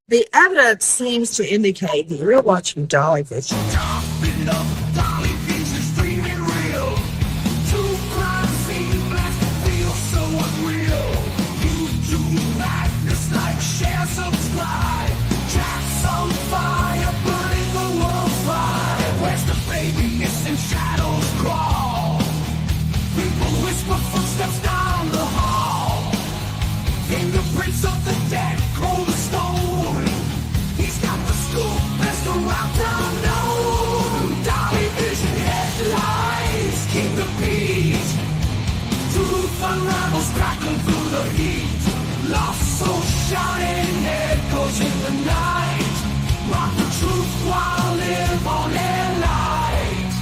The evidence seems to indicate that you're watching Dolly Vision. Topping up, Dolly Vision streaming real. True crime scene blast feel so unreal. YouTube madness like share, subscribe. Tracks on fire, burning the world's fire. Where's the baby missing shadows crawl? People whisper footsteps down the hall. Fingerprints of the dead, cold as stone. He's got the scoop, best around town known. Dolly Vision headlines, King of Peace. Truth unravels, crackling through the heat. Lost soul shouting, echoes in the night. Rock the truth while live on their light.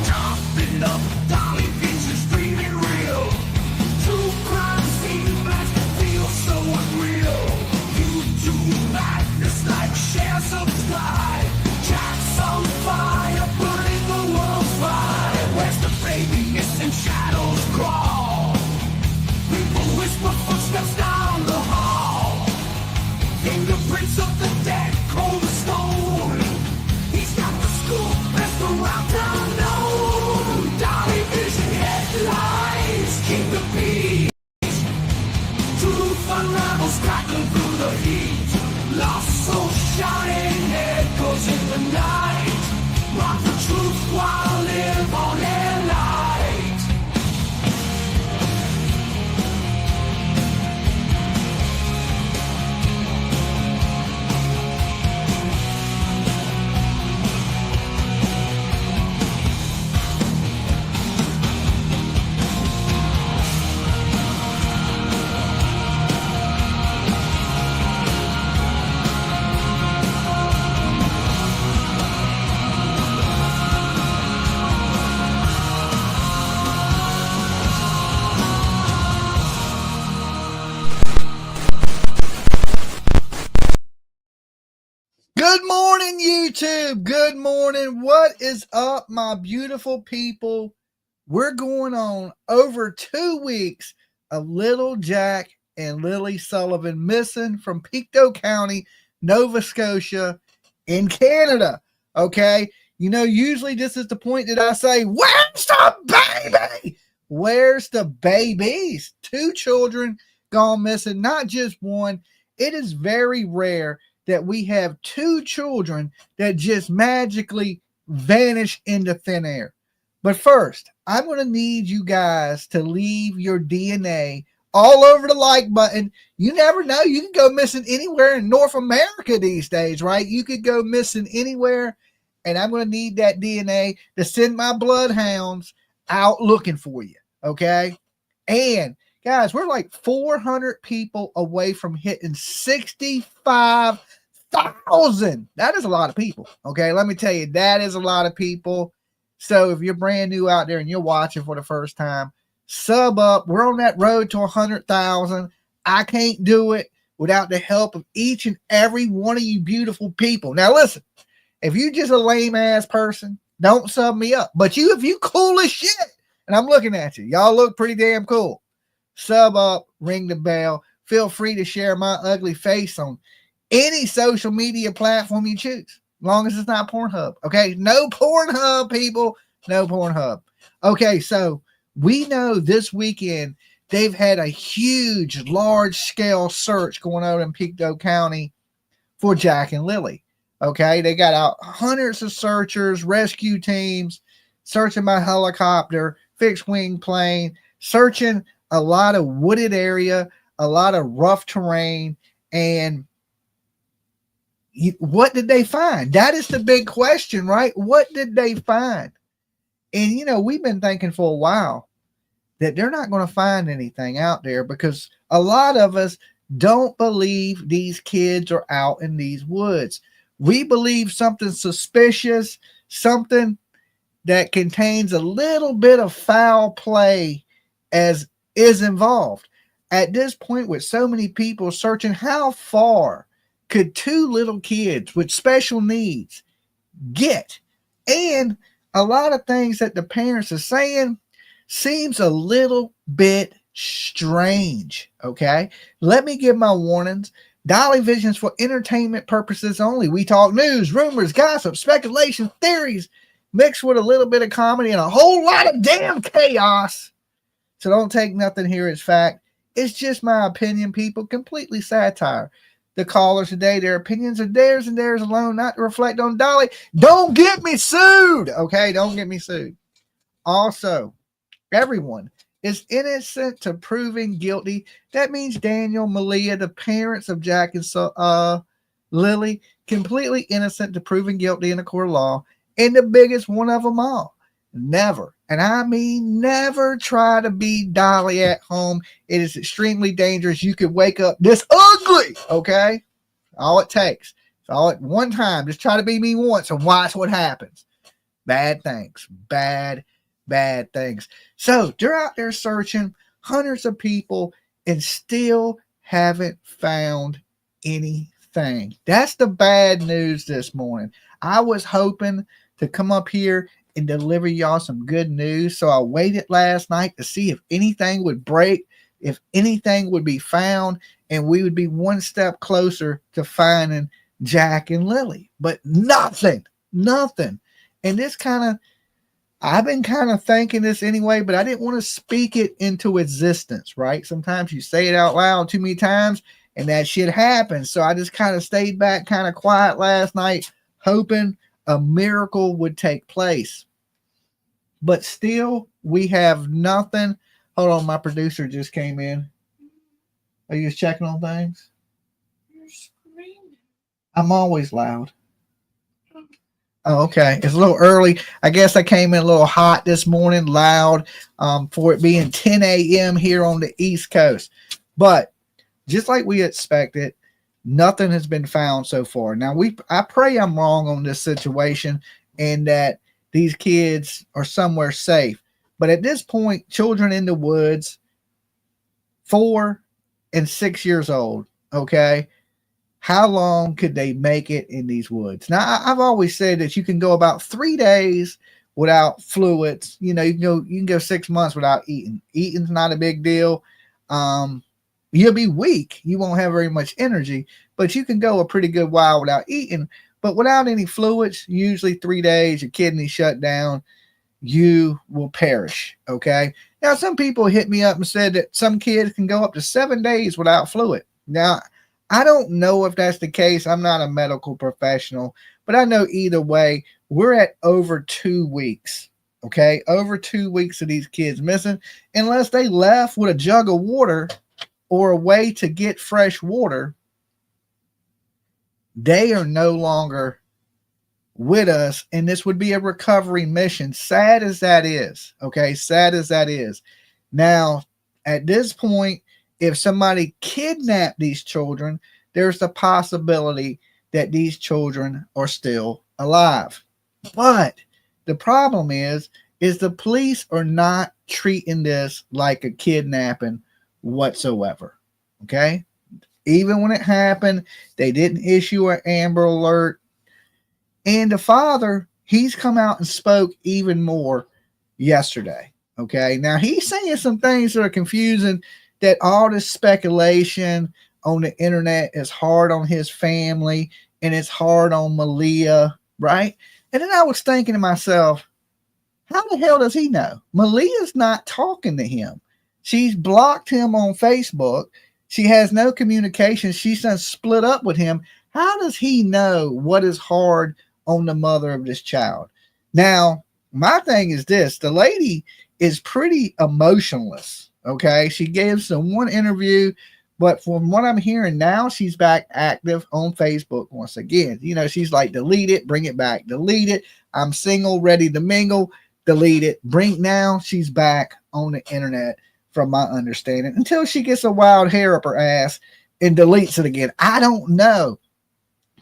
Topping up, Dolly Vision streaming real. True crime scene blast feel so unreal. YouTube madness like share, subscribe. Tracks on fire, burning the world's fire. Where's the baby missing shadows crawl? People whisper footsteps down the hall. Fingerprints of the dead, cold as stone. He's got the scoop, best around town known. Dolly Vision headlines, King of Peace. Truth unravels, crackling through the heat. Lost souls shouting, echoes in the night. Rock the truth while live on air light. Good morning, YouTube. Good morning. What is up, my beautiful people? We're going on over 2 weeks of little Jack and Lily Sullivan missing from Pictou County, Nova Scotia, in Canada. Okay? You know, usually this is the point that I say, where's the baby? Where's the babies? 2 children gone missing, not just one. It is very rare that we have 2 children that just magically vanish into thin air. But first, I'm going to need you guys to leave your DNA all over the like button. You never know. You can go missing anywhere in North America these days, right? You could go missing anywhere, and I'm going to need that DNA to send my bloodhounds out looking for you, okay? And guys, we're like 400 people away from hitting 65,000. That is a lot of people. Okay, let me tell you, that is a lot of people. So if you're brand new out there and you're watching for the first time, sub up. We're on that road to 100,000. I can't do it without the help of each and every one of you beautiful people. Now listen, if you just a lame ass person, don't sub me up. But if you cool as shit, and I'm looking at you, y'all look pretty damn cool. Sub up, ring the bell. Feel free to share my ugly face on any social media platform you choose, as long as it's not Pornhub. Okay, no Pornhub, people. No Pornhub. Okay, so we know this weekend they've had a huge, large-scale search going on in Pictou County for Jack and Lily. Okay, they got out hundreds of searchers, rescue teams, searching by helicopter, fixed-wing plane, searching a lot of wooded area, a lot of rough terrain, and what did they find? That is the big question, right? What did they find? And, you know, we've been thinking for a while that they're not going to find anything out there because a lot of us don't believe these kids are out in these woods. We believe something suspicious, something that contains a little bit of foul play as is involved. At this point, with so many people searching, how far could 2 little kids with special needs get? And a lot of things that the parents are saying seems a little bit strange. Okay, let me give my warnings. Dolly Vision's for entertainment purposes only. We talk news, rumors, gossip, speculation, theories, mixed with a little bit of comedy and a whole lot of damn chaos. So don't take nothing here as fact. It's just my opinion, people. Completely satire. The callers today, their opinions are theirs and theirs alone, not to reflect on Dolly. Don't get me sued. Okay, don't get me sued. Also, everyone is innocent to proving guilty. That means Daniel, Malehya, the parents of Jack and Lily, completely innocent to proving guilty in a court of law. And the biggest one of them all, never, and I mean never, try to be Dolly at home. It is extremely dangerous. You could wake up this ugly, okay? All it takes. It's all at one time. Just try to be me once and watch what happens. Bad things. Bad things. So they're out there searching, hundreds of people, and still haven't found anything. That's the bad news this morning. I was hoping to come up here and deliver y'all some good news. So I waited last night to see if anything would break, if anything would be found, and we would be one step closer to finding Jack and Lily. But nothing. And this I've been kind of thinking this anyway, but I didn't want to speak it into existence, right? Sometimes you say it out loud too many times and that shit happens. So I just kind of stayed back, kind of quiet last night, hoping a miracle would take place. But still, we have nothing. Hold on, my producer just came in. Are you just checking on things? You're screaming. I'm always loud. Oh, okay. It's a little early. I guess I came in a little hot this morning, loud, for it being 10 a.m. here on the East Coast. But just like we expected, nothing has been found so far. Now, I pray I'm wrong on this situation and that these kids are somewhere safe. But at this point, children in the woods, 4 and 6 years old, okay, how long could they make it in these woods? Now, I've always said that you can go about 3 days without fluids. You know, you can go 6 months without eating. Eating's not a big deal. You'll be weak. You won't have very much energy, but you can go a pretty good while without eating. But without any fluids, usually 3 days, your kidneys shut down, you will perish. Okay. Now, some people hit me up and said that some kids can go up to 7 days without fluid. Now, I don't know if that's the case. I'm not a medical professional, but I know either way, we're at over 2 weeks. Okay. Over 2 weeks of these kids missing, unless they left with a jug of water or a way to get fresh water. They are no longer with us, and this would be a recovery mission. Sad as that is. Okay. Sad as that is. Now, at this point, if somebody kidnapped these children, there's the possibility that these children are still alive. But the problem is the police are not treating this like a kidnapping whatsoever. Okay? Even when it happened, they didn't issue an Amber Alert. And the father, he's come out and spoke even more yesterday. Okay? Now, he's saying some things that are confusing, that all this speculation on the internet is hard on his family and it's hard on Malehya, right? And then I was thinking to myself, how the hell does he know? Malehya's not talking to him. She's blocked him on Facebook. She has no communication. She's done split up with him. How does he know what is hard on the mother of this child? Now, my thing is this. The lady is pretty emotionless. Okay, she gave some one interview, but from what I'm hearing now, she's back active on Facebook once again. You know, she's like, delete it, bring it back, delete it. I'm single, ready to mingle, delete it. Now she's back on the internet, from my understanding, until she gets a wild hair up her ass and deletes it again. I don't know,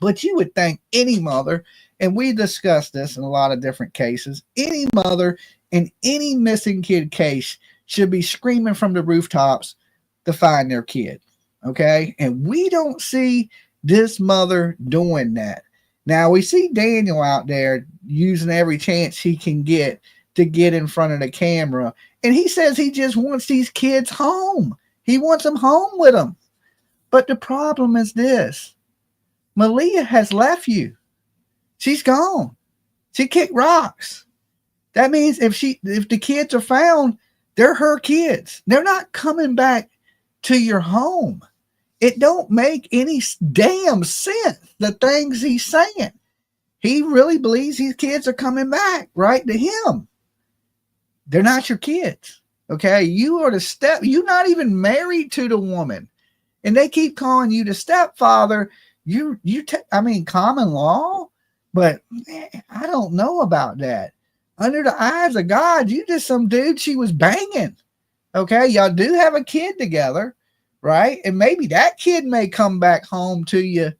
but you would think any mother, and we discussed this in a lot of different cases, any mother in any missing kid case should be screaming from the rooftops to find their kid. Okay. And we don't see this mother doing that. Now, we see Daniel out there using every chance he can get to get in front of the camera. And he says he just wants these kids home. He wants them home with him. But the problem is this: Malehya has left you. She's gone. She kicked rocks. That means if the kids are found, they're her kids. They're not coming back to your home. It don't make any damn sense, the things he's saying. He really believes these kids are coming back, right, to him. They're not your kids, okay? You are you're not even married to the woman. And they keep calling you the stepfather. I mean, common law, but man, I don't know about that. Under the eyes of God, you just some dude she was banging. Okay, y'all do have a kid together, right? And maybe that kid may come back home to you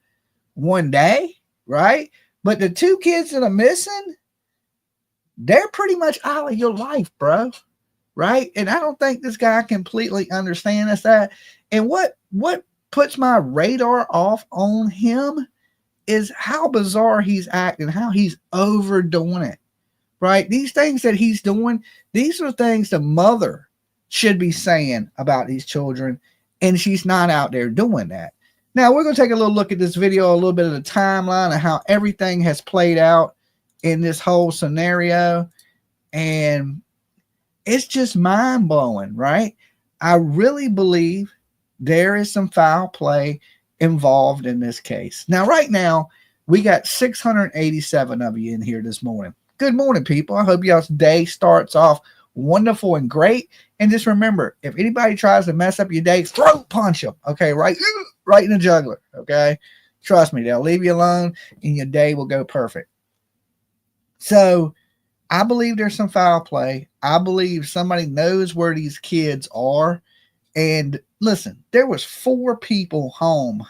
one day, right? But the two kids that are missing, they're pretty much out of your life, bro, right? And I don't think this guy completely understands that. And what puts my radar off on him is how bizarre he's acting, how he's overdoing it, right? These things that he's doing, these are things the mother should be saying about these children, and she's not out there doing that. Now, we're going to take a little look at this video, a little bit of the timeline of how everything has played out in this whole scenario, and it's just mind-blowing, right? I really believe there is some foul play involved in this case. Now, right now, we got 687 of you in here this morning. Good morning, people. I hope y'all's day starts off wonderful and great. And just remember, if anybody tries to mess up your day, throat punch them, okay? Right in the jugular, okay? Trust me, they'll leave you alone and your day will go perfect. So I believe there's some foul play. I believe somebody knows where these kids are. And listen, there was 4 people home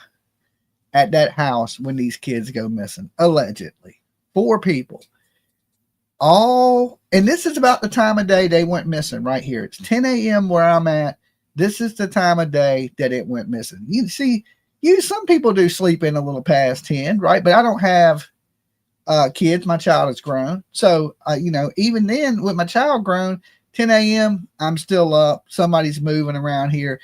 at that house when these kids go missing, allegedly. 4 people. And this is about the time of day they went missing right here. It's 10 a.m. where I'm at. This is the time of day that it went missing. You see, some people do sleep in a little past 10, right? But I don't have kids. My child is grown. So, even then with my child grown, 10 a.m., I'm still up. Somebody's moving around here.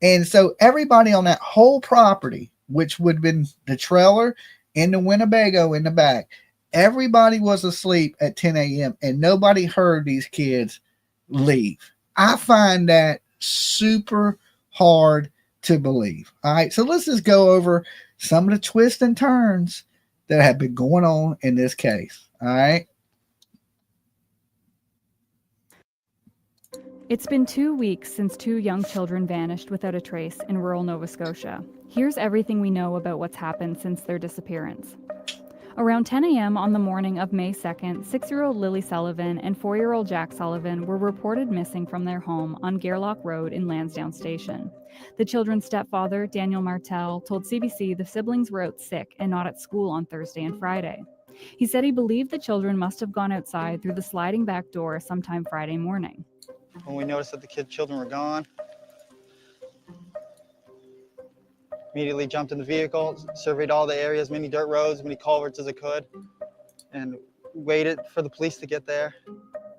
And so everybody on that whole property, which would have been the trailer and the Winnebago in the back, everybody was asleep at 10 a.m. and nobody heard these kids leave. I find that super hard to believe. All right, so let's just go over some of the twists and turns that have been going on in this case. All right. It's been 2 weeks since 2 young children vanished without a trace in rural Nova Scotia. Here's everything we know about what's happened since their disappearance. Around 10 a.m. on the morning of May 2nd, 6-year-old Lily Sullivan and 4-year-old Jack Sullivan were reported missing from their home on Gairloch Road in Lansdowne Station. The children's stepfather, Daniel Martel, told CBC the siblings were out sick and not at school on Thursday and Friday. He said he believed the children must have gone outside through the sliding back door sometime Friday morning. When we noticed that the children were gone, immediately jumped in the vehicle, surveyed all the areas, many dirt roads, many culverts as I could, and waited for the police to get there.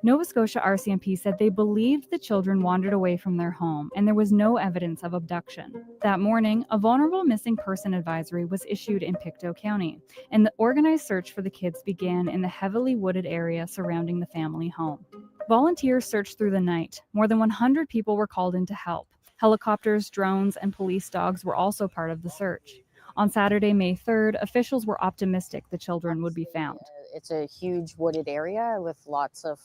Nova Scotia RCMP said they believed the children wandered away from their home and there was no evidence of abduction. That morning, a vulnerable missing person advisory was issued in Pictou County, and the organized search for the kids began in the heavily wooded area surrounding the family home. Volunteers searched through the night. More than 100 people were called in to help. Helicopters, drones, and police dogs were also part of the search. On Saturday, May 3rd, officials were optimistic the children would be found. It's a huge wooded area with lots of...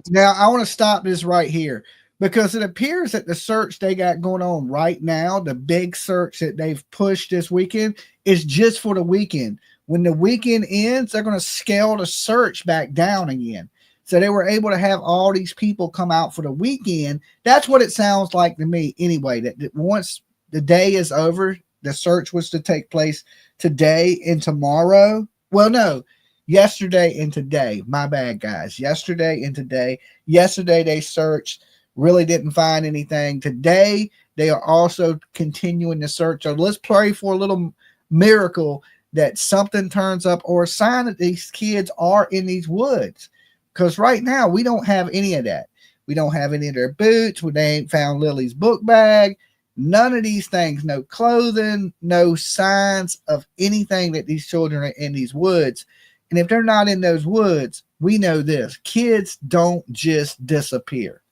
Now, I want to stop this right here because it appears that the search they got going on right now, the big search that they've pushed this weekend, is just for the weekend. When the weekend ends, they're going to scale the search back down again. So they were able to have all these people come out for the weekend. That's what it sounds like to me anyway, that once the day is over, the search was to take place today and tomorrow. Well, no, yesterday and today. My bad, guys. Yesterday and today. Yesterday they searched, really didn't find anything. Today they are also continuing the search. So let's pray for a little miracle that something turns up or a sign that these kids are in these woods. Because right now, we don't have any of that. We don't have any of their boots. They ain't found Lily's book bag. None of these things, no clothing, no signs of anything that these children are in these woods. And if they're not in those woods, we know this: kids don't just disappear.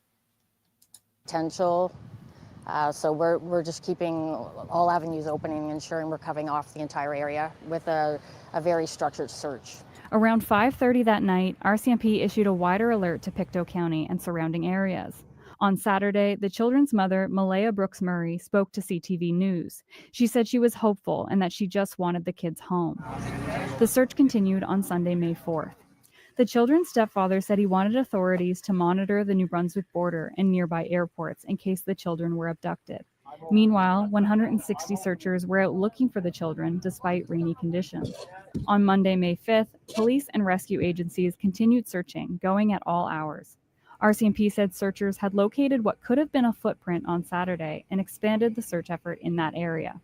Potential. So we're just keeping all avenues open and ensuring we're covering off the entire area with a very structured search. Around 5:30 that night, RCMP issued a wider alert to Pictou County and surrounding areas. On Saturday, the children's mother, Malehya Brooks Murray, spoke to CTV News. She said she was hopeful and that she just wanted the kids home. The search continued on Sunday, May 4th. The children's stepfather said he wanted authorities to monitor the New Brunswick border and nearby airports in case the children were abducted. Meanwhile, 160 searchers were out looking for the children despite rainy conditions. On Monday, May 5th, police and rescue agencies continued searching, going at all hours. RCMP said searchers had located what could have been a footprint on Saturday and expanded the search effort in that area.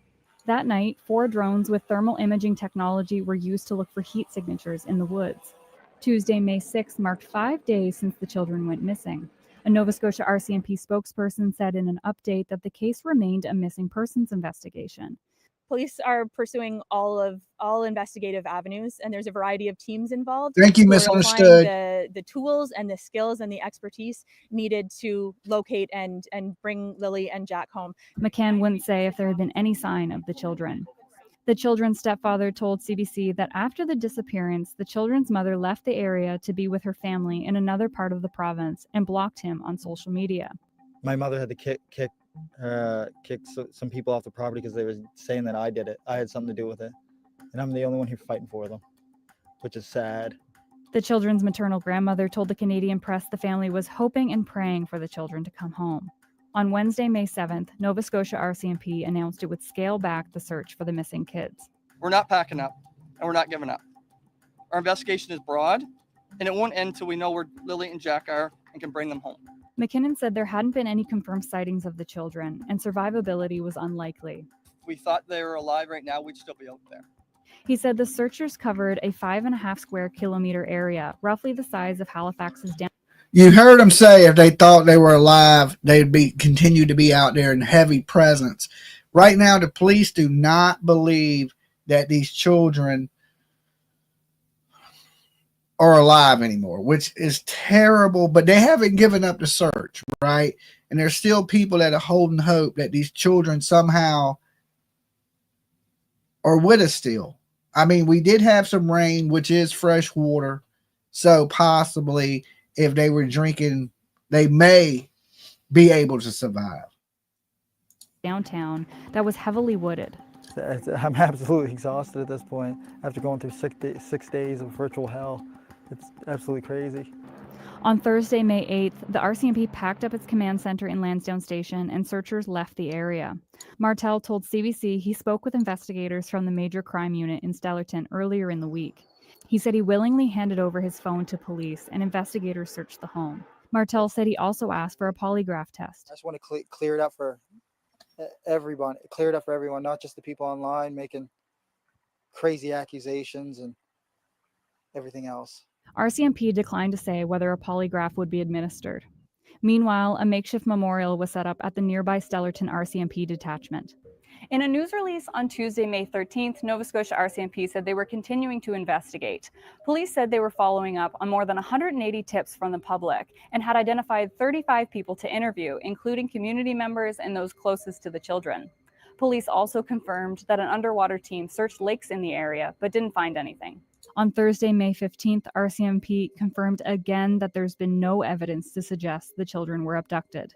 That night, 4 drones with thermal imaging technology were used to look for heat signatures in the woods. Tuesday, May 6th marked 5 days since the children went missing. A Nova Scotia RCMP spokesperson said in an update that the case remained a missing persons investigation. Police are pursuing all investigative avenues, and there's a variety of teams involved. Thank you, who are misunderstood. applying the tools and the skills and the expertise needed to locate and bring Lily and Jack home. McCann wouldn't say if there had been any sign of the children. The children's stepfather told CBC that after the disappearance, the children's mother left the area to be with her family in another part of the province and blocked him on social media. My mother had to kick some people off the property because they were saying that I did it. I had something to do with it. And I'm the only one here fighting for them, which is sad. The children's maternal grandmother told the Canadian press the family was hoping and praying for the children to come home. On Wednesday, May 7th, Nova Scotia RCMP announced it would scale back the search for the missing kids. We're not packing up, and we're not giving up. Our investigation is broad, and it won't end until we know where Lily and Jack are and can bring them home. McKinnon said there hadn't been any confirmed sightings of the children, and survivability was unlikely. If we thought they were alive right now, we'd still be out there. He said the searchers covered a 5.5 square kilometer area, roughly the size of Halifax's downtown. You heard them say if they thought they were alive, they'd continue to be out there in heavy presence. Right now, the police do not believe that these children are alive anymore, which is terrible, but they haven't given up the search, right? And there's still people that are holding hope that these children somehow are with us still. I mean, we did have some rain, which is fresh water, so possibly if they were drinking, they may be able to survive. Downtown that was heavily wooded. I'm absolutely exhausted at this point after going through 6 days of virtual hell. It's absolutely crazy. On Thursday, May 8th, the RCMP packed up its command center in Lansdowne Station and searchers left the area. Martel told CBC he spoke with investigators from the Major Crime Unit in Stellarton earlier in the week. He said he willingly handed over his phone to police and investigators searched the home. Martel said he also asked for a polygraph test. I just want to clear it up for everyone. Clear it up for everyone, not just the people online making crazy accusations and everything else. RCMP declined to say whether a polygraph would be administered. Meanwhile, a makeshift memorial was set up at the nearby Stellarton RCMP detachment. In a news release on Tuesday, May 13th, Nova Scotia RCMP said they were continuing to investigate. Police said they were following up on more than 180 tips from the public and had identified 35 people to interview, including community members and those closest to the children. Police also confirmed that an underwater team searched lakes in the area but didn't find anything. On Thursday, May 15th, RCMP confirmed again that there's been no evidence to suggest the children were abducted.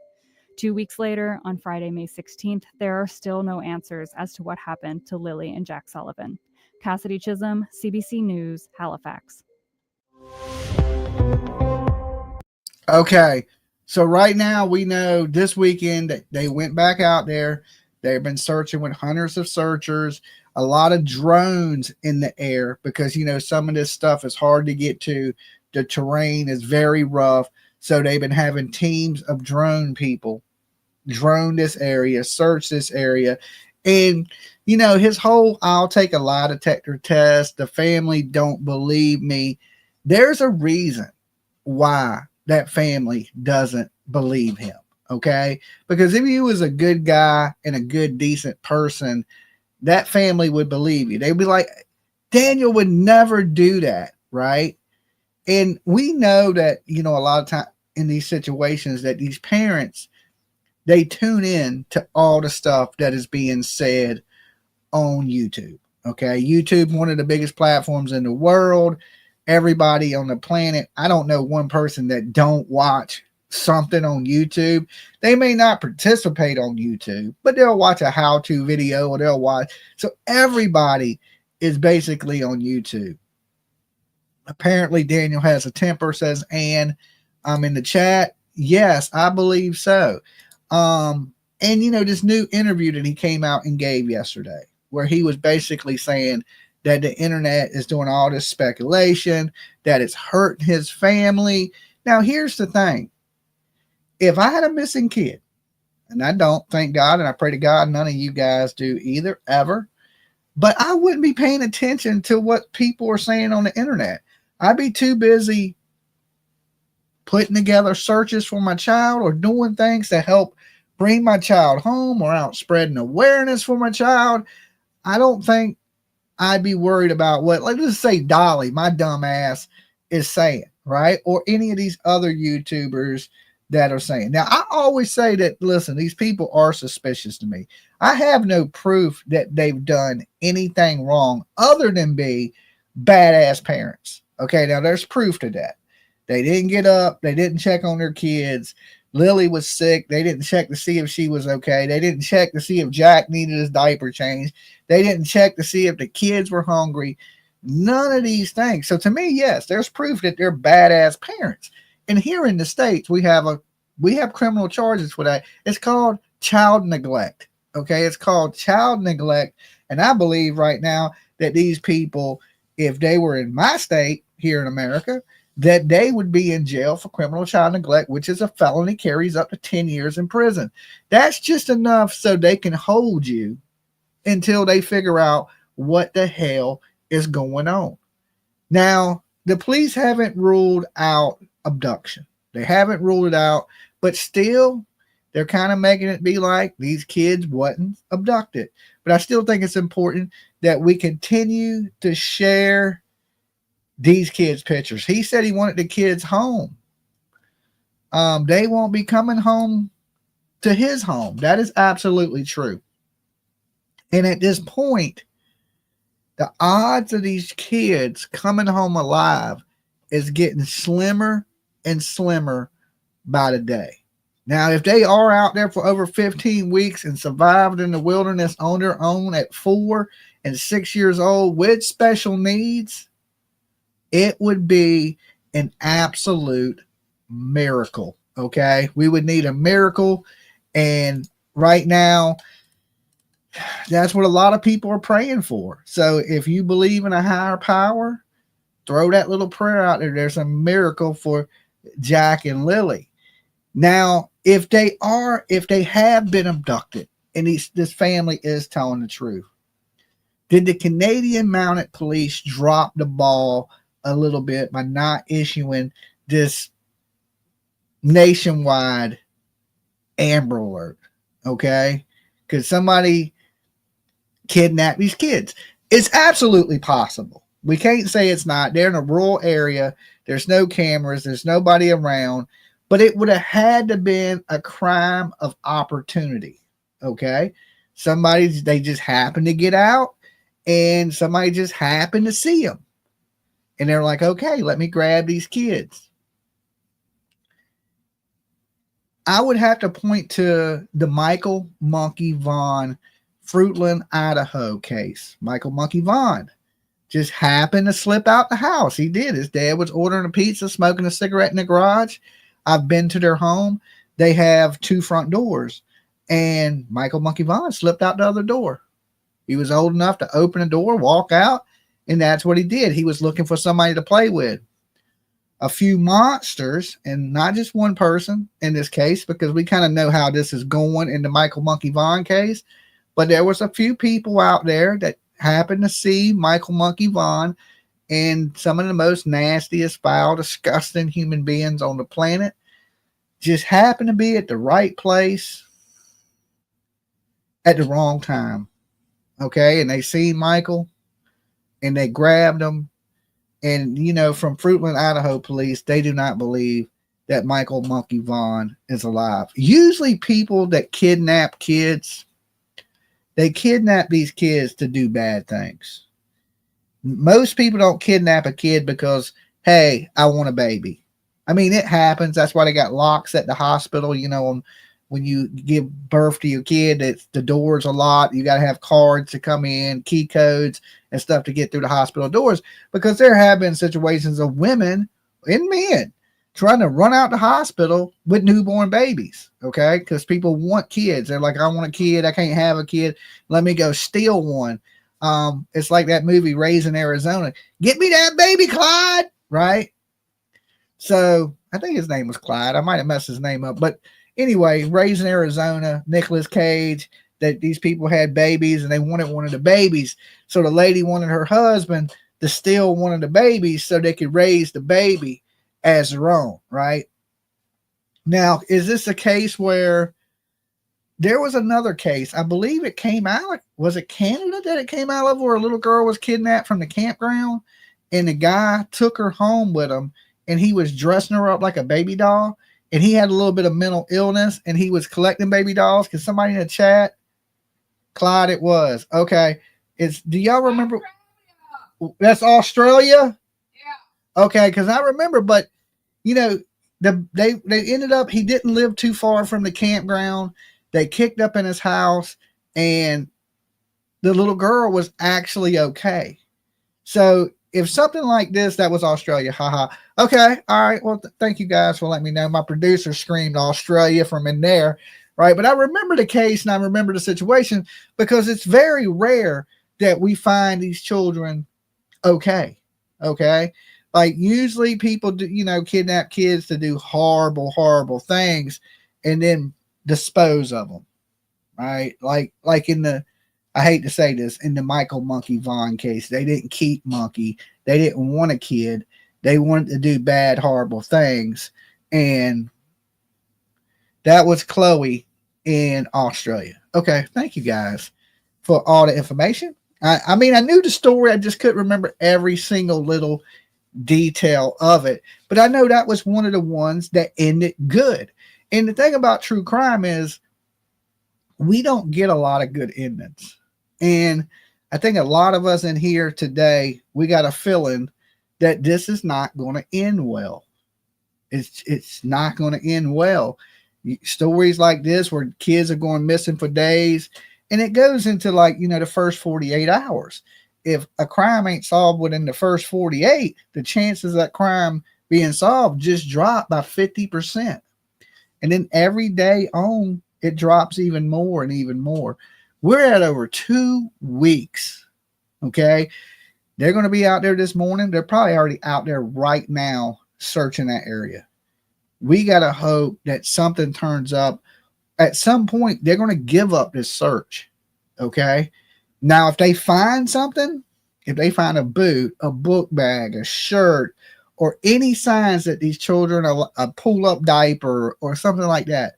2 weeks later, on Friday, May 16th, there are still no answers as to what happened to Lily and Jack Sullivan. Cassidy Chisholm, CBC News, Halifax. Okay, so right now we know this weekend that they went back out there. They've been searching with hundreds of searchers, a lot of drones in the air because, you know, some of this stuff is hard to get to. The terrain is very rough. So they've been having teams of drone people drone this area, search this area. And, you know, his whole, I'll take a lie detector test. The family don't believe me. There's a reason why that family doesn't believe him. Okay. Because if you was a good guy and a good, decent person, that family would believe you. They'd be like, Daniel would never do that. Right. And we know that, you know, a lot of time in these situations that these parents, they tune in to all the stuff that is being said on YouTube. Okay. YouTube, one of the biggest platforms in the world. Everybody on the planet, I don't know one person that don't watch something on YouTube. They may not participate on YouTube, but they'll watch a how-to video or they'll watch. So everybody is basically on YouTube. Apparently Daniel has a temper, says Ann. I'm in the chat. Yes, I believe so. And you know, this new interview that he came out and gave yesterday, where he was basically saying that the internet is doing all this speculation, that it's hurting his family. Now, here's the thing. If I had a missing kid, and I don't, thank God, and I pray to God none of you guys do either, ever, but I wouldn't be paying attention to what people are saying on the internet. I'd be too busy putting together searches for my child or doing things to help bring my child home or out spreading awareness for my child. I don't think I'd be worried about what, like, let's say Dolly, my dumb ass, is saying, right? Or any of these other YouTubers that are saying. Now, I always say that, listen, these people are suspicious to me. I have no proof that they've done anything wrong other than be badass parents. Okay, now there's proof to that. They didn't get up. They didn't check on their kids. Lily was sick. They didn't check to see if she was okay. They didn't check to see if Jack needed his diaper changed. They didn't check to see if the kids were hungry. None of these things. So to me, yes, there's proof that they're badass parents. And here in the States, we have criminal charges for that. It's called child neglect. Okay, it's called child neglect. And I believe right now that these people, if they were in my state here in America, that they would be in jail for criminal child neglect, which is a felony, carries up to 10 years in prison. That's just enough so they can hold you until they figure out what the hell is going on. Now, the police haven't ruled out abduction. They haven't ruled it out, but still, they're kind of making it be like these kids wasn't abducted. But I still think it's important that we continue to share these kids' pictures. He said he wanted the kids home. They won't be coming home to his home. That is absolutely true. And at this point, the odds of these kids coming home alive is getting slimmer and slimmer by the day. Now, if they are out there for over 15 weeks and survived in the wilderness on their own at 4 and 6 years old with special needs, it would be an absolute miracle. Okay. We would need a miracle. And right now, that's what a lot of people are praying for. So if you believe in a higher power, throw that little prayer out there. There's a miracle for Jack and Lily. Now, if they have been abducted and this family is telling the truth, did the Canadian Mounted Police drop the ball a little bit by not issuing this nationwide Amber Alert? Okay, because somebody kidnapped these kids. It's absolutely possible. We can't say it's not. They're in a rural area. There's no cameras. There's nobody around. But it would have had to been a crime of opportunity. Okay, they just happened to get out, and somebody just happened to see them. And they're like, okay, let me grab these kids. I would have to point to the Michael Monkey Vaughn Fruitland, Idaho case. Michael Monkey Vaughn just happened to slip out the house. He did. His dad was ordering a pizza, smoking a cigarette in the garage. I've been to their home. They have 2 front doors. And Michael Monkey Vaughn slipped out the other door. He was old enough to open the door, walk out. And that's what he did. He was looking for somebody to play with. A few monsters, and not just one person in this case, because we kind of know how this is going in the Michael Monkey Vaughn case. But there was a few people out there that happened to see Michael Monkey Vaughn and some of the most nastiest, foul, disgusting human beings on the planet just happened to be at the right place at the wrong time. Okay. And they seen Michael and they grabbed him. And, you know, from Fruitland, Idaho police, they do not believe that Michael Monkey Vaughn is alive. Usually people that kidnap kids, they kidnap these kids to do bad things. Most people don't kidnap a kid because, hey, I want a baby. I mean, it happens. That's why they got locks at the hospital. You know, when you give birth to your kid, it's the doors a lot. You got to have cards to come in, key codes and stuff to get through the hospital doors, because there have been situations of women and men trying to run out the hospital with newborn babies. Okay. Because people want kids. They're like, I want a kid. I can't have a kid. Let me go steal one. It's like that movie Raising Arizona. Get me that baby, Clyde. Right. So I think his name was Clyde. I might have messed his name up, but anyway, Raising Arizona, Nicolas Cage, that these people had babies and they wanted one of the babies. So the lady wanted her husband to steal one of the babies so they could raise the baby as their own. Right. Now, is this a case where there was another case? I believe it came out. Was it Canada that it came out of, where a little girl was kidnapped from the campground and the guy took her home with him and he was dressing her up like a baby doll, and he had a little bit of mental illness and he was collecting baby dolls? Because somebody in the chat, Clyde, it was. Okay. Do y'all remember? That's Australia? Yeah. Okay, because I remember, but you know, they ended up, he didn't live too far from the campground. They kicked up in his house and the little girl was actually okay. So if something like this, that was Australia, haha. Okay, all right. Well, thank you guys for letting me know. My producer screamed Australia from in there, right? But I remember the case and I remember the situation, because it's very rare that we find these children okay. Okay. Like usually people do, you know, kidnap kids to do horrible, horrible things and then dispose of them, right? Like in the, I hate to say this, in the Michael Monkey Vaughn case, they didn't keep Monkey. They didn't want a kid. They wanted to do bad, horrible things. And that was Chloe in Australia. Okay. Thank you guys for all the information. I mean, I knew the story. I just couldn't remember every single little detail of it. But I know that was one of the ones that ended good. And the thing about true crime is we don't get a lot of good endings. And I think a lot of us in here today, we got a feeling that this is not going to end well. It's not going to end well. Stories like this where kids are going missing for days, and it goes into, like, you know, the first 48 hours. If a crime ain't solved within the first 48, the chances of that crime being solved just drop by 50%. And then every day on, it drops even more and even more. We're at over 2 weeks. Okay. They're going to be out there this morning. They're probably already out there right now searching that area. We got to hope that something turns up. At some point, they're going to give up this search. Okay. Now, if they find something, if they find a boot, a book bag, a shirt, or any signs that these children are a pull-up diaper or something like that,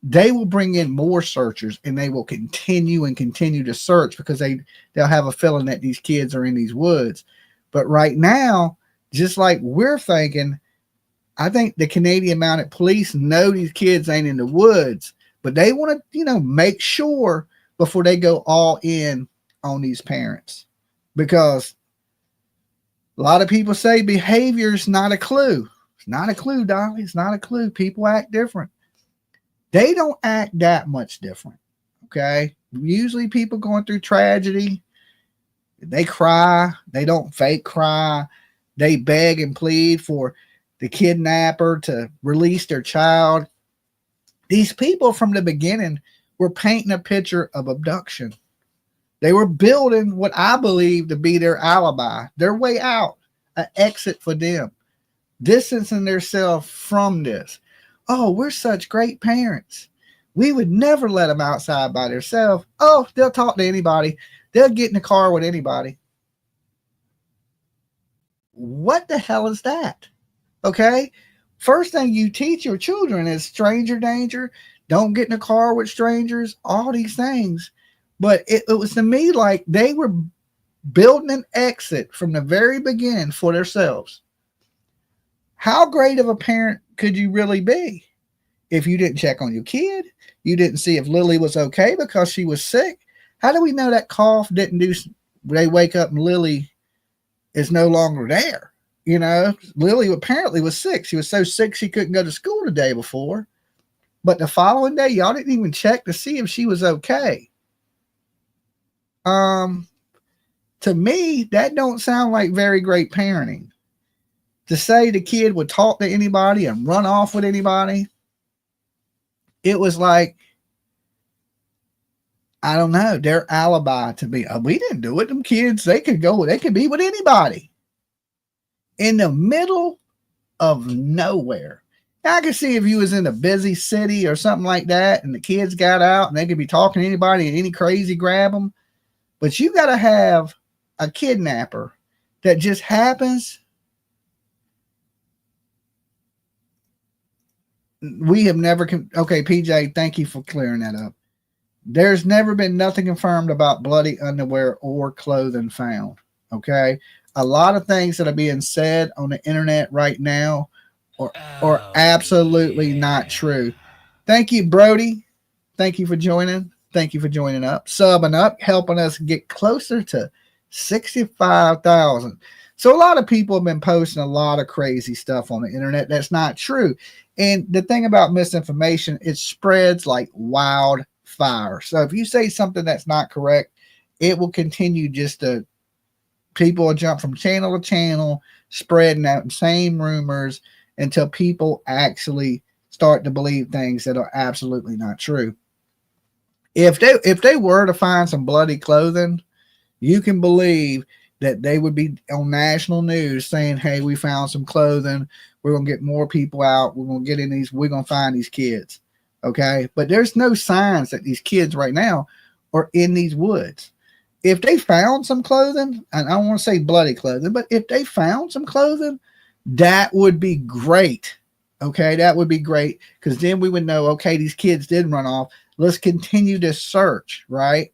they will bring in more searchers and they will continue to search, because they'll have a feeling that these kids are in these woods. But right now, just like we're thinking, I think the Canadian Mounted Police know these kids ain't in the woods, but they want to, you know, make sure before they go all in on these parents, because a lot of people say behavior is not a clue. It's not a clue, Dolly. It's not a clue. People act different. They don't act that much different. Okay. Usually people going through tragedy, they cry. They don't fake cry. They beg and plead for the kidnapper to release their child. These people from the beginning were painting a picture of abduction. They were building what I believe to be their alibi, their way out, an exit for them, distancing themselves from this. Oh, we're such great parents. We would never let them outside by themselves. Oh, they'll talk to anybody. They'll get in the car with anybody. What the hell is that? Okay. First thing you teach your children is stranger danger. Don't get in a car with strangers, all these things. But it was to me like they were building an exit from the very beginning for themselves. How great of a parent could you really be if you didn't check on your kid? You didn't see if Lily was okay because she was sick. How do we know that cough didn't do? They wake up and Lily is no longer there. You know, Lily apparently was sick. She was so sick she couldn't go to school the day before. But the following day, y'all didn't even check to see if she was okay. To me, that don't sound like very great parenting. To say the kid would talk to anybody and run off with anybody, it was like, I don't know, their alibi to be, we didn't do it. Them kids, they could be with anybody. In the middle of nowhere. Now, I could see if you was in a busy city or something like that and the kids got out and they could be talking to anybody and any crazy grab them. But you got to have a kidnapper that just happens. We have never, okay, PJ, thank you for clearing that up. There's never been nothing confirmed about bloody underwear or clothing found. Okay. A lot of things that are being said on the internet right now are absolutely not true. Thank you, Brody. Thank you for joining. Thank you for joining up, subbing up, helping us get closer to 65,000. So a lot of people have been posting a lot of crazy stuff on the internet that's not true. And the thing about misinformation, it spreads like wildfire. So if you say something that's not correct, it will continue just to, people will jump from channel to channel, spreading out same rumors until people actually start to believe things that are absolutely not true. If they were to find some bloody clothing, you can believe that they would be on national news saying, hey, we found some clothing. We're going to get more people out. We're going to get in these. We're going to find these kids. Okay. But there's no signs that these kids right now are in these woods. If they found some clothing, and I don't want to say bloody clothing, but if they found some clothing, that would be great. Okay. That would be great. Because then we would know, okay, these kids did run off. Let's continue this search, right?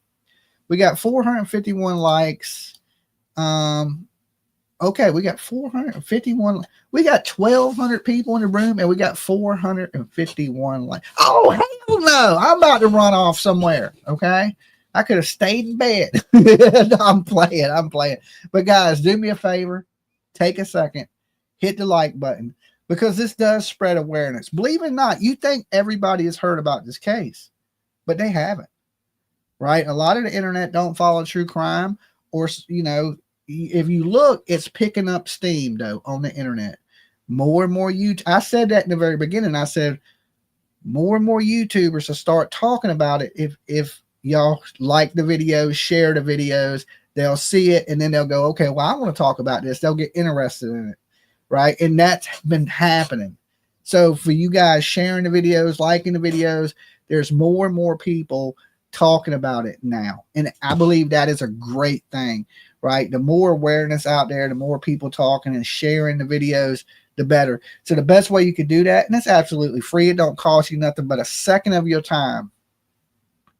We got 451 likes. Okay, we got 451. We got 1,200 people in the room, and we got 451 likes. Oh, hell no. I'm about to run off somewhere, okay? I could have stayed in bed. I'm playing. But guys, do me a favor. Take a second. Hit the like button, because this does spread awareness. Believe it or not, you think everybody has heard about this case, but they haven't, right? A lot of the internet don't follow true crime, or, you know, if you look, it's picking up steam though on the internet. More and more I said that in the very beginning. I said more and more YouTubers will start talking about it. If y'all like the videos, share the videos, they'll see it and then they'll go, okay, well, I want to talk about this. They'll get interested in it, right? And that's been happening. So for you guys sharing the videos, liking the videos, there's more and more people talking about it now. And I believe that is a great thing, right? The more awareness out there, the more people talking and sharing the videos, the better. So the best way you could do that, and it's absolutely free, it don't cost you nothing but a second of your time,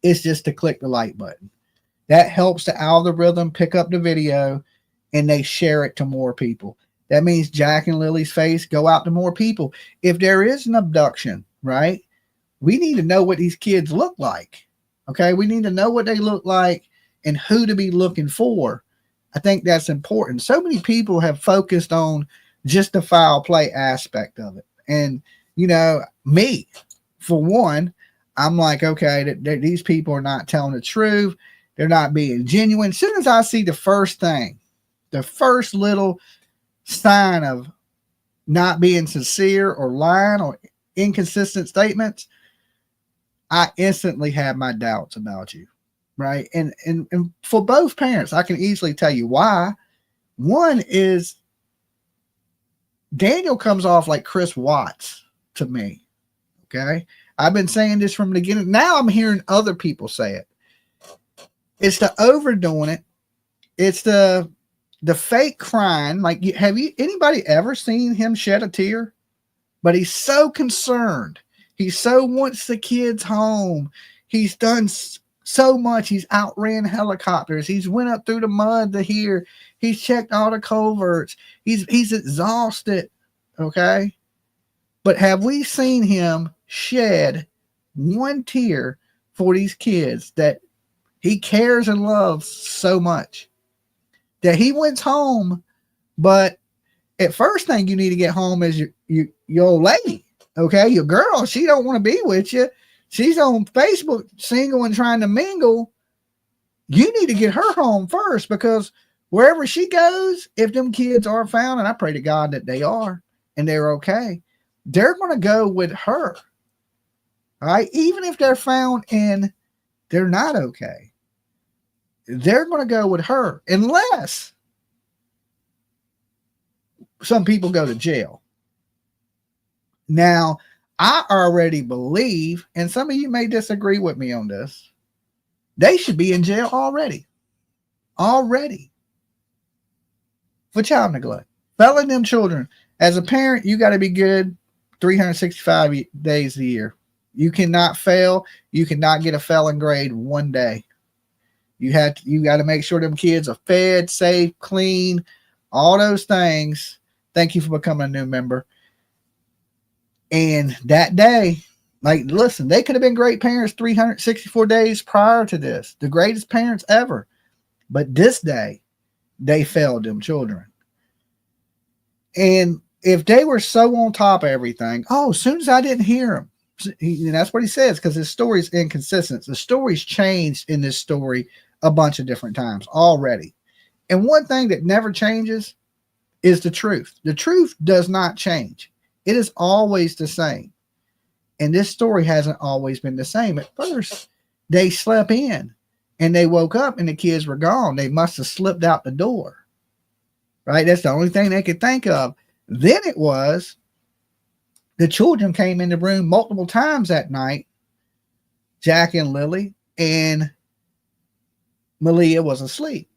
is just to click the like button. That helps the algorithm pick up the video and they share it to more people. That means Jack and Lily's face go out to more people. If there is an abduction, right, we need to know what these kids look like. Okay, we need to know what they look like and who to be looking for. I think that's important. So many people have focused on just the foul play aspect of it. And, you know, me, for one, I'm like, okay, these people are not telling the truth. They're not being genuine. As soon as I see the first thing, the first little sign of not being sincere or lying or inconsistent statements, I instantly have my doubts about you, right? And for both parents, I can easily tell you why. One is Daniel comes off like Chris Watts to me, okay? I've been saying this from the beginning. Now I'm hearing other people say it. It's the overdoing it. It's the fake crying. Like, have you anybody ever seen him shed a tear? but he's so concerned. He so wants the kids home. He's done so much. He's outran helicopters. He's went up through the mud to here. He's checked all the culverts. He's exhausted. Okay. But have we seen him shed one tear for these kids that he cares and loves so much? That he went home, but at first thing you need to get home is your old lady. Okay, your girl, she don't want to be with you. She's on Facebook single and trying to mingle. You need to get her home first, because wherever she goes, if them kids are found, and I pray to God that they are and they're okay, they're going to go with her. All right, even if they're found and they're not okay, they're going to go with her, unless some people go to jail. Now, I already believe, and some of you may disagree with me on this, they should be in jail already for child neglect. Failing them children. As a parent, you got to be good 365 days a year. You cannot fail. You cannot get a felon grade one day. You got to make sure them kids are fed, safe, clean, all those things. Thank you for becoming a new member. And that day, like, listen, they could have been great parents 364 days prior to this, the greatest parents ever. But this day, they failed them children. And if they were so on top of everything, as soon as I didn't hear him, and that's what he says, because his story is inconsistent. The story's changed in this story a bunch of different times already. And one thing that never changes is the truth. The truth does not change. It is always the same. And this story hasn't always been the same. At first, they slept in and they woke up and the kids were gone. They must have slipped out the door. Right? That's the only thing they could think of. Then it was the children came in the room multiple times that night, Jack and Lily, and Malehya was asleep.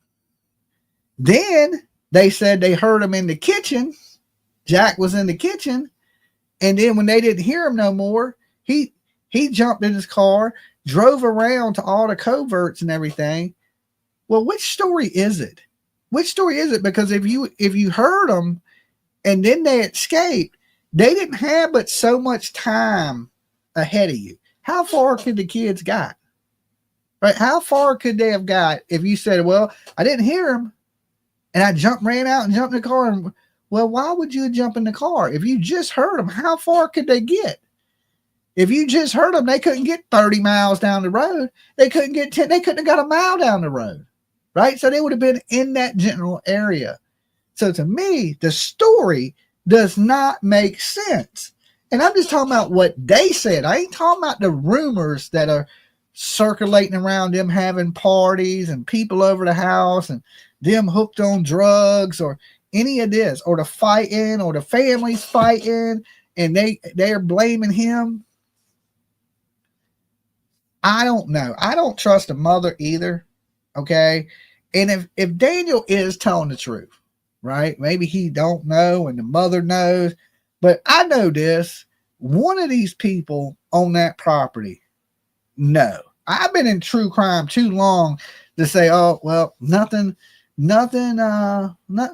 Then they said they heard him in the kitchen. Jack was in the kitchen. And then when they didn't hear him no more, he jumped in his car, drove around to all the coverts and everything. Well, which story is it? Which story is it? Because if you heard them and then they escaped, they didn't have but so much time ahead of you. How far could the kids got? Right? How far could they have got if you said, well, I didn't hear him and I ran out and jumped in the car? And, well, why would you jump in the car? If you just heard them, how far could they get? If you just heard them, they couldn't get 30 miles down the road. They couldn't get 10. They couldn't have got a mile down the road. Right? So they would have been in that general area. So to me, the story does not make sense. And I'm just talking about what they said. I ain't talking about the rumors that are circulating around them having parties and people over the house and them hooked on drugs or any of this, or the fighting, or the families fighting, and they're blaming him. I don't know. I don't trust the mother either. Okay. And if Daniel is telling the truth, right? Maybe he don't know and the mother knows, but I know this. One of these people on that property, no. I've been in true crime too long to say, oh, well, nothing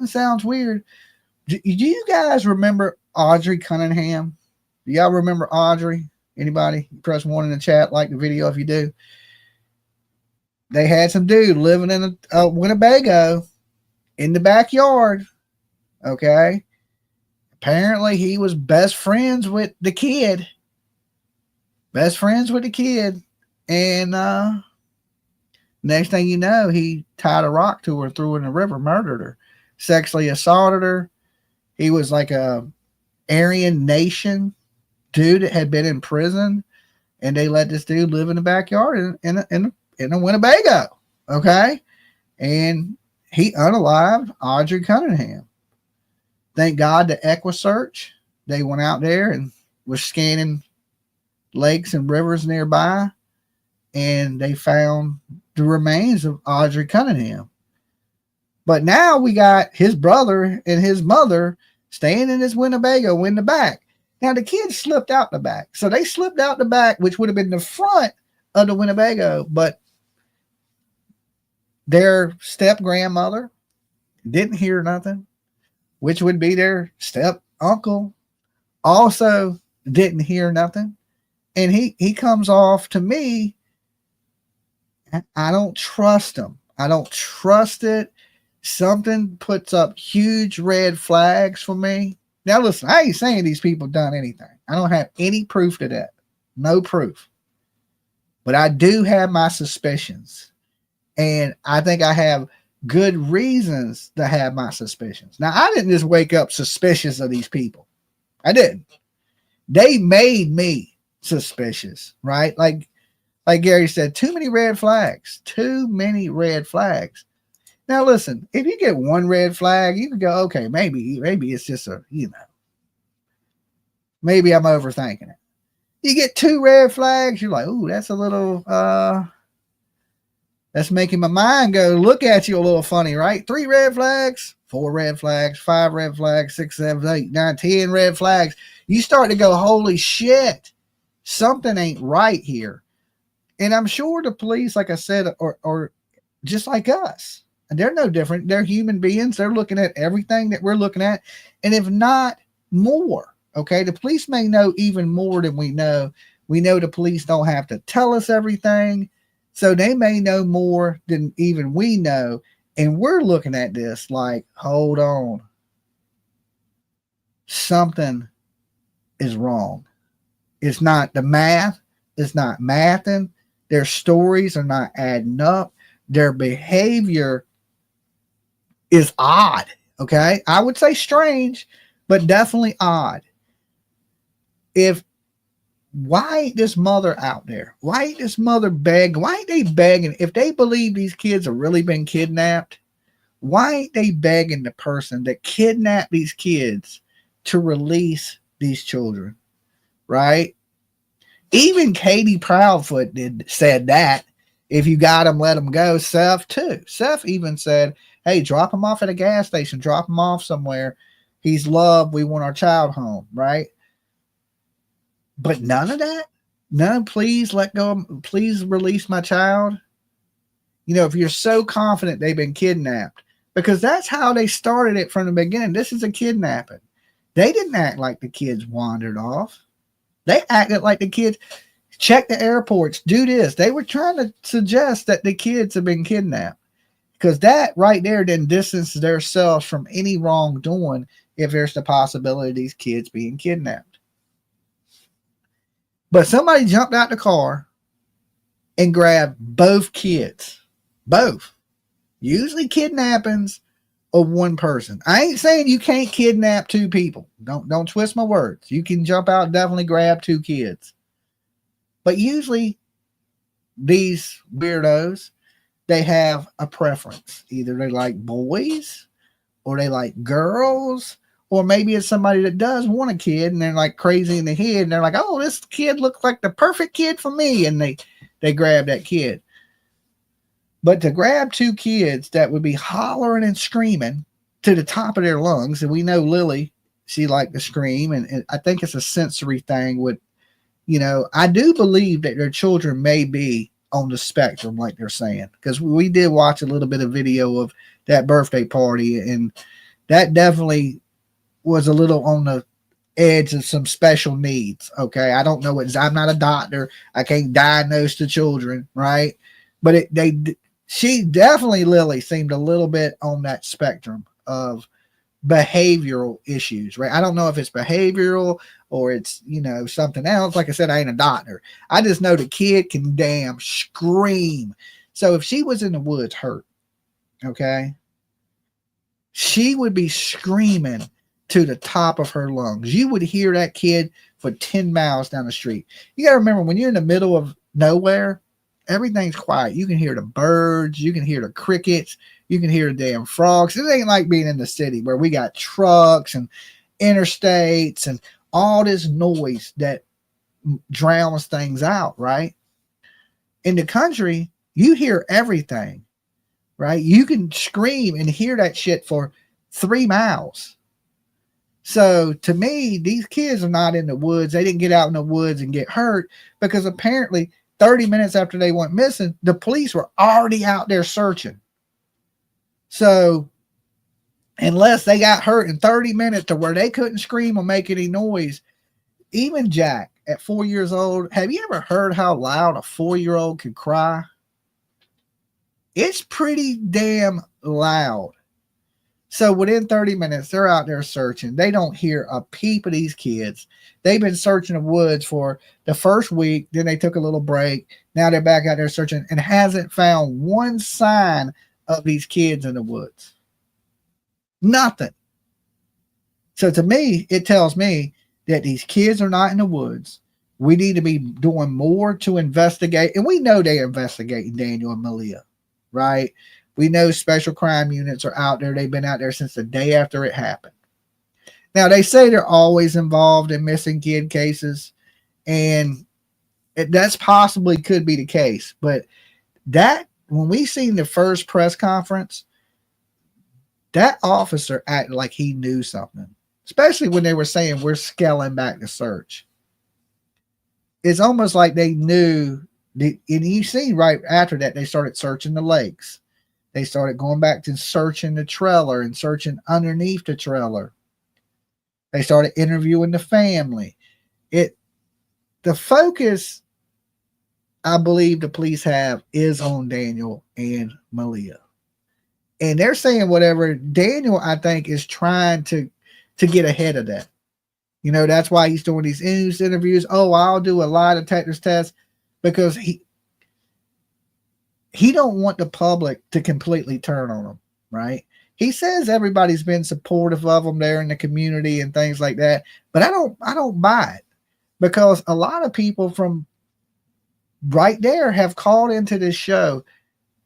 sounds weird. Do you guys remember Audrey Cunningham? Do y'all remember Audrey? Anybody? Press 1 in the chat, like the video if you do. They had some dude living in a Winnebago in the backyard. Okay. Apparently he was best friends with the kid. And next thing you know, he tied a rock to her, threw her in the river, murdered her, sexually assaulted her. He was like a Aryan Nation dude that had been in prison, and they let this dude live in the backyard in a Winnebago. Okay. And he unalived Audrey Cunningham. Thank God the EquiSearch, they went out there and was scanning lakes and rivers nearby, and they found the remains of Audrey Cunningham. But now we got his brother and his mother staying in his Winnebago in the back. Now the kids slipped out the back. So they slipped out the back, which would have been the front of the Winnebago, but their step grandmother didn't hear nothing, which would be their step uncle, also didn't hear nothing. And he comes off to me. I don't trust him. I don't trust it. Something puts up huge red flags for me. Now, listen, I ain't saying these people done anything. I don't have any proof to that. No proof. But I do have my suspicions. And I think I have good reasons to have my suspicions. Now, I didn't just wake up suspicious of these people. I didn't. They made me suspicious, right? Like Gary said, too many red flags. Too many red flags. Now, listen, if you get one red flag, you can go, okay, maybe it's just a, maybe I'm overthinking it. You get two red flags, you're like, ooh, that's a little, that's making my mind go look at you a little funny, right? 3 red flags, 4 red flags, 5 red flags, 6, 7, 8, 9, 10 red flags. You start to go, holy shit, something ain't right here. And I'm sure the police, like I said, are just like us. And they're no different. They're human beings. They're looking at everything that we're looking at. And if not more, okay, the police may know even more than we know. We know the police don't have to tell us everything. So they may know more than even we know. And we're looking at this like, hold on. Something is wrong. It's not the math. It's not mathing. Their stories are not adding up. Their behavior is odd. Okay. I would say strange, but definitely odd. Why ain't this mother out there? Why ain't this mother begging? Why ain't they begging? If they believe these kids have really been kidnapped, why ain't they begging the person that kidnapped these kids to release these children? Right? Even Katie Proudfoot said that. If you got them, let them go. Seth too. Seth even said, hey, drop him off at a gas station. Drop him off somewhere. He's loved. We want our child home, right? But none of that. No, please let go. Please release my child. If you're so confident they've been kidnapped, because that's how they started it from the beginning. This is a kidnapping. They didn't act like the kids wandered off. They acted like the kids check the airports, do this. They were trying to suggest that the kids have been kidnapped, because that right there then distances themselves from any wrongdoing if there's the possibility of these kids being kidnapped. But somebody jumped out the car and grabbed both kids. Both. Usually kidnappings of one person. I ain't saying you can't kidnap 2 people. Don't twist my words. You can jump out and definitely grab 2 kids. But usually these weirdos, they have a preference. Either they like boys or they like girls, or maybe it's somebody that does want a kid and they're like crazy in the head and they're like, oh, this kid looks like the perfect kid for me. And they grab that kid. But to grab 2 kids that would be hollering and screaming to the top of their lungs, and we know Lily, she liked to scream, and I think it's a sensory thing with, I do believe that their children may be on the spectrum, like they're saying, because we did watch a little bit of video of that birthday party, and that definitely was a little on the edge of some special needs. Okay. I don't know I'm not a doctor. I can't diagnose the children. Right. But she definitely, Lily, seemed a little bit on that spectrum of behavioral issues, right? I don't know if it's behavioral or it's, something else. Like I said, I ain't a doctor. I just know the kid can damn scream. So if she was in the woods hurt, okay, she would be screaming to the top of her lungs. You would hear that kid for 10 miles down the street. You got to remember, when you're in the middle of nowhere, everything's quiet. You can hear the birds. You can hear the crickets. You can hear the damn frogs. It ain't like being in the city where we got trucks and interstates and all this noise that drowns things out, right? In the country, you hear everything, right? You can scream and hear that shit for 3 miles. So to me, these kids are not in the woods. They didn't get out in the woods and get hurt because apparently 30 minutes after they went missing, the police were already out there searching. So unless they got hurt in 30 minutes to where they couldn't scream or make any noise, even Jack at 4 years old, have you ever heard how loud a 4-year-old can cry? It's pretty damn loud. So within 30 minutes, they're out there searching. They don't hear a peep of these kids. They've been searching the woods for the first week. Then they took a little break. Now they're back out there searching and hasn't found one sign of these kids in the woods. Nothing. So to me, it tells me that these kids are not in the woods. We need to be doing more to investigate. And we know they're investigating Daniel and Malehya, right? We know special crime units are out there. They've been out there since the day after it happened. Now, they say they're always involved in missing kid cases, and that's possibly could be the case. But that, when we seen the first press conference, that officer acted like he knew something, especially when they were saying we're scaling back the search. It's almost like they knew, and you see right after that, they started searching the lakes. They started going back to searching the trailer and searching underneath the trailer. They started interviewing the family. The focus, I believe the police have, is on Daniel and Malehya. And they're saying whatever. Daniel, I think, is trying to get ahead of that. You know, that's why he's doing these news interviews. Oh, I'll do a lie detectors test, because he don't want the public to completely turn on him, right? He says everybody's been supportive of him there in the community and things like that, but I don't buy it, because a lot of people from right there have called into this show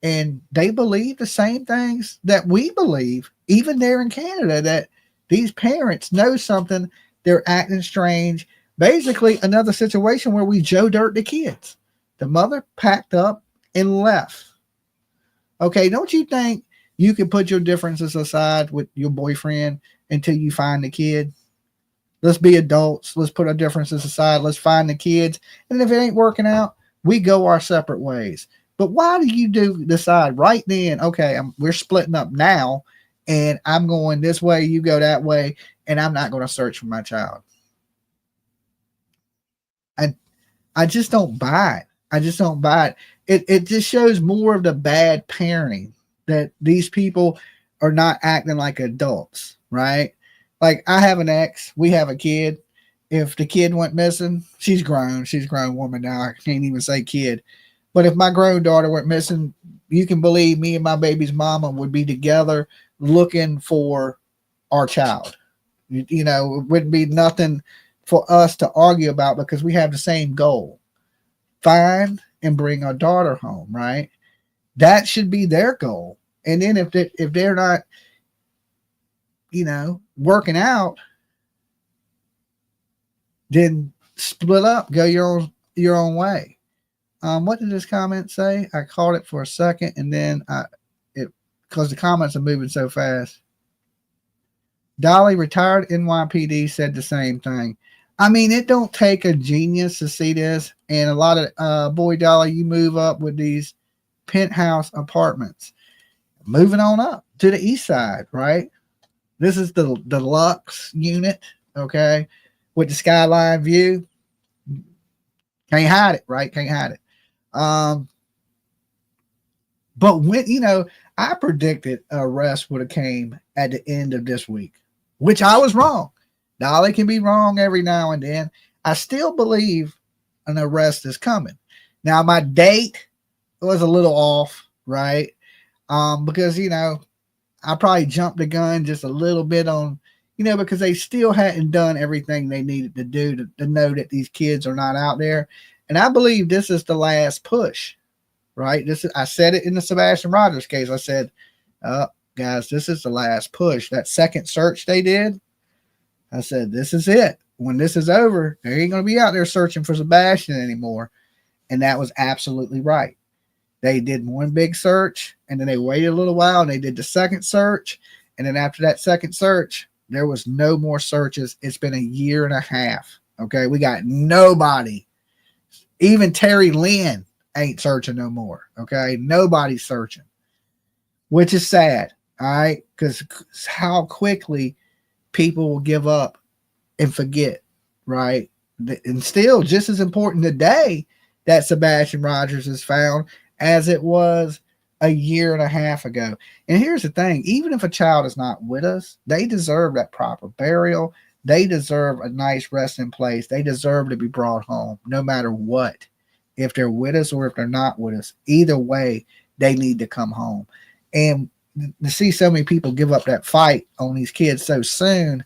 and they believe the same things that we believe, even there in Canada, that these parents know something, they're acting strange. Basically, another situation where we Joe Dirt the kids. The mother packed up and left. Okay, don't you think you can put your differences aside with your boyfriend until you find the kid? Let's be adults. Let's put our differences aside. Let's find the kids. And if it ain't working out, we go our separate ways. But why do you decide right then, okay, we're splitting up now, and I'm going this way, you go that way, and I'm not going to search for my child? I just don't buy it. I just don't buy it. It just shows more of the bad parenting, that these people are not acting like adults, right? Like, I have an ex, we have a kid. If the kid went missing, she's grown woman now. I can't even say kid. But if my grown daughter went missing, you can believe me and my baby's mama would be together looking for our child. You know, it wouldn't be nothing for us to argue about, because we have the same goal: find and bring our daughter home, right? That should be their goal. And then if they're not, you know, working out, then split up, go your own way. What did this comment say? I caught it for a second, and then because the comments are moving so fast. Dolly, retired NYPD, said the same thing. I mean, it don't take a genius to see this. And a lot of, boy, Dolly, you move up with these penthouse apartments. Moving on up to the east side, right? This is the deluxe unit, okay, with the skyline view. Can't hide it, right? Can't hide it. But when, you know, I predicted a arrest would have came at the end of this week, which I was wrong. Dolly can be wrong every now and then. I still believe an arrest is coming. Now, my date was a little off, right? Because, you know, I probably jumped the gun just a little bit on, you know, because they still hadn't done everything they needed to do to know that these kids are not out there. And I believe this is the last push, right? I said it in the Sebastian Rogers case. I said, guys, this is the last push. That second search they did, I said, this is it. When this is over, they ain't going to be out there searching for Sebastian anymore. And that was absolutely right. They did one big search, and then they waited a little while, and they did the second search. And then after that second search, There was no more searches. It's been a year and a half. Okay. We got nobody. Even Terry Lynn ain't searching no more. Okay. Nobody's searching, which is sad. All right. Because how quickly people will give up and forget. Right. And still just as important today that Sebastian Rogers is found as it was a year and a half ago. And here's the thing, even if a child is not with us, they deserve that proper burial. They deserve a nice resting place. They deserve to be brought home no matter what. If they're with us or if they're not with us, either way, they need to come home. And to see so many people give up that fight on these kids so soon,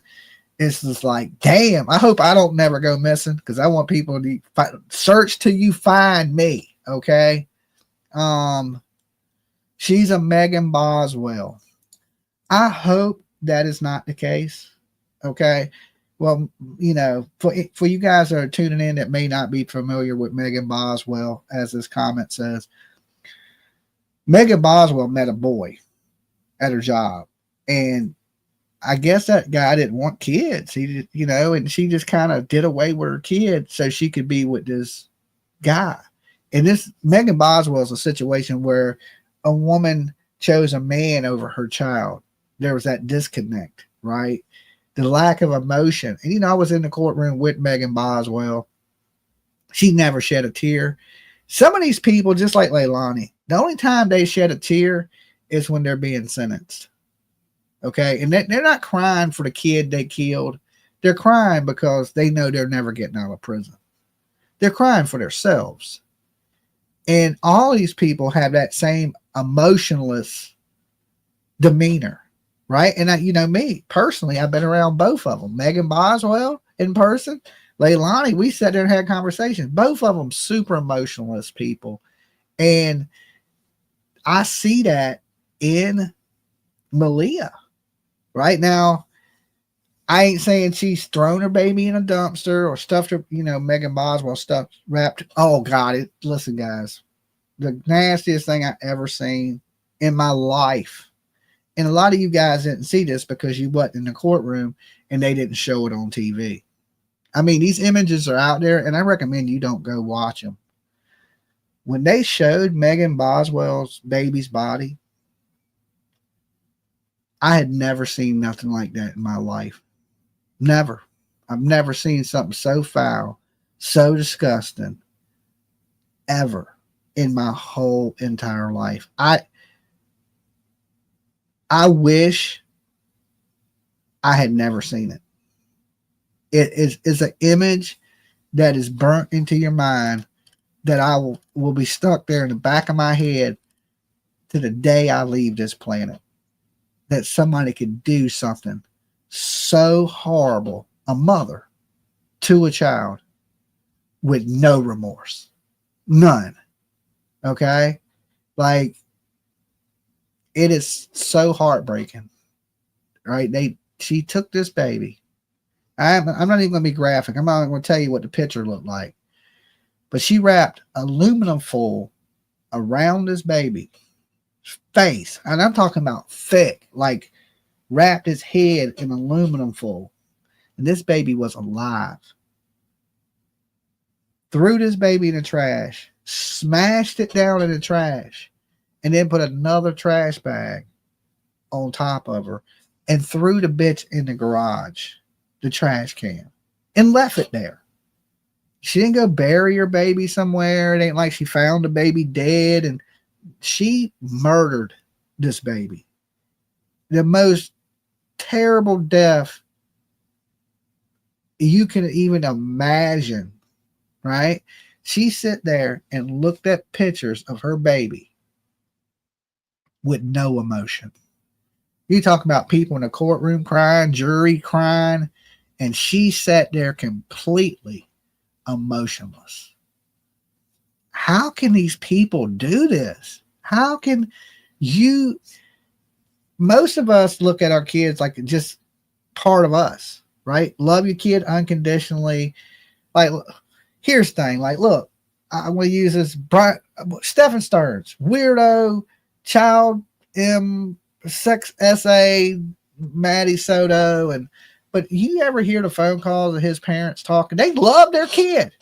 it's just like, damn, I hope I don't never go missing, because I want people to search till you find me. Okay. She's a Megan Boswell. I hope that is not the case. Okay. Well, you know, for you guys that are tuning in that may not be familiar with Megan Boswell, as this comment says, Megan Boswell met a boy at her job, and I guess that guy didn't want kids. He, you know, and she just kind of did away with her kid so she could be with this guy. And this Megan Boswell is a situation where a woman chose a man over her child. There was that disconnect, right? The lack of emotion. And, you know, I was in the courtroom with Megan Boswell. She never shed a tear. Some of these people, just like Leilani, the only time they shed a tear is when they're being sentenced. Okay. And they're not crying for the kid they killed. They're crying because they know they're never getting out of prison. They're crying for themselves. And all these people have that same emotionless demeanor, right? And you know, me personally, I've been around both of them. Megan Boswell in person, Leilani, we sat there and had conversations. Both of them super emotionless people. And I see that in Malehya. Right now, I ain't saying she's thrown her baby in a dumpster or stuffed her, you know, Megan Boswell stuff wrapped. Oh God, listen, guys, the nastiest thing I ever seen in my life. And a lot of you guys didn't see this because you wasn't in the courtroom and they didn't show it on TV. I mean, these images are out there, and I recommend you don't go watch them. When they showed Megan Boswell's baby's body, I had never seen nothing like that in my life. Never. I've never seen something so foul, so disgusting, ever in my whole entire life. I wish I had never seen it. It is an image that is burnt into your mind that I will be stuck there in the back of my head to the day I leave this planet. That somebody could do something so horrible, a mother to a child, with no remorse. None. Okay? Like, it is so heartbreaking. Right? She took this baby. I'm not even going to be graphic. I'm not going to tell you what the picture looked like. But she wrapped aluminum foil around this baby face, and I'm talking about thick, like wrapped his head in aluminum foil, and this baby was alive. Threw this baby in the trash, smashed it down in the trash, and then put another trash bag on top of her and threw the bitch in the garage, the trash can, and left it there. She didn't go bury her baby somewhere. It ain't like she found the baby dead, and she murdered this baby. The most terrible death you can even imagine, right? She sat there and looked at pictures of her baby with no emotion. You talk about people in the courtroom crying, jury crying, and she sat there completely emotionless. How can these people do this? How can you? Most of us look at our kids like just part of us, right? Love your kid unconditionally. Like, here's the thing. Like, look, I'm going to use this. Stephen Stearns, weirdo, child, sex essay, Maddie Soto, but you ever hear the phone calls of his parents talking? They love their kid.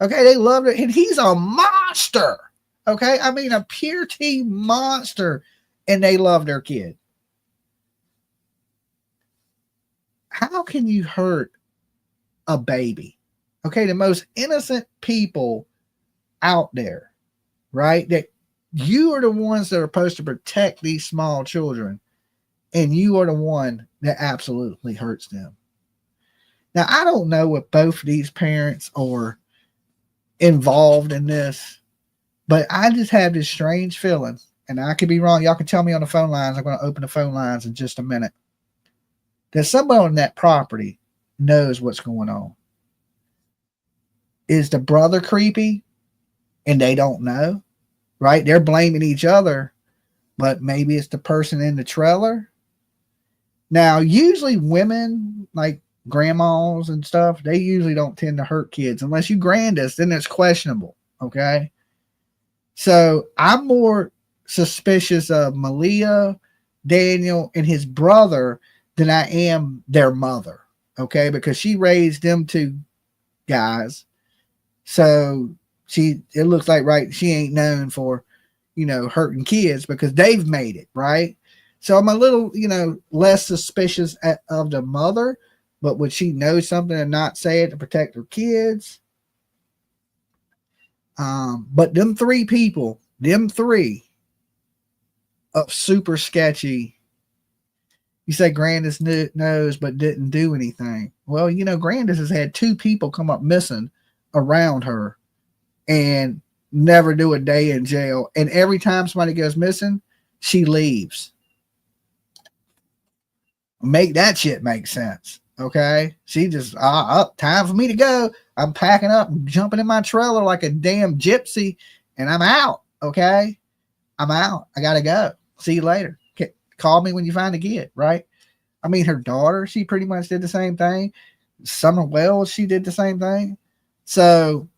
Okay, they love it, and he's a monster. Okay, I mean a pure T monster, and they love their kid. How can you hurt a baby? Okay, the most innocent people out there, right? That you are the ones that are supposed to protect these small children, and you are the one that absolutely hurts them. Now, I don't know if both of these parents are involved in this, but I just have this strange feeling, and I could be wrong. Y'all can tell me on the phone lines. I'm going to open the phone lines in just a minute. That somebody on that property knows what's going on. Is the brother creepy and they don't know, right? They're blaming each other, but maybe it's the person in the trailer. Now, usually women, like grandmas and stuff, they usually don't tend to hurt kids unless you grandest, then it's questionable. Okay. So I'm more suspicious of Malehya, Daniel, and his brother than I am their mother. Okay. Because she raised them two guys. So it looks like, right, she ain't known for, hurting kids because they've made it, right? So I'm a little, less suspicious of the mother, but would she know something and not say it to protect her kids? But them three of super sketchy. You say Grandis knows but didn't do anything. Well, Grandis has had two people come up missing around her and never do a day in jail. And every time somebody goes missing, she leaves. Make that shit make sense. Okay. She just, time for me to go. I'm packing up and jumping in my trailer like a damn gypsy and I'm out. Okay. I'm out. I got to go. See you later. Call me when you find a kid. Right. I mean, her daughter, she pretty much did the same thing. Summer Wells, she did the same thing. So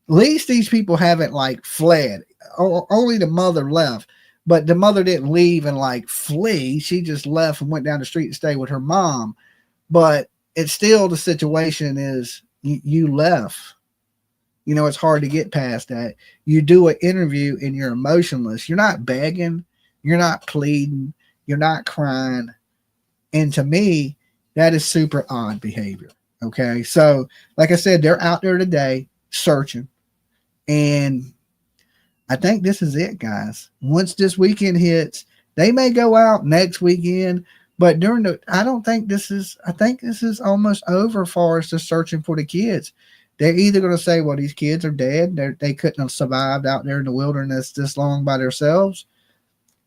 at least these people haven't fled. Only the mother left, but the mother didn't leave and flee. She just left and went down the street to stay with her mom. But it's still, the situation is you left. It's hard to get past that. You do an interview and you're emotionless. You're not begging. You're not pleading. You're not crying. And to me, that is super odd behavior. Okay. So like I said, they're out there today searching. And I think this is it, guys. Once this weekend hits, they may go out next weekend, but I think this is almost over for us to searching for the kids. They're either going to say, well, these kids are dead. They couldn't have survived out there in the wilderness this long by themselves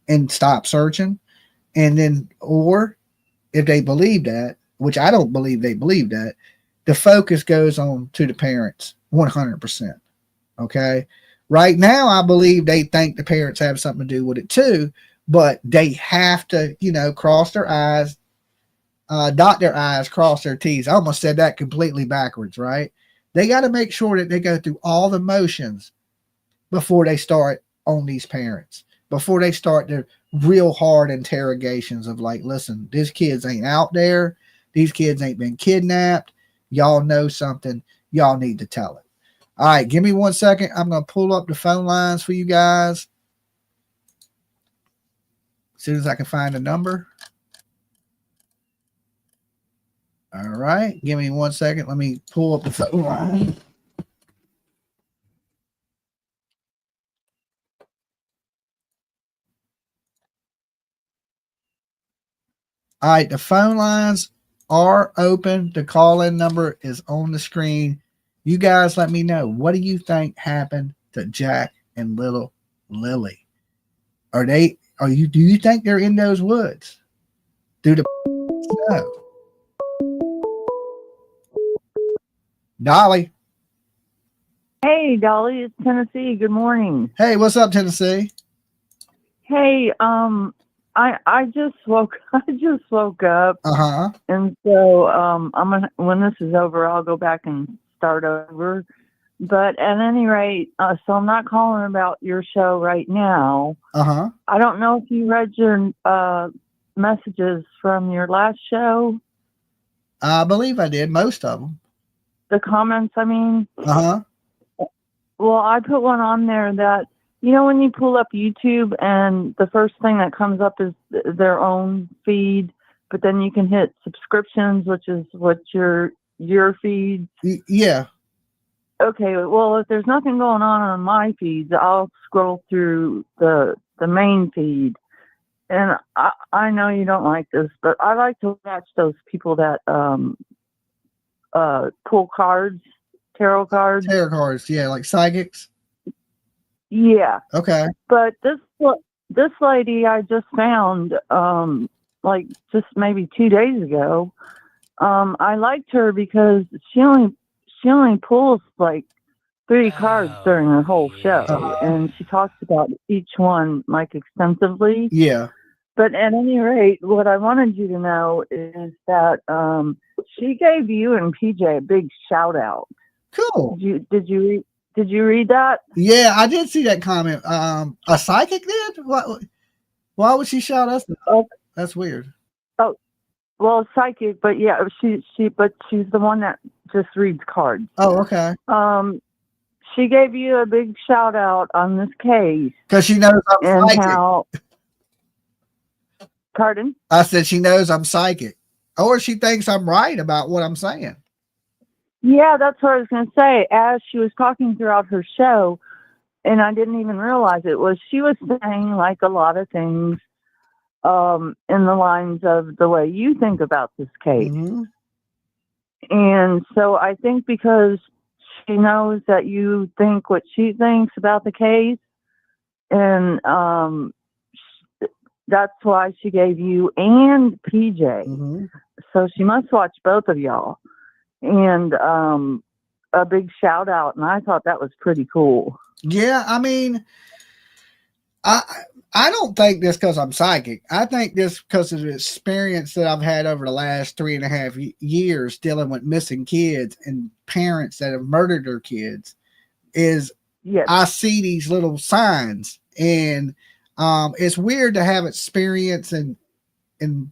and stop searching. And then, or if they believe that, which I don't believe they believe that, the focus goes on to the parents 100%. Okay. Right now, I believe they think the parents have something to do with it too, but they have to, cross their I's, dot their I's, cross their T's. I almost said that completely backwards, right? They got to make sure that they go through all the motions before they start on these parents, before they start their real hard interrogations of listen, these kids ain't out there. These kids ain't been kidnapped. Y'all know something. Y'all need to tell it. All right, give me 1 second. I'm going to pull up the phone lines for you guys as soon as I can find a number. All right, give me 1 second. Let me pull up the phone line. All right, the phone lines are open. The call-in number is on the screen. You guys let me know. What do you think happened to Jack and little Lily? Do you think they're in those woods? Do the know? Dolly. Hey, Dolly, it's Tennessee. Good morning. Hey, what's up, Tennessee? Hey, I just woke up. Uh-huh. And so I'm gonna, when this is over, I'll go back and start over. But at any rate, so I'm not calling about your show right now. Uh-huh. I don't know if you read your messages from your last show? I believe I did most of them. The comments, I mean. Uh-huh. Well, I put one on there that, you know, when you pull up YouTube and the first thing that comes up is their own feed, but then you can hit subscriptions, which is what your feed. Yeah. Okay, well, if there's nothing going on my feeds, I'll scroll through the main feed. And I know you don't like this, but I like to watch those people that pull cards, tarot cards. Tarot cards, yeah, like psychics. Yeah. Okay. But this lady I just found, like just maybe 2 days ago, I liked her because she only pulls like 3 cards during her whole show, and she talks about each one like extensively. Yeah. But at any rate, what I wanted you to know is that she gave you and PJ a big shout out. Cool. Did you read that? Yeah, I did see that comment. A psychic did? Why would she shout us out? That's weird. Oh, well, psychic, but yeah, she's the one that just reads cards. Oh, okay. She gave you a big shout out on this case because she knows I'm and psychic. How, pardon? I said she knows I'm psychic, or she thinks I'm right about what I'm saying. Yeah, that's what I was going to say. As she was talking throughout her show, and I didn't even realize it, was she was saying like a lot of things in the lines of the way you think about this case. Mm-hmm. And so I think because she knows that you think what she thinks about the case, and that's why she gave you and PJ. Mm-hmm. So she must watch both of y'all. And a big shout out, and I thought that was pretty cool. Yeah, I mean, I don't think this because I'm psychic. I think this because of the experience that I've had over the last 3.5 years dealing with missing kids and parents that have murdered their kids. Is yes. I see these little signs, and it's weird to have experience and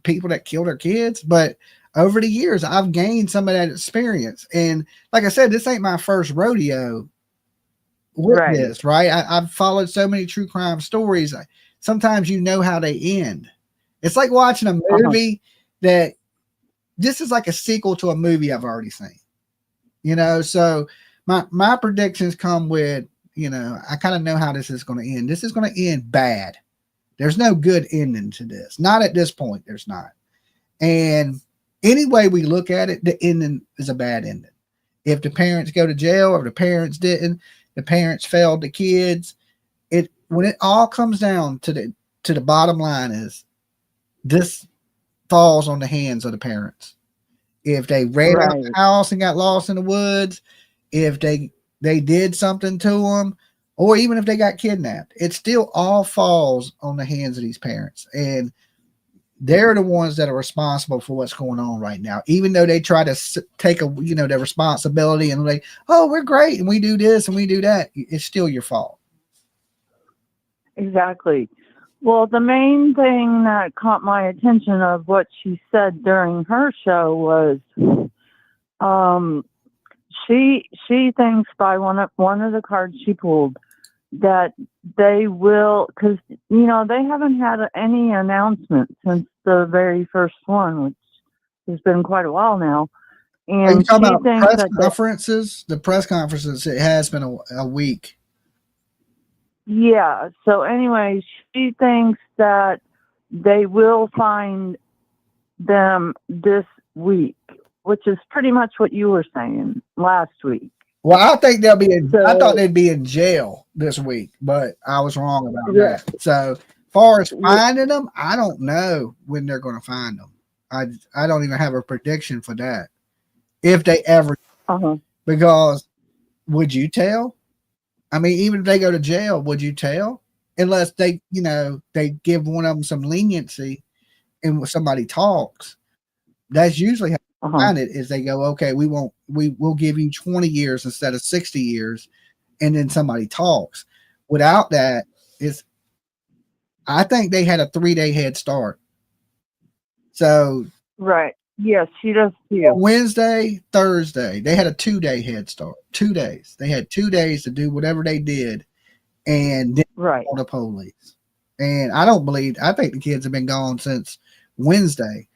people that kill their kids, but over the years, I've gained some of that experience. And like I said, this ain't my first rodeo with this, right? I've followed so many true crime stories. Sometimes you know how they end. It's like watching a movie that this is like a sequel to a movie I've already seen. You know, so my predictions come with, you know, I kind of know how this is going to end. This is going to end bad. There's no good ending to this. Not at this point, there's not. And any way we look at it, the ending is a bad ending. If the parents go to jail, or the parents didn't, the parents failed the kids. When it all comes down to the bottom line is this falls on the hands of the parents. If they ran out of the house and got lost in the woods, if they did something to them, or even if they got kidnapped, it still all falls on the hands of these parents. And they're the ones that are responsible for what's going on right now, even though they try to take their responsibility and like, oh, we're great and we do this and we do that. It's still your fault. Exactly. Well, the main thing that caught my attention of what she said during her show was, she thinks by one of the cards she pulled that they will, because they haven't had any announcement since the very first one, which has been quite a while now. And are you talking about press conferences? The press conferences, it has been a week. Yeah. So anyway, she thinks that they will find them this week, which is pretty much what you were saying last week. Well, I think they'll be I thought they'd be in jail this week, but I was wrong about that. So far as finding them, I don't know when they're going to find them. I don't even have a prediction for that. If they ever, because would you tell? I mean, even if they go to jail, would you tell? Unless they, they give one of them some leniency and somebody talks. That's usually how find it is they go, okay, we'll give you 20 years instead of 60 years, and then somebody talks. Without that, I think they had a 3-day head start. So Right. Yes, she does too. Wednesday, Thursday, they had a 2-day head start. 2 days. They had 2 days to do whatever they did, and then Right. call the police. And I think the kids have been gone since Wednesday.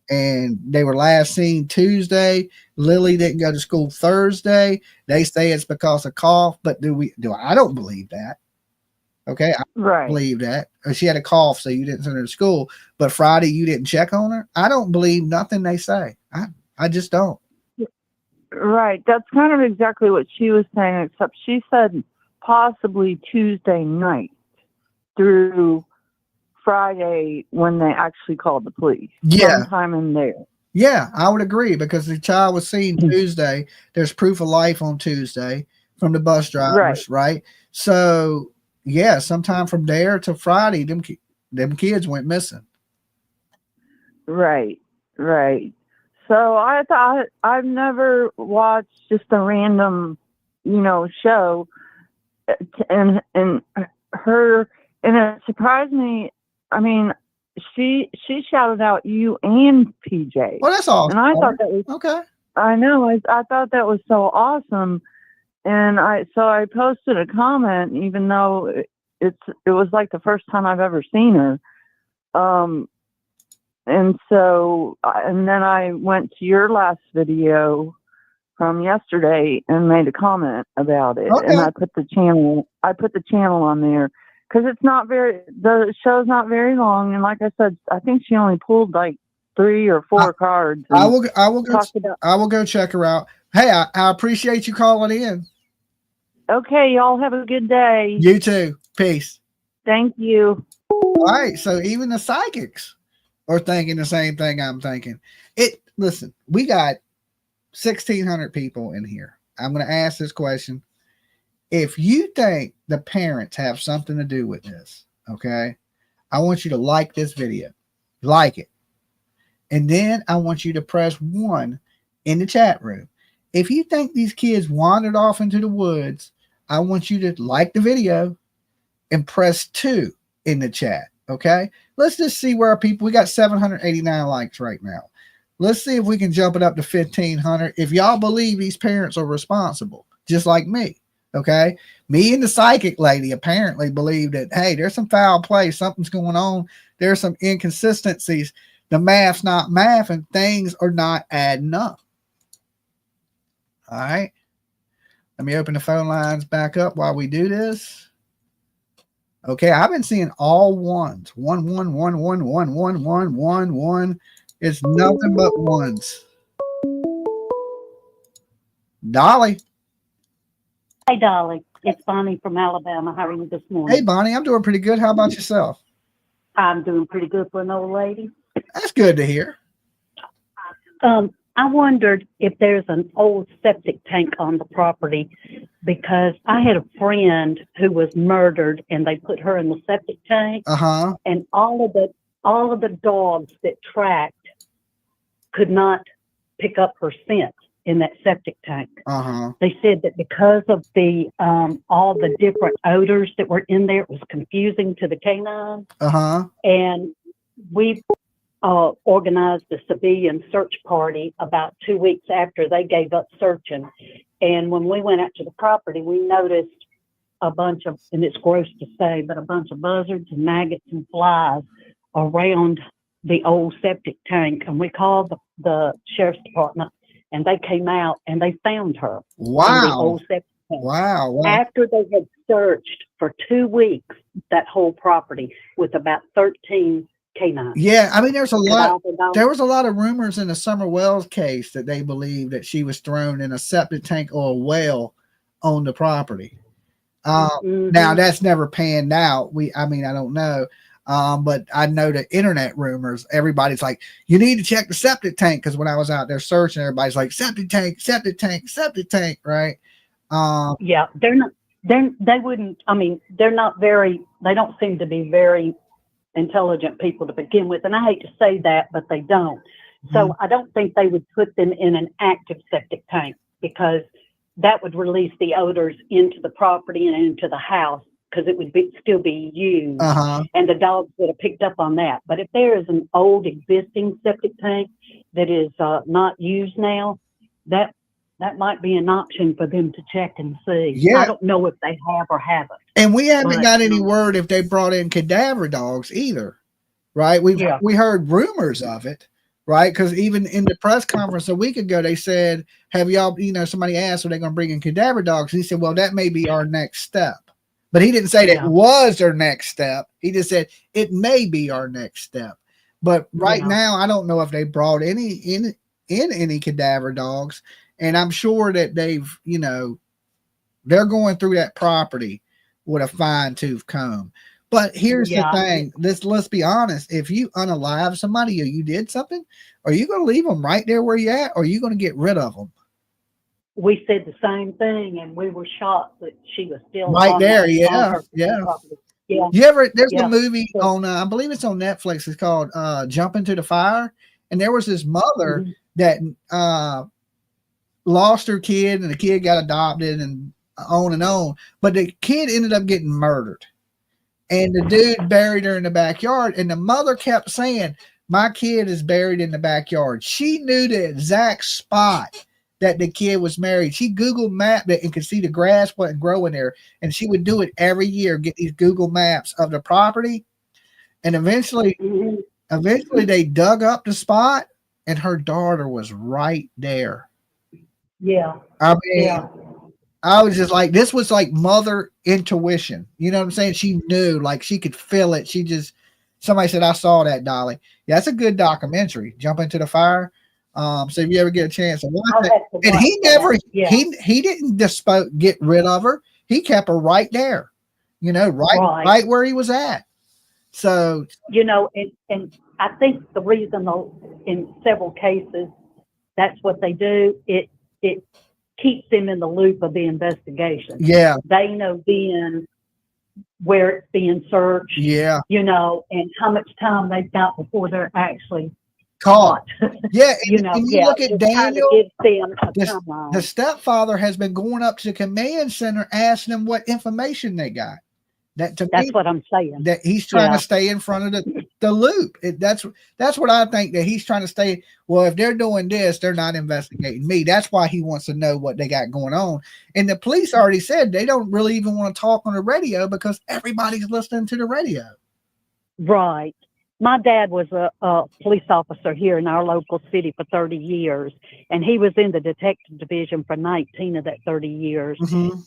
And they were last seen Tuesday. Lily didn't go to school Thursday. They say it's because of cough, but I don't believe that. Okay, I Right. believe that. Or she had a cough, so you didn't send her to school. But Friday you didn't check on her. I don't believe nothing they say. I just don't. Right. That's kind of exactly what she was saying, except she said possibly Tuesday night through Friday when they actually called the police. Yeah. Sometime in there. Yeah, I would agree because the child was seen Tuesday. There's proof of life on Tuesday from the bus drivers, right? So yeah, sometime from there to Friday, them kids went missing. Right. Right. So I thought I've never watched just a random, show, and her, and it surprised me. I mean, she shouted out you and PJ. Well, that's awesome. And I thought that was okay. I know. I thought that was so awesome, and I posted a comment, even though it was like the first time I've ever seen her. And then I went to your last video from yesterday and made a comment about it. Okay. And I put the channel on there because the show's not very long. And like I said, I think she only pulled like 3 or 4 cards. I will go check her out. Hey, I appreciate you calling in. Okay. Y'all have a good day. You too. Peace. Thank you. All right. So even the psychics are thinking the same thing I'm thinking. Listen, we got 1,600 people in here. I'm going to ask this question. If you think the parents have something to do with this, okay, I want you to like this video. Like it. And then I want you to press 1 in the chat room. If you think these kids wandered off into the woods, I want you to like the video and press 2 in the chat. Okay, let's just see where our people. We got 789 likes right now. Let's see if we can jump it up to 1,500. If y'all believe these parents are responsible, just like me. Okay, me and the psychic lady apparently believe that, hey, there's some foul play, something's going on. There's some inconsistencies. The math's not math, and things are not adding up. All right, let me open the phone lines back up while we do this. Okay, I've been seeing all ones. 1, 1, 1, 1, 1, 1, 1, 1, 1. It's nothing but ones. Dolly. Hey, Dolly. It's Bonnie from Alabama. How are you this morning? Hey, Bonnie. I'm doing pretty good. How about yourself? I'm doing pretty good for an old lady. That's good to hear. I wondered if there's an old septic tank on the property, because I had a friend who was murdered and they put her in the septic tank. And all of the dogs that tracked could not pick up her scent in that septic tank. They said that because of the all the different odors that were in there, it was confusing to the canines. And we organized a civilian search party about 2 weeks after they gave up searching. And when we went out to the property, we noticed a bunch of, and it's gross to say, but a bunch of buzzards and maggots and flies around the old septic tank. And we called the sheriff's department, and they came out and they found her. Wow. In the old septic tank. Wow. After they had searched for 2 weeks that whole property with about 13 canines. Yeah, I mean, there was a lot of rumors in the Summer Wells case that they believe that she was thrown in a septic tank or a well on the property. Now that's never panned out. I don't know. But I know the internet rumors, everybody's like, you need to check the septic tank. Cause when I was out there searching, everybody's like, septic tank, right? Yeah, they don't seem to be very intelligent people to begin with. And I hate to say that, but they don't. So I don't think they would put them in an active septic tank, because that would release the odors into the property and into the house. because it would still be used, Uh-huh. and the dogs would have picked up on that. But if there is an old existing septic tank that is not used now, that might be an option for them to check and see. Yeah. I don't know if they have or haven't. And we haven't But, got any word if they brought in cadaver dogs either, right? We heard rumors of it, right? Because even in the press conference a week ago, they said, have y'all, somebody asked, are they going to bring in cadaver dogs? He said, well, that may be our next step. But he didn't say that was their next step. He just said it may be our next step. But right now, I don't know if they brought any cadaver dogs. And I'm sure that they've, they're going through that property with a fine-tooth comb. But here's the thing. Let's be honest. If you unalive somebody or you did something, are you going to leave them right there where you're at, or are you going to get rid of them? We said the same thing, and we were shocked that she was still right there. Property. Yeah. There's a movie on, I believe it's on Netflix. It's called Jump Into the Fire. And there was this mother that lost her kid, and the kid got adopted and on and on. But the kid ended up getting murdered. And the dude buried her in the backyard. And the mother kept saying, my kid is buried in the backyard. She knew the exact spot that the kid was married. She Google mapped it and could see the grass wasn't growing there. And she would do it every year, get these Google maps of the property. And eventually they dug up the spot, and her daughter was right there. Yeah. I mean, I was just like, this was like mother intuition. You know what I'm saying? She knew, like she could feel it. Somebody said, I saw that, Dolly. Yeah, that's a good documentary, Jump Into the Fire. So if you ever get a chance to watch it, and he never, he didn't get rid of her. He kept her right there, right where he was at. So, and I think the reason in several cases, that's what they do. It keeps them in the loop of the investigation. Yeah. They know then where it's being searched. Yeah. And how much time they've got before they're actually caught. Yeah. And you look at Daniel, the stepfather has been going up to the command center asking them what information they got. That's what I'm saying. That he's trying to stay in front of the loop. That's what I think, that he's trying to stay. Well, if they're doing this, they're not investigating me. That's why he wants to know what they got going on. And the police already said they don't really even want to talk on the radio because everybody's listening to the radio. Right. My dad was a police officer here in our local city for 30 years, and he was in the detective division for 19 of that 30 years.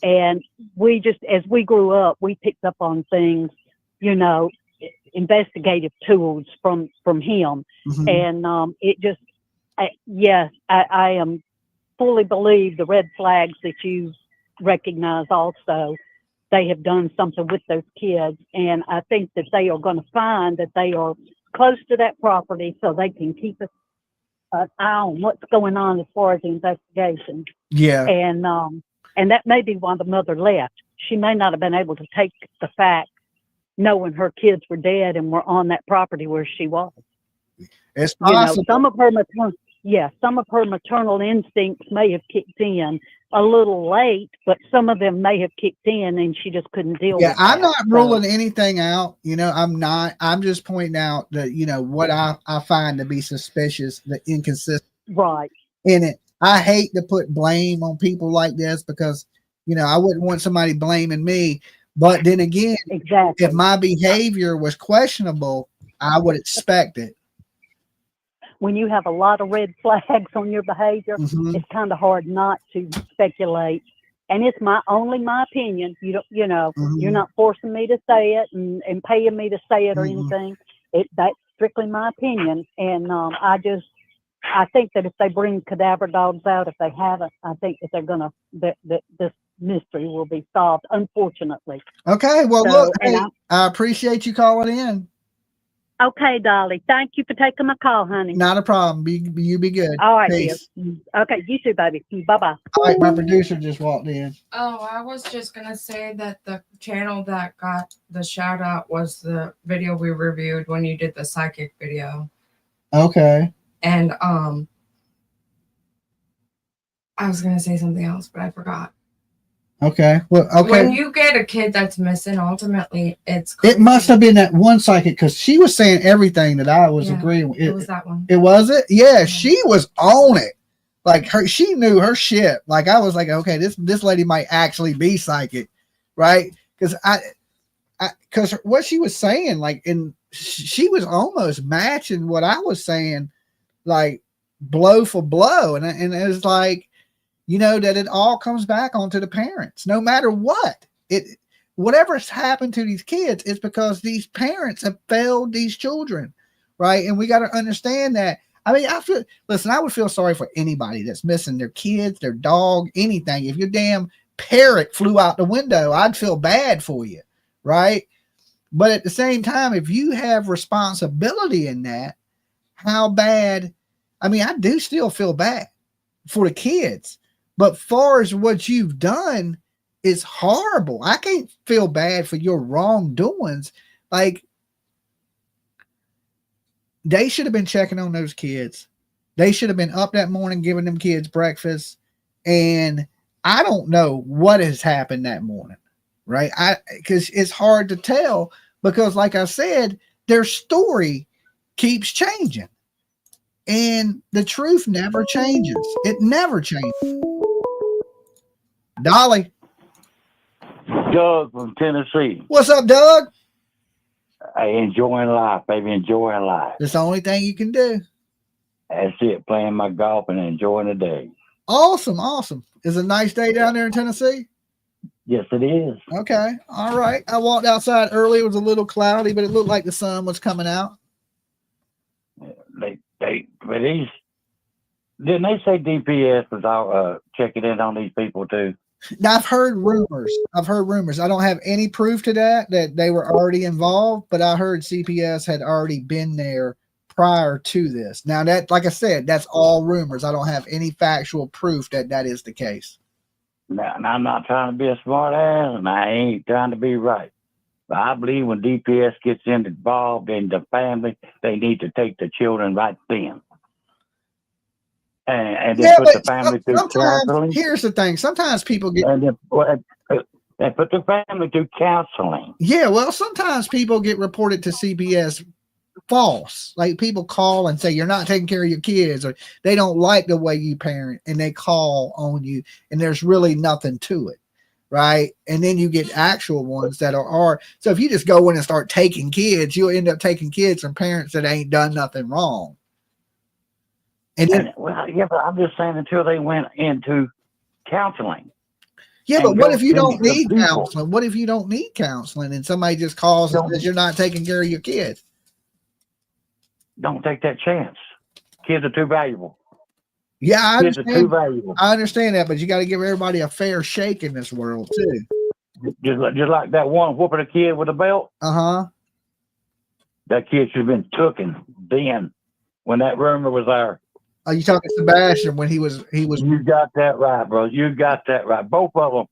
And we just, as we grew up, we picked up on things, investigative tools from him. And it just, I am fully believe the red flags that you recognize also. They have done something with those kids, and I think that they are going to find that they are close to that property so they can keep an eye on what's going on as far as the investigation. Yeah. And that may be why the mother left. She may not have been able to take the fact, knowing her kids were dead and were on that property where she was. It's possible. Some of her maternal instincts may have kicked in a little late, but some of them may have kicked in and she just couldn't deal with it. I'm not ruling anything out. I'm not. I'm just pointing out that, what I find to be suspicious, the inconsistent in it. I hate to put blame on people like this because, I wouldn't want somebody blaming me. But then again, if my behavior was questionable, I would expect it. When you have a lot of red flags on your behavior, it's kind of hard not to speculate. And it's my opinion. You're not forcing me to say it and paying me to say it or anything. That's strictly my opinion. And I think that if they bring cadaver dogs out, if they haven't, I think that that this mystery will be solved, unfortunately. Okay. Well, look, hey, I appreciate you calling in. Okay, Dolly. Thank you for taking my call, honey. Not a problem. You be good. All right, Peace. dear. Okay, you too, baby. Bye-bye. All right, my producer just walked in. Oh, I was just going to say that the channel that got the shout out was the video we reviewed when you did the psychic video. Okay. And I was going to say something else, but I forgot. Okay. Well, okay. When you get a kid that's missing, ultimately it's It must have been that one psychic because she was saying everything that I was agreeing with. It was that one. It was it? Yeah, she was on it. Like she knew her shit. Like I was like, okay, this lady might actually be psychic, right? Because because what she was saying, like, and she was almost matching what I was saying, like blow for blow, and it was like, you know, that it all comes back onto the parents, no matter what. Whatever's happened to these kids, it's because these parents have failed these children, right? And we got to understand that. I mean, I would feel sorry for anybody that's missing their kids, their dog, anything. If your damn parrot flew out the window, I'd feel bad for you, right? But at the same time, if you have responsibility in that, how bad? I mean, I do still feel bad for the kids, but far as what you've done is horrible. I can't feel bad for your wrongdoings. Like, they should have been checking on those kids. They should have been up that morning giving them kids breakfast. And I don't know what has happened that morning, right? Because it's hard to tell because, like I said, their story keeps changing. And the truth never changes. It never changes. Dolly. Doug from Tennessee. What's up, Doug? Hey, enjoying life, baby, enjoying life. That's the only thing you can do. That's it, playing my golf and enjoying the day. Awesome, awesome. Is it a nice day down there in Tennessee? Yes, it is. Okay, all right. I walked outside early. It was a little cloudy, but it looked like the sun was coming out. Didn't they say DPS was out checking in on these people too? Now, I've heard rumors. I don't have any proof to that they were already involved, but I heard CPS had already been there prior to this. Now, that, like I said, that's all rumors. I don't have any factual proof that is the case. Now, and I'm not trying to be a smart ass, and I ain't trying to be right. But I believe when DPS gets involved in the family, they need to take the children right then. And then put the family through counseling. Here's the thing. Sometimes people get... And put the family through counseling. Yeah, well, sometimes people get reported to CPS false. Like, people call and say, you're not taking care of your kids, or they don't like the way you parent, and they call on you, and there's really nothing to it, right? And then you get actual ones that are so if you just go in and start taking kids, you'll end up taking kids from parents that ain't done nothing wrong. And then, well, yeah, but I'm just saying until they went into counseling. Yeah, but what if you don't need counseling? What if you don't need counseling and somebody just calls and says you're not taking care of your kids? Don't take that chance. Kids are too valuable. Yeah, I Kids are too valuable. I understand that, but you got to give everybody a fair shake in this world too. Just like that one whooping a kid with a belt. That kid should have been tooken then when that rumor was there. Are you talking Sebastian when he was? You got that right, bro. You got that right. Both of them,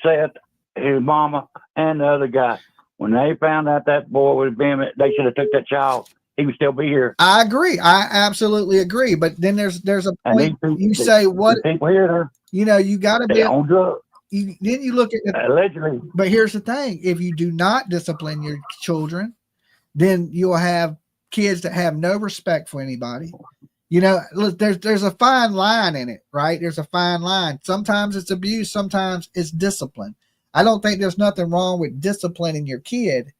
Seth, his mama, and the other guy, when they found out that boy was being, they should have took that child. He would still be here. I agree. I absolutely agree. But then there's a point. You say what? You know, you got to be on drugs. Then you look at allegedly. But here's the thing: if you do not discipline your children, then you'll have kids that have no respect for anybody. You know, look, there's a fine line in it, right? There's a fine line. Sometimes it's abuse, sometimes it's discipline. I don't think there's nothing wrong with disciplining your kid,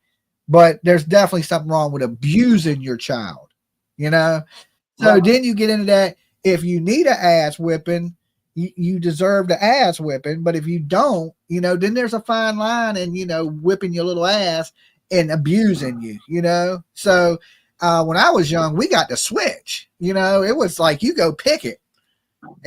but there's definitely something wrong with abusing your child, you know? So then you get into that. If you need an ass whipping, you deserve the ass whipping. But if you don't, you know, then there's a fine line in, you know, whipping your little ass and abusing you, you know? So when I was young, we got the switch. You know, it was like you go pick it,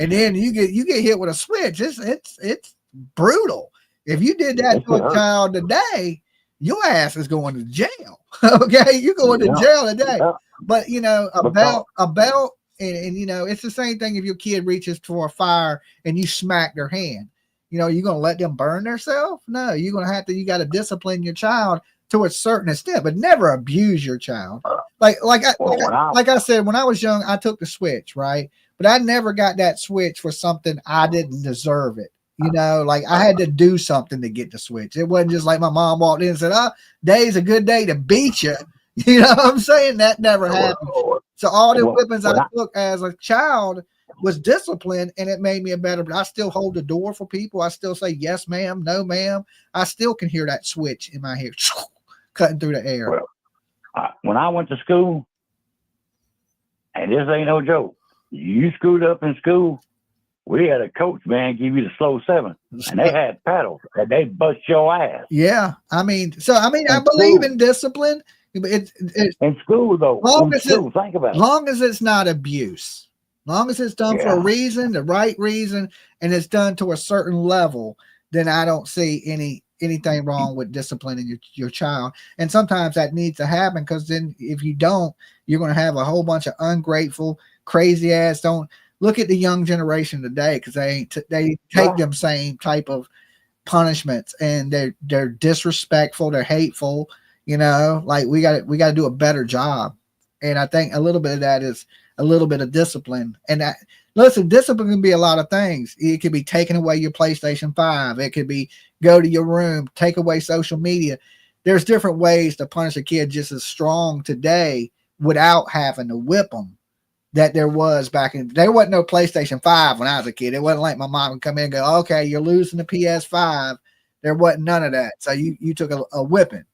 and then you get hit with a switch. It's brutal. If you did that to a child today, your ass is going to jail. Okay, you're going to jail today. But you know, a belt, and you know, it's the same thing if your kid reaches for a fire and you smack their hand. You know, you're gonna let them burn themselves? No, you got to discipline your child to a certain extent, but never abuse your child. Like I said, when I was young, I took the switch, right? But I never got that switch for something I didn't deserve it. You know, like I had to do something to get the switch. It wasn't just like my mom walked in and said, "Oh, today's a good day to beat you." You know what I'm saying? That never happened. So all the whippings I took as a child was discipline, and it made me a better. But I still hold the door for people. I still say yes, ma'am, no, ma'am. I still can hear that switch in my head cutting through the air. Well, when I went to school, and this ain't no joke, you screwed up in school, we had a coach, man, give you the slow 7, and they had paddles, and they bust your ass. Yeah, I mean, I believe in discipline. It's in school, though. Think about it. Long as it's not abuse, long as it's done for a reason, the right reason, and it's done to a certain level, then I don't see anything wrong with disciplining your child. And sometimes that needs to happen, because then if you don't, you're going to have a whole bunch of ungrateful, crazy ass. Don't look at the young generation today, because they take them same type of punishments, and they're disrespectful, they're hateful. You know, like we got to do a better job. And I think a little bit of that is a little bit of discipline. And listen, discipline can be a lot of things. It could be taking away your PlayStation 5. It could be go to your room, take away social media. There's different ways to punish a kid just as strong today without having to whip them that there was back in. There wasn't no PlayStation 5 when I was a kid. It wasn't like my mom would come in and go, "Okay, you're losing the PS5." There wasn't none of that. So you took a whipping.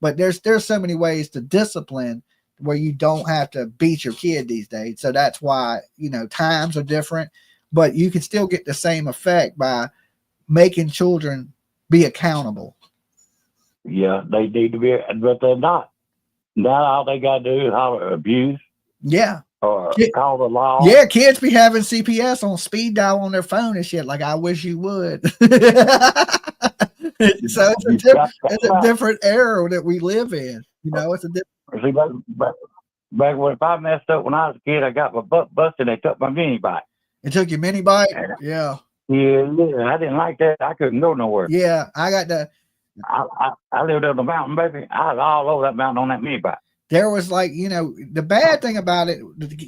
But there's so many ways to discipline where you don't have to beat your kid these days. So that's why, you know, times are different, but you can still get the same effect by making children be accountable. Yeah, they need to be, but they're not. Now all they got to do is holler abuse. Yeah. Or call the law. Yeah, kids be having CPS on speed dial on their phone and shit. Like, I wish you would. So it's a different era that we live in. You know, it's a different. See, back when if I messed up when I was a kid, I got my butt busted. They took my mini bike. It took your mini bike? Yeah. Yeah, I didn't like that. I couldn't go nowhere. Yeah, I got the. I lived on the mountain, baby. I was all over that mountain on that mini bike. There was, like, you know, the bad thing about it,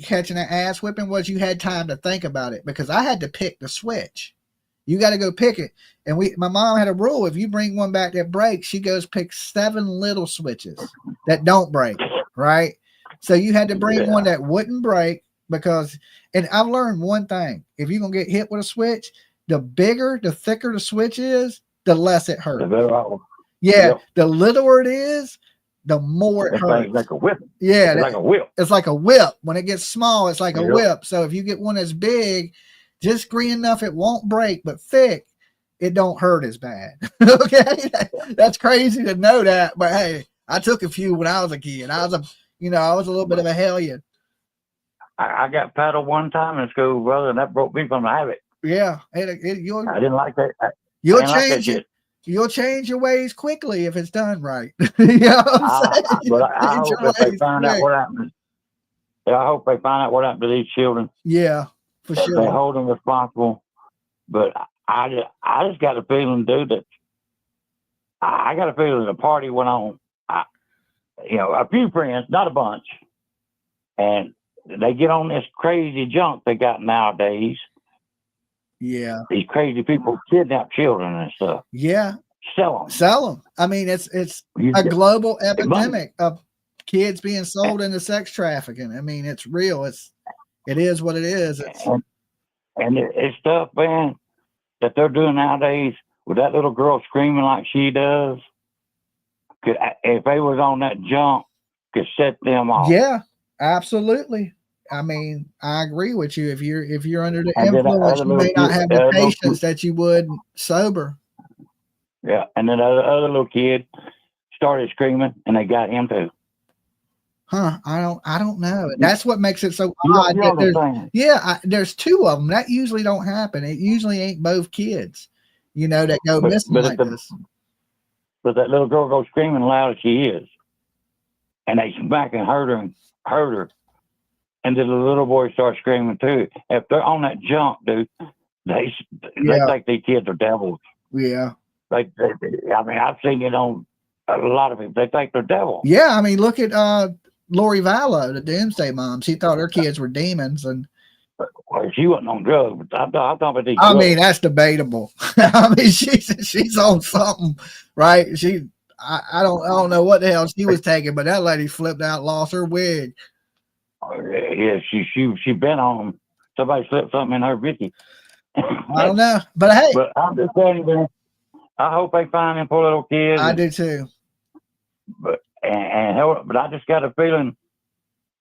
catching an ass whipping, was you had time to think about it, because I had to pick the switch. You got to go pick it. And my mom had a rule. If you bring one back that breaks, she goes pick 7 little switches that don't break, right? So you had to bring one that wouldn't break, because, and I've learned one thing. If you're going to get hit with a switch, the bigger, the thicker the switch is, the less it hurts. Yeah, the littler it is, the more it hurts. Like a whip. Yeah. It's like a whip. It's like a whip. When it gets small, it's like a whip. So if you get one that's big, just green enough, it won't break, but thick, it don't hurt as bad. Okay. That's crazy to know that. But hey, I took a few when I was a kid. I was a little bit of a hellion. I got paddled one time in school, brother, and that broke me from the habit. Yeah. I didn't like that. You'll change your ways quickly if it's done right. You know what I'm saying? But I hope that they find out what happened. Yeah, I hope they find out what happened to these children. Yeah, for sure. They hold them responsible. But I just got a feeling, dude, that I got a feeling the party went on. A few friends, not a bunch, and they get on this crazy junk they got nowadays. Yeah. These crazy people kidnap children and stuff. Yeah. Sell them. I mean, it's a global epidemic of kids being sold into sex trafficking. I mean, it's real. It is what it is. And it's stuff, man, that they're doing nowadays with that little girl screaming like she does. If they was on that junk, could set them off. Yeah, absolutely. I mean, I agree with you. If you're under the influence, you may not have the patience that you would sober. Yeah, and then the other little kid started screaming, and they got him too. Huh? I don't know. That's what makes it so odd. There's 2 of them. That usually don't happen. It usually ain't both kids, that go missing like this. But that little girl goes screaming loud as she is, and they smack and hurt her. And then the little boy starts screaming too. If they're on that junk, dude, they think these kids are devils. Yeah. I mean, I've seen it on a lot of people. They think they're devils. Yeah, I mean, look at Lori Vallow, the Doomsday Mom. She thought her kids were demons, and Well, she wasn't on drugs, but I thought about these I drugs. mean, that's debatable. I mean, she's on something, right? I don't know what the hell she was taking, but that lady flipped out, lost her wig. Yeah, she been on them. Somebody slipped something in her Vicky. I don't know, but hey, But I'm just telling you, man, I hope they find them poor little kids. I do too. But I just got a feeling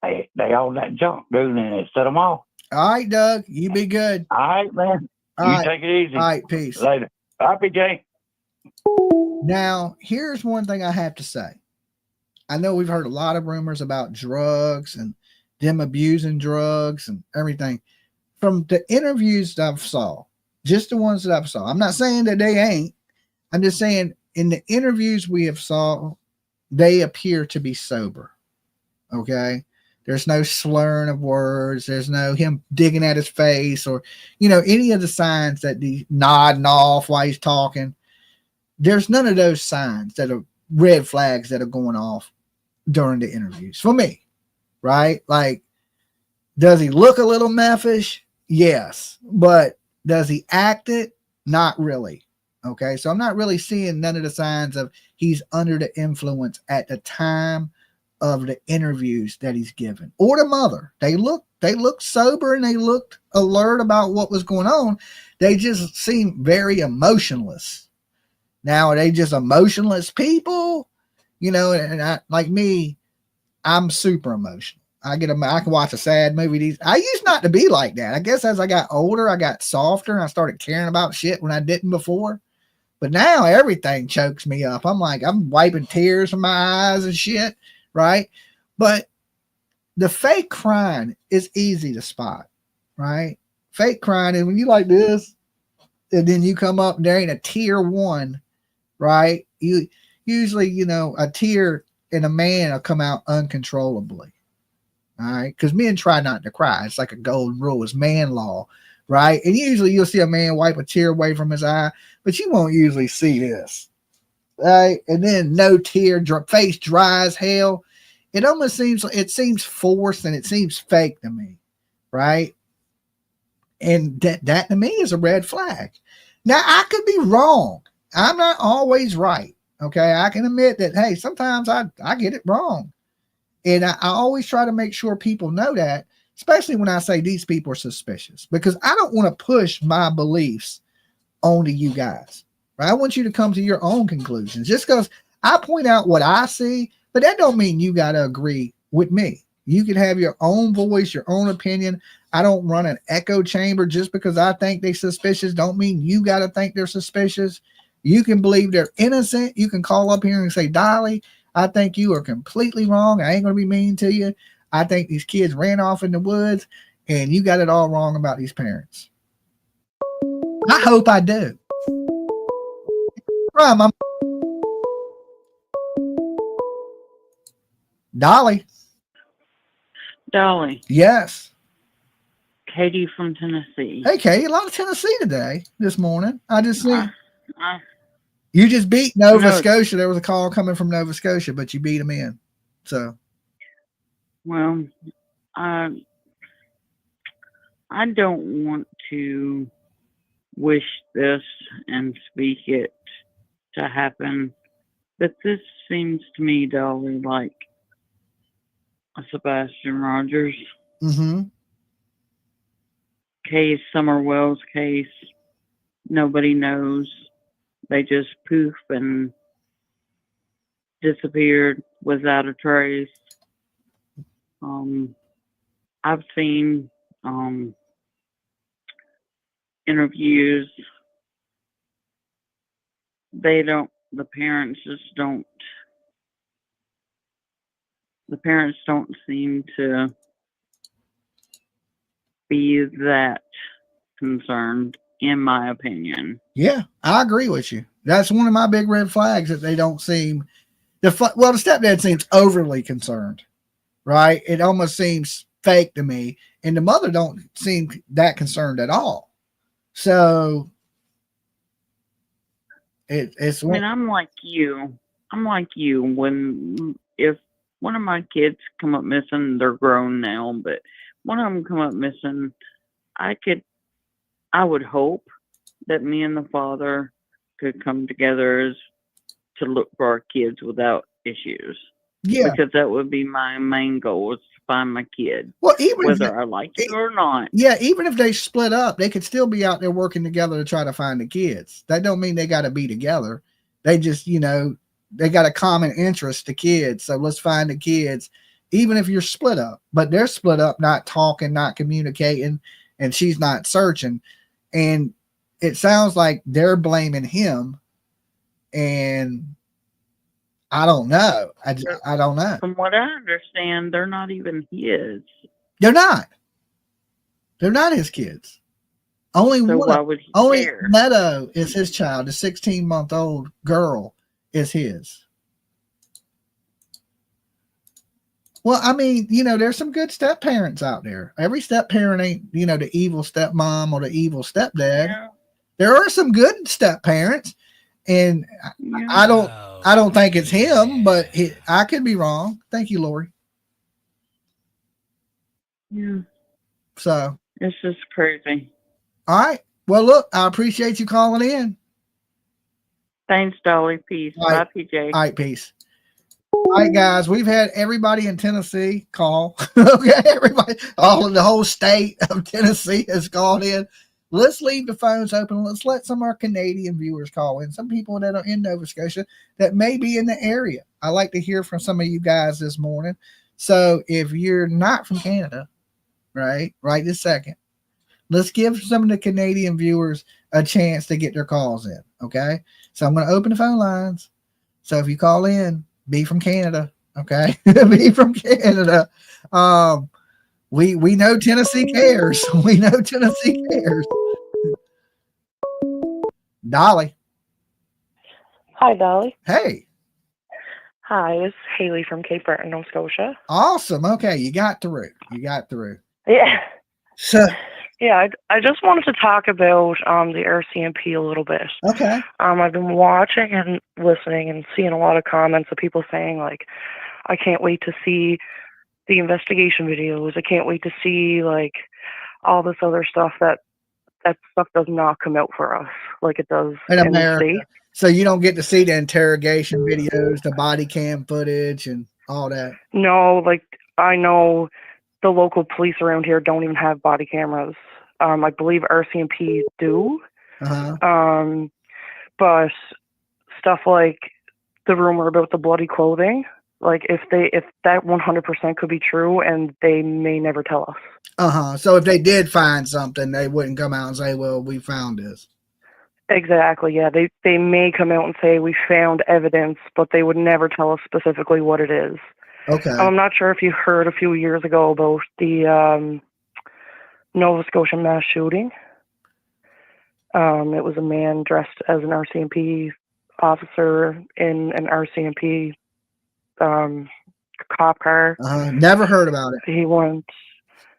they all that junk, dude, and they set them off. All right, Doug, you be good. All right, man. All you right. take it easy. All right, peace. Later. Bye, PJ. Now, here's one thing I have to say. I know we've heard a lot of rumors about drugs and them abusing drugs and everything. From the interviews that I've saw, just the ones that I've saw, I'm not saying that they ain't. I'm just saying in the interviews we have saw, they appear to be sober. Okay. There's no slurring of words. There's no him digging at his face or, any of the signs that he's nodding off while he's talking. There's none of those signs that are red flags that are going off during the interviews for me, right? Like, does he look a little meffish? Yes. But does he act it? Not really. Okay. So I'm not really seeing none of the signs of he's under the influence at the time of the interviews that he's given, or the mother. They looked sober and they looked alert about what was going on. They just seem very emotionless. Now, are they just emotionless people? And I, like me, I'm super emotional. I can watch a sad movie. I used not to be like that. I guess as I got older, I got softer and I started caring about shit when I didn't before. But now everything chokes me up. I'm wiping tears from my eyes and shit. Right. But the fake crying is easy to spot. Right. Fake crying is when you like this and then you come up and there ain't a tear one. Right. You usually, a tear in a man will come out uncontrollably. All right. Because men try not to cry. It's like a golden rule. It's man law. Right. And usually you'll see a man wipe a tear away from his eye, but you won't usually see this. Right. And then no tear, face dry as hell. It almost seems forced and it seems fake to me. Right. And that to me is a red flag. Now I could be wrong. I'm not always right. Okay. I can admit that, hey, sometimes I get it wrong. And I always try to make sure people know that, especially when I say these people are suspicious, because I don't want to push my beliefs onto you guys. Right? I want you to come to your own conclusions. Just because I point out what I see, but that don't mean you got to agree with me. You can have your own voice, your own opinion. I don't run an echo chamber. Just because I think they're suspicious don't mean you got to think they're suspicious. You can believe they're innocent. You can call up here and say, Dolly, I think you are completely wrong. I ain't going to be mean to you. I think these kids ran off in the woods and you got it all wrong about these parents. I hope I do. Right, Mom. Dolly. Dolly. Yes. Katie from Tennessee. Hey, Katie, a lot of Tennessee this morning. I just see you just beat Nova Scotia. There was a call coming from Nova Scotia, but you beat them in. So. Well, I don't want to wish this and speak it to happen, but this seems to me, Dolly, like a Sebastian Rogers case, Summer Wells case. Nobody knows. They just poof and disappeared without a trace. I've seen interviews. The parents don't seem to be that concerned, in my opinion. Yeah, I agree with you. That's one of my big red flags, that they don't seem the stepdad seems overly concerned, right? It almost seems fake to me, and the mother don't seem that concerned at all. So it's. I mean, I'm like you. If one of my kids come up missing, they're grown now, but one of them come up missing, I would hope that me and the father could come together to look for our kids without issues. Yeah. Because that would be my main goal, is to find my kid. Well, even whether I like it or not. Yeah, even if they split up, they could still be out there working together to try to find the kids. That don't mean they got to be together. They just, they got a common interest, the kids. So let's find the kids, even if you're split up. But they're split up, not talking, not communicating, and she's not searching. And it sounds like they're blaming him. And I don't know. I don't know. From what I understand, they're not even his. They're not. They're not his kids. Only so one. Why would he only care? Meadow is his child. The 16-month-old girl is his. Well, I mean, there's some good step parents out there. Every step parent ain't, the evil stepmom or the evil stepdad. Yeah. There are some good step parents, and Yeah. I don't think it's him, but I could be wrong. Thank you, Lori. Yeah. So it's just crazy. All right. Well, look, I appreciate you calling in. Thanks, Dolly. Peace. All right. Bye, PJ. All right, peace. All right, guys, we've had everybody in Tennessee call. Okay, everybody, the whole state of Tennessee has called in. Let's leave the phones open. Let's let some of our Canadian viewers call in. Some people that are in Nova Scotia that may be in the area. I like to hear from some of you guys this morning. So if you're not from Canada, right this second, let's give some of the Canadian viewers a chance to get their calls in. Okay, so I'm going to open the phone lines. So if you call in, be from Canada. Okay, be from Canada. We know Tennessee cares. We know Tennessee cares. Dolly. Hi, Dolly. Hey. Hi, it's Haley from Cape Breton, Nova Scotia. Awesome. Okay, you got through. Yeah. So. Yeah, I just wanted to talk about the RCMP a little bit. Okay. I've been watching and listening and seeing a lot of comments of people saying, like, I can't wait to see the investigation videos. I can't wait to see, like, all this other stuff. That stuff does not come out for us like it does in in America. the States. So you don't get to see the interrogation videos, the body cam footage, and all that? No, like, I know the local police around here don't even have body cameras. I believe RCMP do. Uh-huh. But stuff like the rumor about the bloody clothing, like if that 100% could be true, and they may never tell us. Uh-huh. So if they did find something, they wouldn't come out and say, well, we found this. Exactly, yeah. They may come out and say we found evidence, but they would never tell us specifically what it is. Okay. I'm not sure if you heard a few years ago about the Nova Scotia mass shooting. It was a man dressed as an RCMP officer in an RCMP cop car. Never heard about it.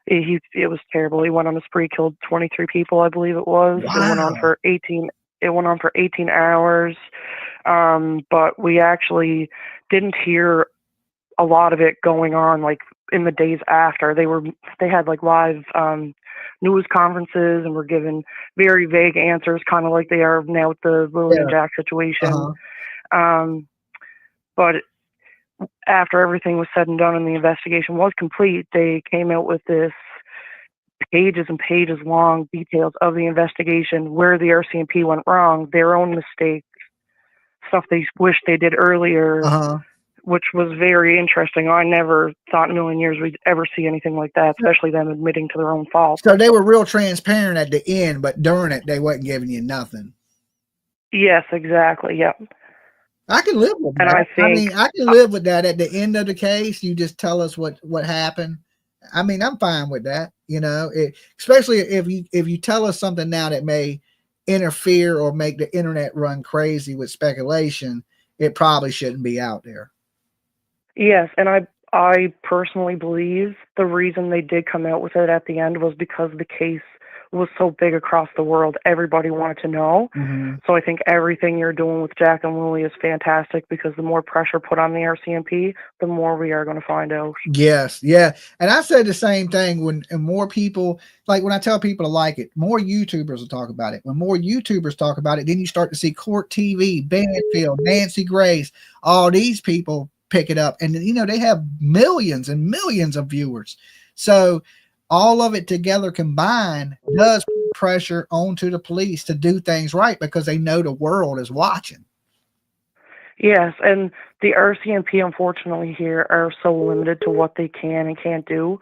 It was terrible. He went on a spree, killed 23 people, I believe it was. Wow. It went on for 18 hours. But we actually didn't hear a lot of it going on, like, in the days after. They had like live news conferences and were given very vague answers, kind of like they are now with the Lily and Jack situation. But after everything was said and done and the investigation was complete, they came out with this pages and pages long details of the investigation, where the RCMP went wrong, their own mistakes, stuff they wish they did earlier, which was very interesting. I never thought in a million years we'd ever see anything like that, especially them admitting to their own fault. So they were real transparent at the end, but during it, they wasn't giving you nothing. Yes, exactly. Yep. I can live with that. I can live with that. At the end of the case, you just tell us what happened. I mean, I'm fine with that. Especially if you tell us something now that may interfere or make the internet run crazy with speculation, it probably shouldn't be out there. Yes, and I personally believe the reason they did come out with it at the end was because the case was so big across the world. Everybody wanted to know. Mhm. So I think everything you're doing with Jack and Lily is fantastic, because the more pressure put on the RCMP, the more we are going to find out. Yes, yeah. And I said the same thing and more people, like when I tell people to like it, more YouTubers will talk about it. When more YouTubers talk about it, then you start to see Court TV, Banfield, Nancy Grace, all these people pick it up. And, you know, they have millions and millions of viewers. So all of it together combined does put pressure onto the police to do things right, because they know the world is watching. Yes, and the RCMP, unfortunately, here are so limited to what they can and can't do.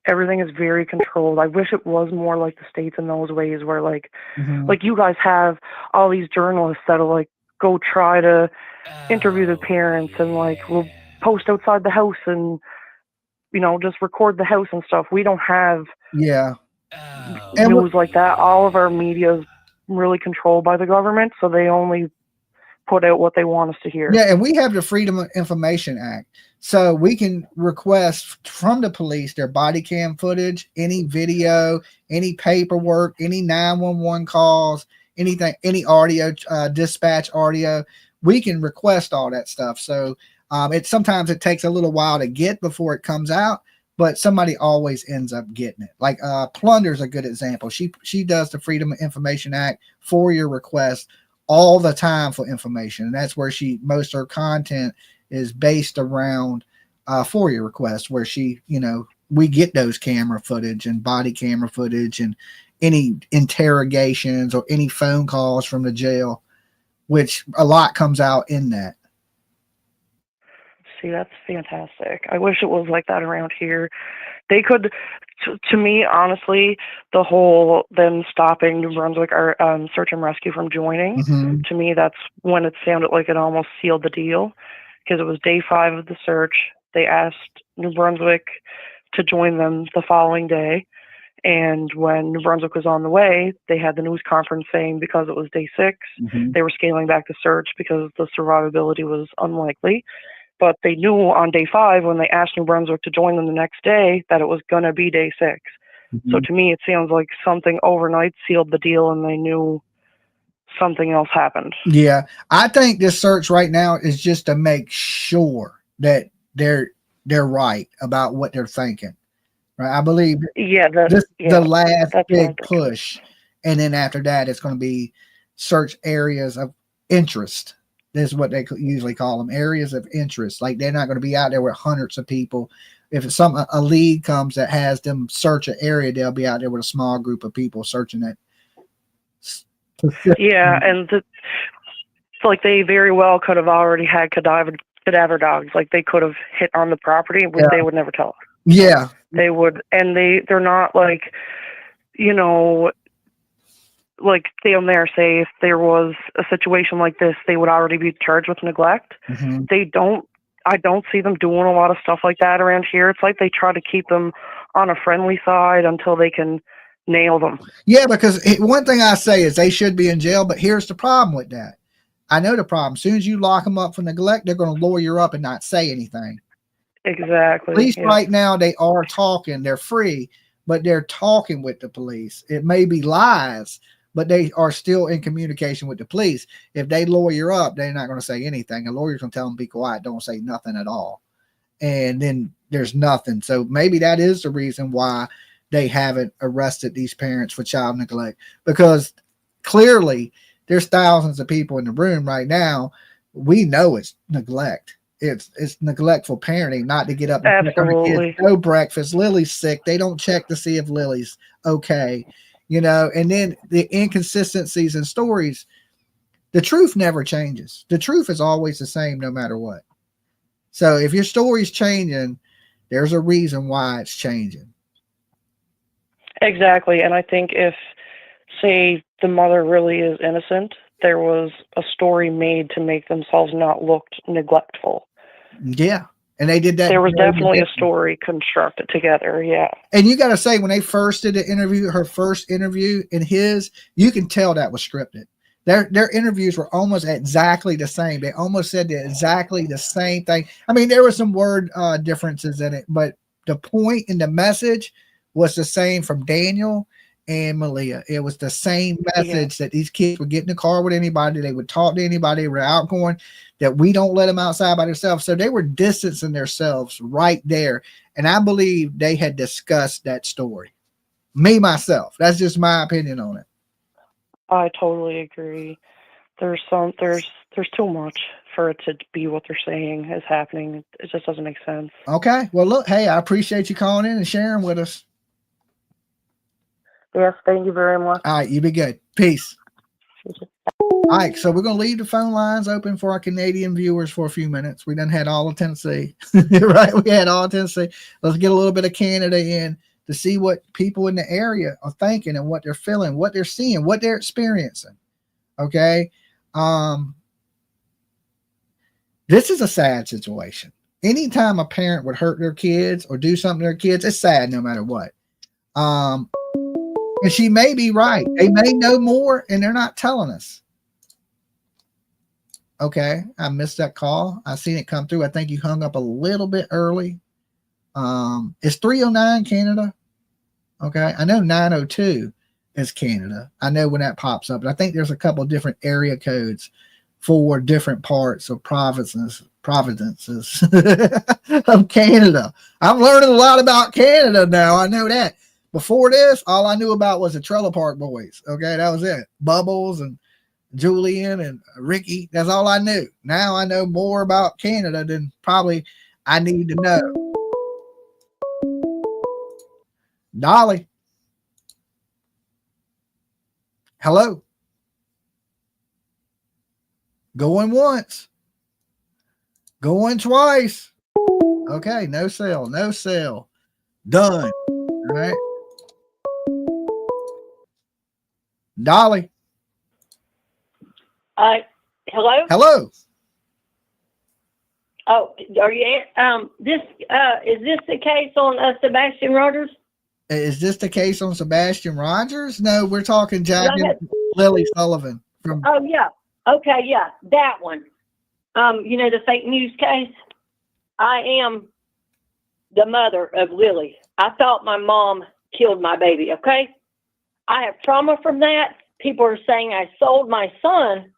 Everything is very controlled. I wish it was more like the States in those ways, where like you guys have all these journalists that'll like go try to interview the parents and like will post outside the house and, you know, just record the house and stuff. We don't have Yeah. news like that. All of our media is really controlled by the government, so they only put out what they want us to hear. Yeah, and we have the Freedom of Information Act. So we can request from the police their body cam footage, any video, any paperwork, any 911 calls, anything, any audio, dispatch audio. We can request all that stuff. So sometimes it takes a little while to get before it comes out, but somebody always ends up getting it. Like Plunder's a good example. She does the Freedom of Information Act for your request all the time for information, and that's where most of her content is based around for your request, where we get those camera footage and body camera footage and any interrogations or any phone calls from the jail, which a lot comes out in that. See, that's fantastic. I wish it was like that around here. They could, to me, honestly, the whole them stopping New Brunswick or search and rescue from joining, to me, that's when it sounded like it almost sealed the deal, because it was day 5 of the search. They asked New Brunswick to join them the following day. And when New Brunswick was on the way, they had the news conference saying because it was day 6, they were scaling back the search because the survivability was unlikely. But they knew on day 5, when they asked New Brunswick to join them the next day, that it was going to be day 6. So to me, it sounds like something overnight sealed the deal and they knew something else happened. Yeah. I think this search right now is just to make sure that they're right about what they're thinking. Right. I believe the last big push. And then after that, it's going to be search areas of interest. This is what they usually call them, areas of interest. Like they're not going to be out there with hundreds of people. If it's a lead comes that has them search an area, they'll be out there with a small group of people searching it. Yeah, and like they very well could have already had cadaver dogs. Like they could have hit on the property, which they would never tell us. Yeah, they would, and they're not like, you know, like down there, say if there was a situation like this, they would already be charged with neglect. I don't see them doing a lot of stuff like that around here. It's like they try to keep them on a friendly side until they can nail them. Yeah, because one thing I say is they should be in jail, but here's the problem with that. I know the problem. As soon as you lock them up for neglect, they're going to lawyer up and not say anything. Exactly. At least right now they are talking. They're free, but they're talking with the police. It may be lies, but they are still in communication with the police. If they lawyer up, they're not going to say anything. A lawyer's going to tell them, be quiet, don't say nothing at all. And then there's nothing. So maybe that is the reason why they haven't arrested these parents for child neglect, because clearly there's thousands of people in the room right now. We know it's neglect. It's neglectful parenting, not to get up and check on the kids. No breakfast. Lily's sick. They don't check to see if Lily's okay. You know, and then the inconsistencies in stories, the truth never changes. The truth is always the same no matter what. So if your story's changing, there's a reason why it's changing. Exactly. And I think if, say, the mother really is innocent, there was a story made to make themselves not look neglectful. Yeah. And they did that. There was definitely a story constructed together. Yeah. And you got to say, when they first did the interview, her first interview and his, you can tell that was scripted. Their interviews were almost exactly the same. They almost said exactly the same thing. I mean, there were some word differences in it, but the point and the message was the same from Daniel and Malehya. It was the same message that these kids would get in the car with anybody. They would talk to anybody. They were outgoing, that we don't let them outside by themselves. So they were distancing themselves right there. And I believe they had discussed that story. Me, myself. That's just my opinion on it. I totally agree. There's too much for it to be what they're saying is happening. It just doesn't make sense. Okay. Well, look, hey, I appreciate you calling in and sharing with us. Yes, thank you very much. All right, you be good. Peace. All right, so we're going to leave the phone lines open for our Canadian viewers for a few minutes. We done had all of Tennessee, right? We had all of Tennessee. Let's get a little bit of Canada in to see what people in the area are thinking and what they're feeling, what they're seeing, what they're experiencing. Okay. This is a sad situation. Anytime a parent would hurt their kids or do something to their kids, it's sad no matter what. And she may be right. They may know more and they're not telling us. Okay, I missed that call. I seen it come through. I think you hung up a little bit early. It's 309 Canada. Okay, I know 902 is Canada. I know when that pops up, but I think there's a couple of different area codes for different parts of provinces of Canada. I'm learning a lot about Canada now. I know that. Before this, all I knew about was the Trailer Park Boys. Okay, that was it. Bubbles and Julian and Ricky. That's all I knew. Now I know more about Canada than probably I need to know. Dolly. Hello. Going once. Going twice. Okay, no sale. No sale. Done. All right. Dolly. Hello? Hello. Oh, are you, is this the case on Sebastian Rogers? Is this the case on Sebastian Rogers? No, we're talking Jack and Lily Sullivan from. Oh, yeah. Okay, yeah, that one. You know, the fake news case? I am the mother of Lily. I thought my mom killed my baby, okay? I have trauma from that. People are saying I sold my son,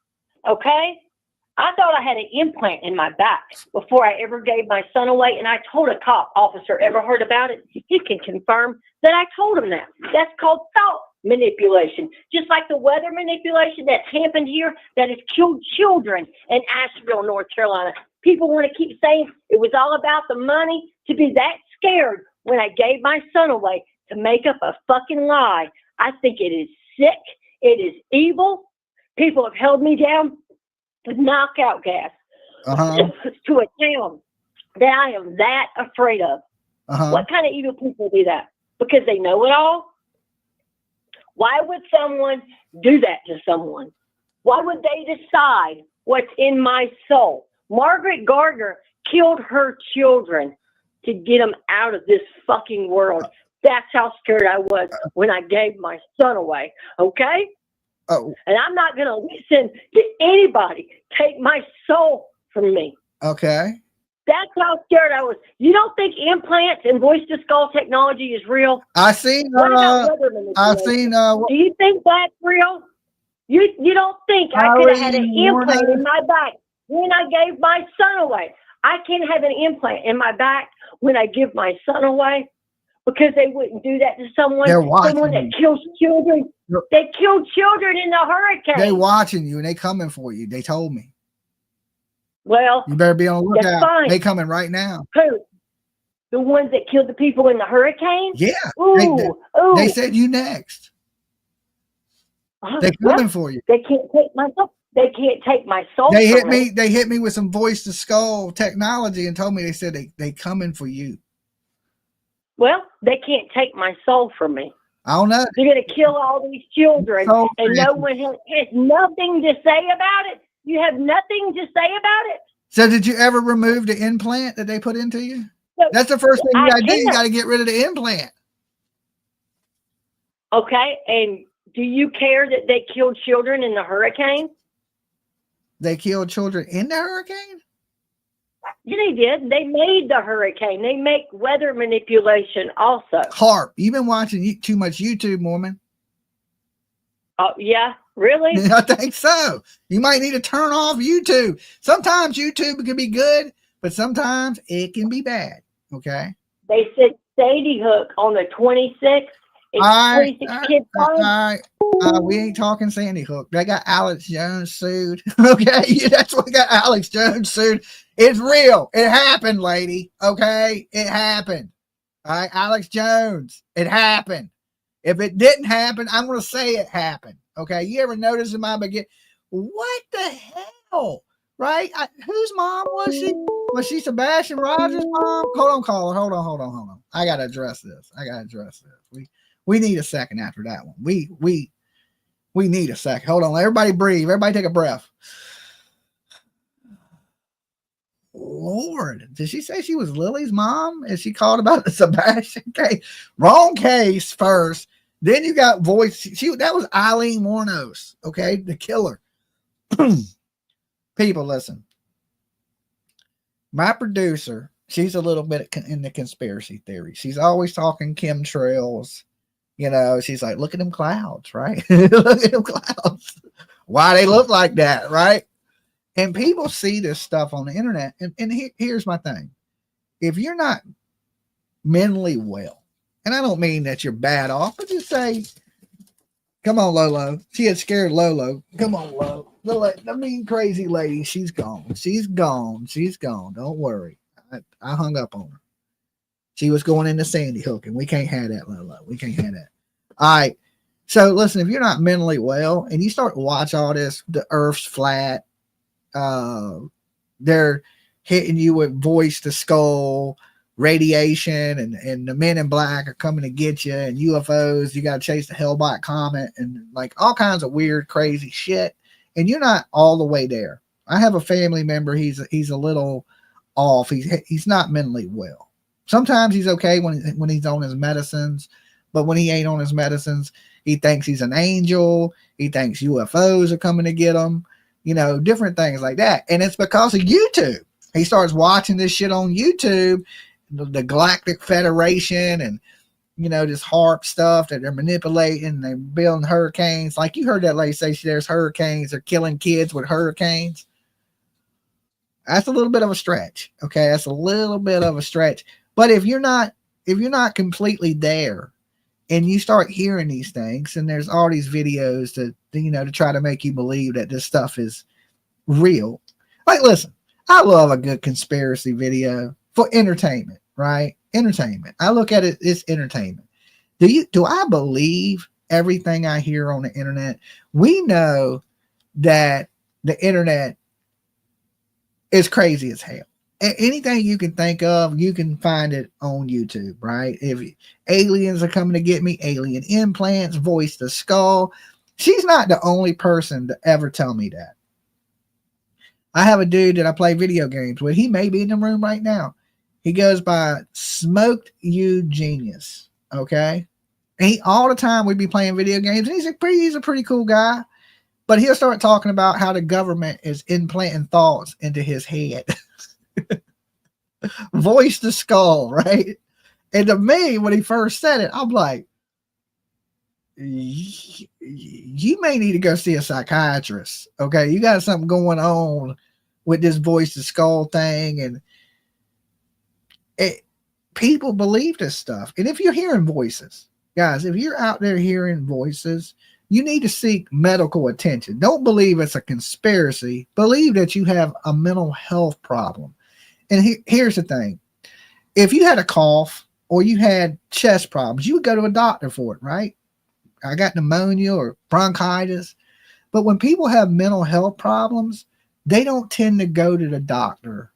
okay? I thought I had an implant in my back before I ever gave my son away, and I told a cop officer, ever heard about it? He can confirm that I told him that. That's called thought manipulation. Just like the weather manipulation that's happened here that has killed children in Asheville, North Carolina. People want to keep saying it was all about the money. To be that scared when I gave my son away to make up a fucking lie, I think it is sick. It is evil. People have held me down with knockout gas to a town that I am that afraid of. What kind of evil people do that? Because they know it all? Why would someone do that to someone? Why would they decide what's in my soul? Margaret Gardner killed her children to get them out of this fucking world. That's how scared I was when I gave my son away. Okay? Oh. And I'm not going to listen to anybody take my soul from me. Okay. That's how scared I was. You don't think implants and voice to skull technology is real? I seen. What about weather manipulation? Do you think that's real? You don't think I could have had an implant in my back when I gave my son away? I can't have an implant in my back when I give my son away because they wouldn't do that to someone. Someone that kills children. They killed children in the hurricane. They watching you and they coming for you. They told me. Well, you better be on the that's lookout. fine. They coming right now. Who? The ones that killed the people in the hurricane? Yeah. Ooh, they said you next. They're coming for you. They can't take my soul. They can't take my soul. They hit from me. They hit me with some voice to skull technology and told me they said they coming for you. Well, they can't take my soul from me. I don't know. They're going to kill all these children, and no one has nothing to say about it. You have nothing to say about it. So did you ever remove the implant that they put into you? So, that's the first thing you got to do. You got to get rid of the implant. Okay. And do you care that they killed children in the hurricane? They killed children in the hurricane? Yeah, they did. They made the hurricane. They make weather manipulation also. Harp. You've been watching too much YouTube, woman. Oh, yeah, really? I think so. You might need to turn off YouTube. Sometimes YouTube can be good, but sometimes it can be bad. Okay. They said Sadie Hook on the 26th. It's 26 kids. We ain't talking Sandy Hook. They got Alex Jones sued. Okay, that's what got Alex Jones sued. It's real. It happened, lady. Okay, it happened. All right, Alex Jones. It happened. If it didn't happen, I'm going to say it happened. Okay, you ever notice in my beginning? What the hell? Right? Whose mom was she? Was she Sebastian Rogers' mom? Hold on, caller. Hold on. I gotta address this. We need a second after that one. We need a second. Hold on. Everybody breathe. Everybody take a breath. Lord, did she say she was Lily's mom? Is she called about the Sebastian case? Wrong case first. Then you got voice. That was Eileen Warnos. Okay, the killer. People, listen. My producer, she's a little bit in the conspiracy theory. She's always talking chemtrails. She's like, look at them clouds, right? Look at them clouds. Why they look like that, right? And people see this stuff on the internet. And here's my thing. If you're not mentally well, and I don't mean that you're bad off, but just say, come on, Lolo. She had scared Lolo. Come on, Lolo. The mean crazy lady, she's gone. She's gone. Don't worry. I hung up on her. She was going into Sandy Hook, and we can't have that, Lolo. We can't have that. All right. So listen, if you're not mentally well and you start to watch all this, the earth's flat, they're hitting you with voice to skull, radiation, and the men in black are coming to get you, and UFOs, you got to chase the Hellbot comet, and like all kinds of weird, crazy shit. And you're not all the way there. I have a family member. He's a little off. He's not mentally well. Sometimes he's okay when he's on his medicines, but when he ain't on his medicines, he thinks he's an angel. He thinks UFOs are coming to get him. Different things like that. And it's because of YouTube. He starts watching this shit on YouTube, the Galactic Federation, and this HARP stuff that they're manipulating. They're building hurricanes. Like you heard that lady say there's hurricanes. They're killing kids with hurricanes. That's a little bit of a stretch. Okay. That's a little bit of a stretch. But if you're not completely there and you start hearing these things, and there's all these videos to try to make you believe that this stuff is real. Like, listen, I love a good conspiracy video for entertainment, right? Entertainment. I look at it, it's entertainment. Do I believe everything I hear on the internet? We know that the internet is crazy as hell. Anything you can think of, you can find it on YouTube, right? If aliens are coming to get me, alien implants, voice to skull. She's not the only person to ever tell me that. I have a dude that I play video games with. He may be in the room right now. He goes by Smoked You Genius. Okay. And all the time we'd be playing video games. And he's a pretty cool guy. But he'll start talking about how the government is implanting thoughts into his head. Voice to skull, right? And to me, when he first said it, I'm like, you may need to go see a psychiatrist. Okay. You got something going on with this voice to skull thing. And people believe this stuff. And if you're hearing voices, guys, if you're out there hearing voices, you need to seek medical attention. Don't believe it's a conspiracy. Believe that you have a mental health problem. And here's the thing. If you had a cough or you had chest problems, you would go to a doctor for it, right? I got pneumonia or bronchitis. But when people have mental health problems, they don't tend to go to the doctor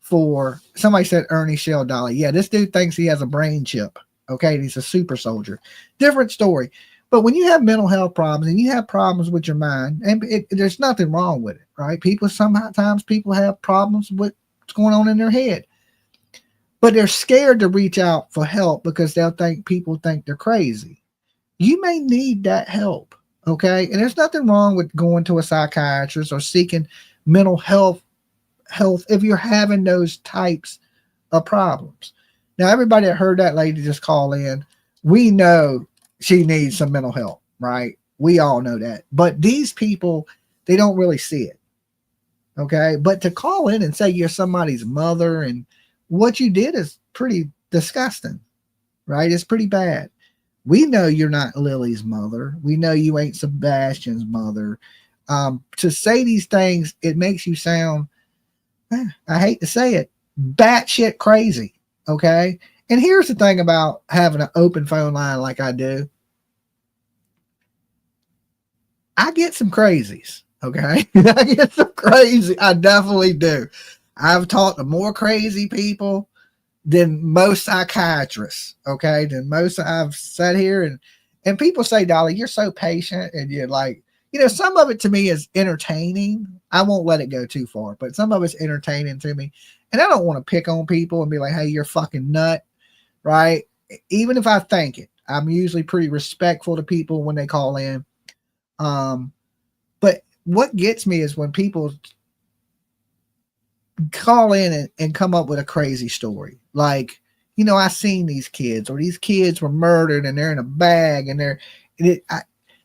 for, somebody said Ernie Shell Dolly. Yeah, this dude thinks he has a brain chip. Okay, he's a super soldier. Different story. But when you have mental health problems and you have problems with your mind, and there's nothing wrong with it, right? Sometimes people have problems with what's going on in their head. But they're scared to reach out for help because people think they're crazy. You may need that help, okay? And there's nothing wrong with going to a psychiatrist or seeking mental health if you're having those types of problems. Now, everybody that heard that lady just call in, we know she needs some mental help, right? We all know that. But these people, they don't really see it. Okay. But to call in and say you're somebody's mother and what you did is pretty disgusting, right? It's pretty bad. We know you're not Lily's mother. We know you ain't Sebastian's mother. To say these things, it makes you sound, I hate to say it, batshit crazy. Okay. And here's the thing about having an open phone line like I do. I get some crazies. Okay. I get some crazy. I definitely do. I've talked to more crazy people than most psychiatrists. Okay. Than most. I've sat here and people say, Dolly, you're so patient. And you're like, you know, some of it to me is entertaining. I won't let it go too far, but some of it's entertaining to me. And I don't want to pick on people and be like, hey, you're fucking nut. Right. Even if I think it, I'm usually pretty respectful to people when they call in. But what gets me is when people call in and come up with a crazy story. Like, you know, I seen these kids, or these kids were murdered and they're in a bag and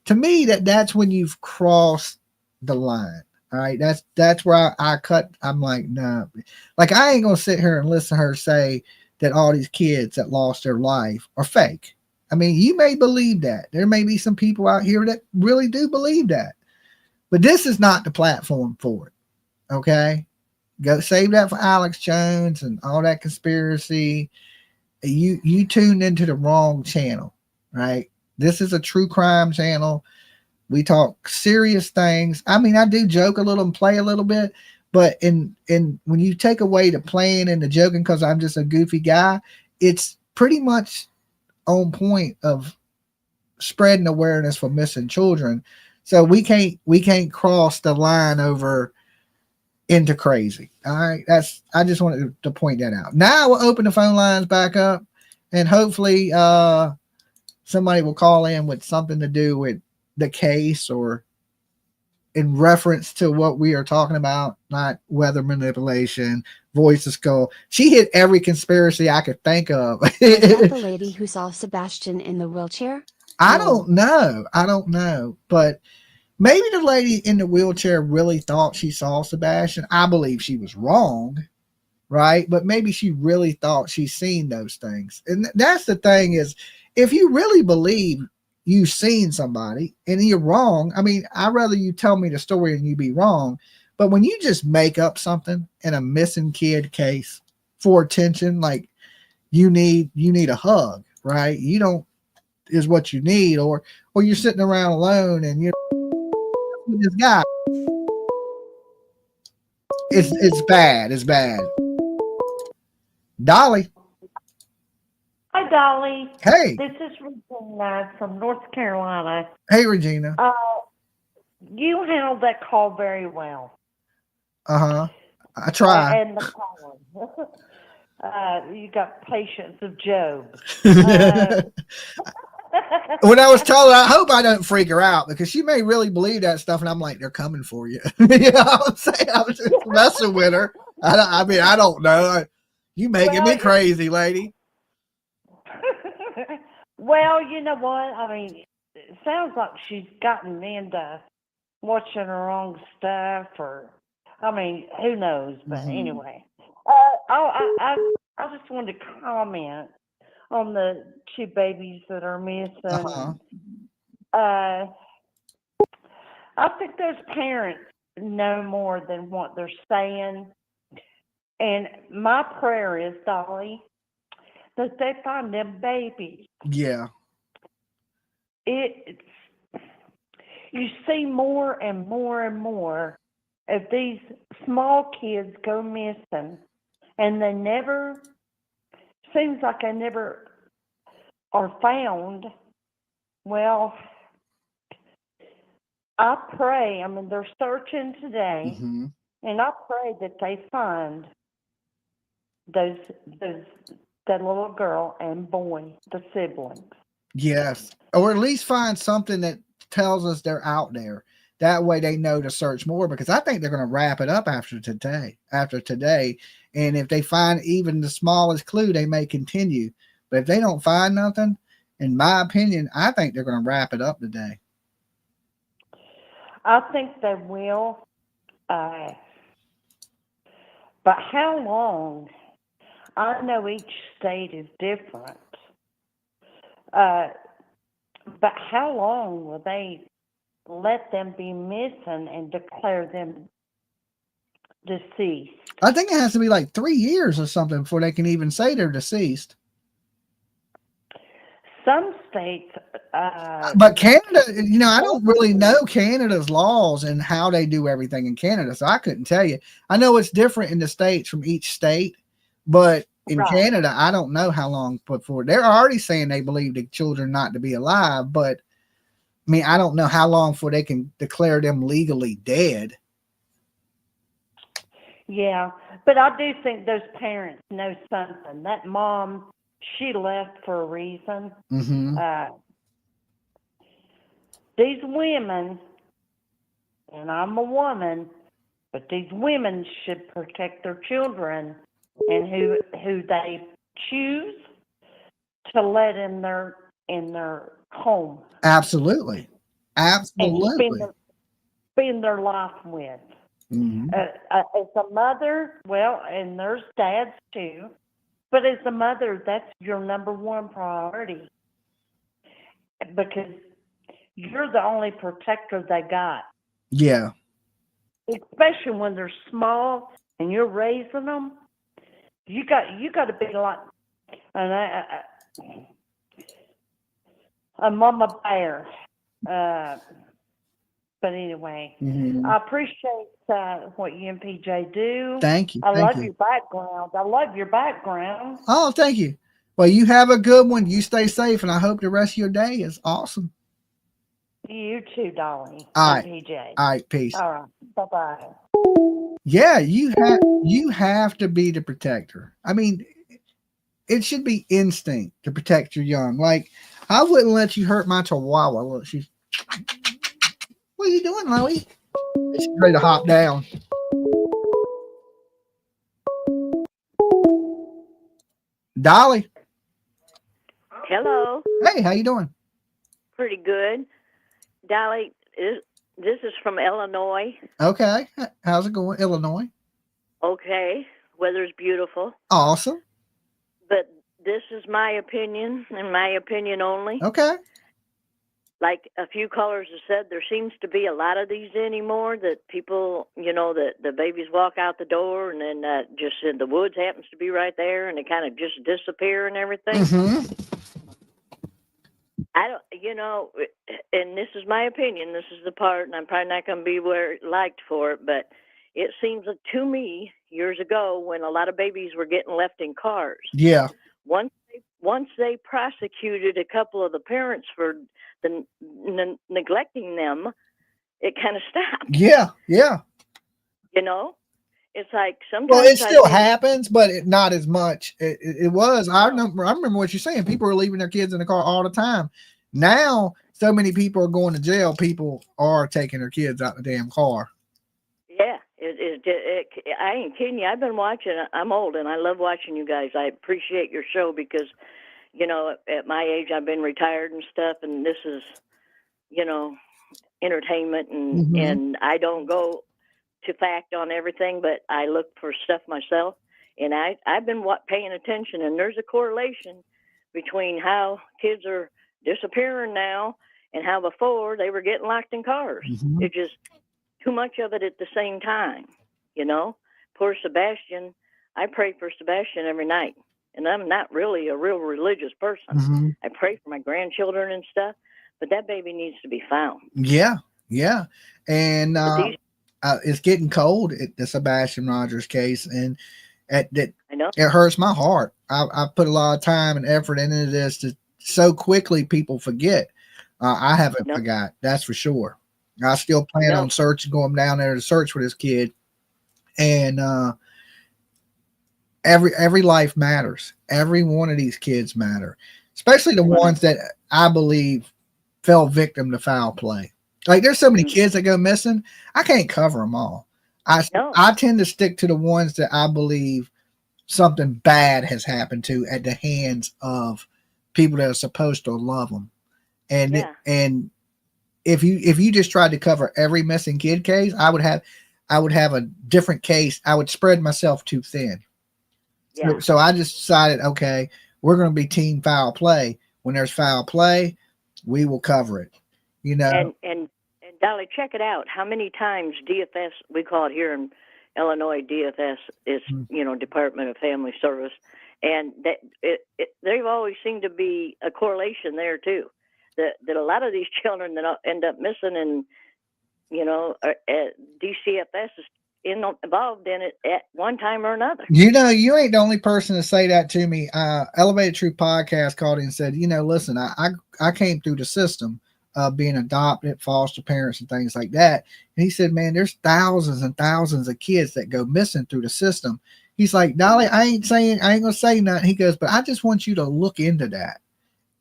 to me, that's when you've crossed the line. All right. That's where I cut. I'm like, nah, like I ain't going to sit here and listen to her say that all these kids that lost their life are fake. I mean, you may believe that. There may be some people out here that really do believe that. But this is not the platform for it. Okay? Go save that for Alex Jones and all that conspiracy. You tuned into the wrong channel, right? This is a true crime channel. We talk serious things. I mean, I do joke a little and play a little bit, but in when you take away the playing and the joking because I'm just a goofy guy, it's pretty much on point of spreading awareness for missing children. So we can't cross the line over into crazy. All right. I just wanted to point that out. Now we'll open the phone lines back up and hopefully somebody will call in with something to do with the case or in reference to what we are talking about, not weather manipulation, voice of skull. She hit every conspiracy I could think of. Was that the lady who saw Sebastian in the wheelchair? I don't know. But maybe the lady in the wheelchair really thought she saw Sebastian. I believe she was wrong, right? But maybe she really thought she seen those things. And that's the thing is, if you really believe you've seen somebody and you're wrong, I mean, I'd rather you tell me the story and you be wrong. But when you just make up something in a missing kid case for attention, like you need a hug, right? You don't is what you need, or you're sitting around alone and you're with this guy. It's bad. It's bad. Dolly. Hi, Dolly. Hey. This is Regina from North Carolina. Hey, Regina. You handled that call very well. I try. And the calling. You got patience of Job. When I was told, I hope I don't freak her out because she may really believe that stuff, and I'm like, they're coming for you. You know what I'm saying? I was just messing with her. I mean, I don't know. You making me crazy, lady. Well, you know what? I mean, it sounds like she's gotten into watching her wrong stuff, or I mean, who knows? But anyway, I just wanted to comment on the two babies that are missing. I think those parents know more than what they're saying. And my prayer is, Dolly, that they find them babies. Yeah. You see more and more and more of these small kids go missing, and they never, seems like they never are found. Well, I pray, I mean, they're searching today, and I pray that they find that little girl and boy, the siblings. Yes. Or at least find something that tells us they're out there. That way they know to search more, because I think they're going to wrap it up after today. And if they find even the smallest clue, they may continue. But if they don't find nothing, in my opinion, I think they're going to wrap it up today. I think they will. But how long? I know each state is different. But how long will they let them be missing and declare them deceased? I think it has to be like 3 years or something before they can even say they're deceased. Some states, But Canada, I don't really know Canada's laws and how they do everything in Canada, so I couldn't tell you. I know it's different in the states from each state, but in Canada, I don't know how long before. They're already saying they believe the children not to be alive, but I mean, I don't know how long before they can declare them legally dead. yeah, but I do think those parents know something. That mom, she left for a reason. Mm-hmm. These women, and I'm a woman, but these women should protect their children and who they choose to let in their home. Absolutely. And Absolutely. spend their life with. Mm-hmm. As a mother, well, and there's dads too, but as a mother, that's your number one priority because you're the only protector they got. Yeah. Especially when they're small and you're raising them, you got to be like a mama bear. But anyway, Mm-hmm. I appreciate what you and PJ do. Thank you. I Thank love you. your background. I love your background. Oh, thank you. Well, you have a good one. You stay safe, and I hope the rest of your day is awesome. You too, Dolly. All And right. PJ. All right. Peace. All right. Bye-bye. Yeah, you have to be the protector. I mean, it should be instinct to protect your young. Like, I wouldn't let you hurt my chihuahua. Look, what are you doing, Loie? She's ready to hop down. Dolly. Hello. Hey, how you doing? Pretty good. Dolly, this is from Illinois. Okay. How's it going, Illinois? Okay. Weather's beautiful. Awesome. But this is my opinion and my opinion only. Okay. Like a few callers have said, there seems to be a lot of these anymore that people, that the babies walk out the door and then just in the woods happens to be right there and they kind of just disappear and everything. Mm-hmm. I don't, and this is my opinion. This is the part, and I'm probably not going to be liked for it, but it seems to me years ago when a lot of babies were getting left in cars. Yeah. Once they prosecuted a couple of the parents for neglecting them, it kind of stopped. Yeah. Yeah. It's like sometimes. Well, it still happens, but not as much. It was. I remember what you're saying. People are leaving their kids in the car all the time. Now, so many people are going to jail. People are taking their kids out the damn car. Yeah, I ain't kidding you. I've been watching. I'm old, and I love watching you guys. I appreciate your show because, at my age, I've been retired and stuff, and this is, entertainment, and I don't go to fact on everything, but I look for stuff myself, and I've been paying attention, and there's a correlation between how kids are disappearing now and how before they were getting locked in cars. Mm-hmm. It's just too much of it at the same time, Poor Sebastian, I pray for Sebastian every night, and I'm not really a real religious person. Mm-hmm. I pray for my grandchildren and stuff, but that baby needs to be found. Yeah, yeah, and it's getting cold at the Sebastian Rogers case, and I know it hurts my heart. I put a lot of time and effort into this so quickly people forget. I haven't forgot, that's for sure. I still plan on going down there to search for this kid, and every life matters. Every one of these kids matter, especially the ones that I believe fell victim to foul play. Like, there's so many kids that go missing. I can't cover them all. I tend to stick to the ones that I believe something bad has happened to at the hands of people that are supposed to love them. And if you just tried to cover every missing kid case, I would have a different case. I would spread myself too thin. Yeah. So I just decided, okay, we're going to be team foul play. When there's foul play, we will cover it. You know. And Dolly, check it out. How many times DFS, we call it here in Illinois, DFS is, Department of Family Service, and they've always seemed to be a correlation there too. That a lot of these children that end up missing, and DCFS is involved in it at one time or another. You ain't the only person to say that to me. Elevated Truth Podcast called in and said, listen, I came through the system of being adopted, foster parents, and things like that. And he said, man, there's thousands and thousands of kids that go missing through the system. He's like, Dolly, I ain't gonna say nothing. He goes, but I just want you to look into that.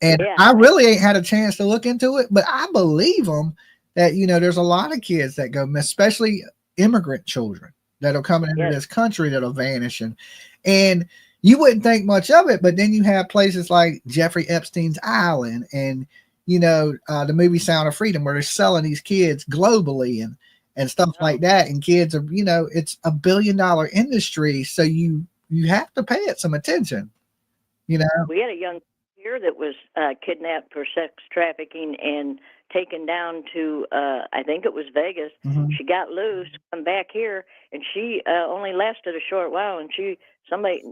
And I really ain't had a chance to look into it, but I believe them that, there's a lot of kids that go miss, especially immigrant children that are coming into this country that'll vanish. And you wouldn't think much of it, but then you have places like Jeffrey Epstein's Island and, the movie Sound of Freedom, where they're selling these kids globally and stuff like that. And kids are, it's $1 billion industry. So you have to pay it some attention, We had a young here that was kidnapped for sex trafficking and taken down to, I think it was Vegas. Mm-hmm. She got loose, come back here, and she only lasted a short while, and somebody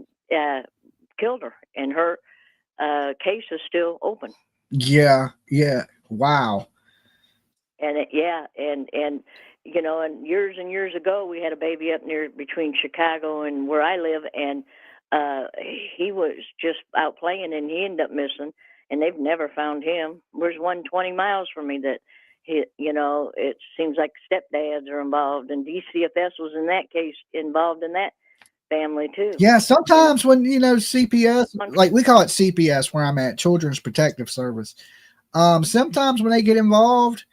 killed her, and her case is still open. Yeah. Wow. And and years and years ago, we had a baby up near between Chicago and where I live, and he was just out playing, and he ended up missing, and they've never found him. There's one 20 miles from me that it seems like stepdads are involved, and DCFS was in that case involved in that family too. Yeah, sometimes when CPS, like we call it CPS where I'm at, Children's Protective Service, sometimes when they get involved,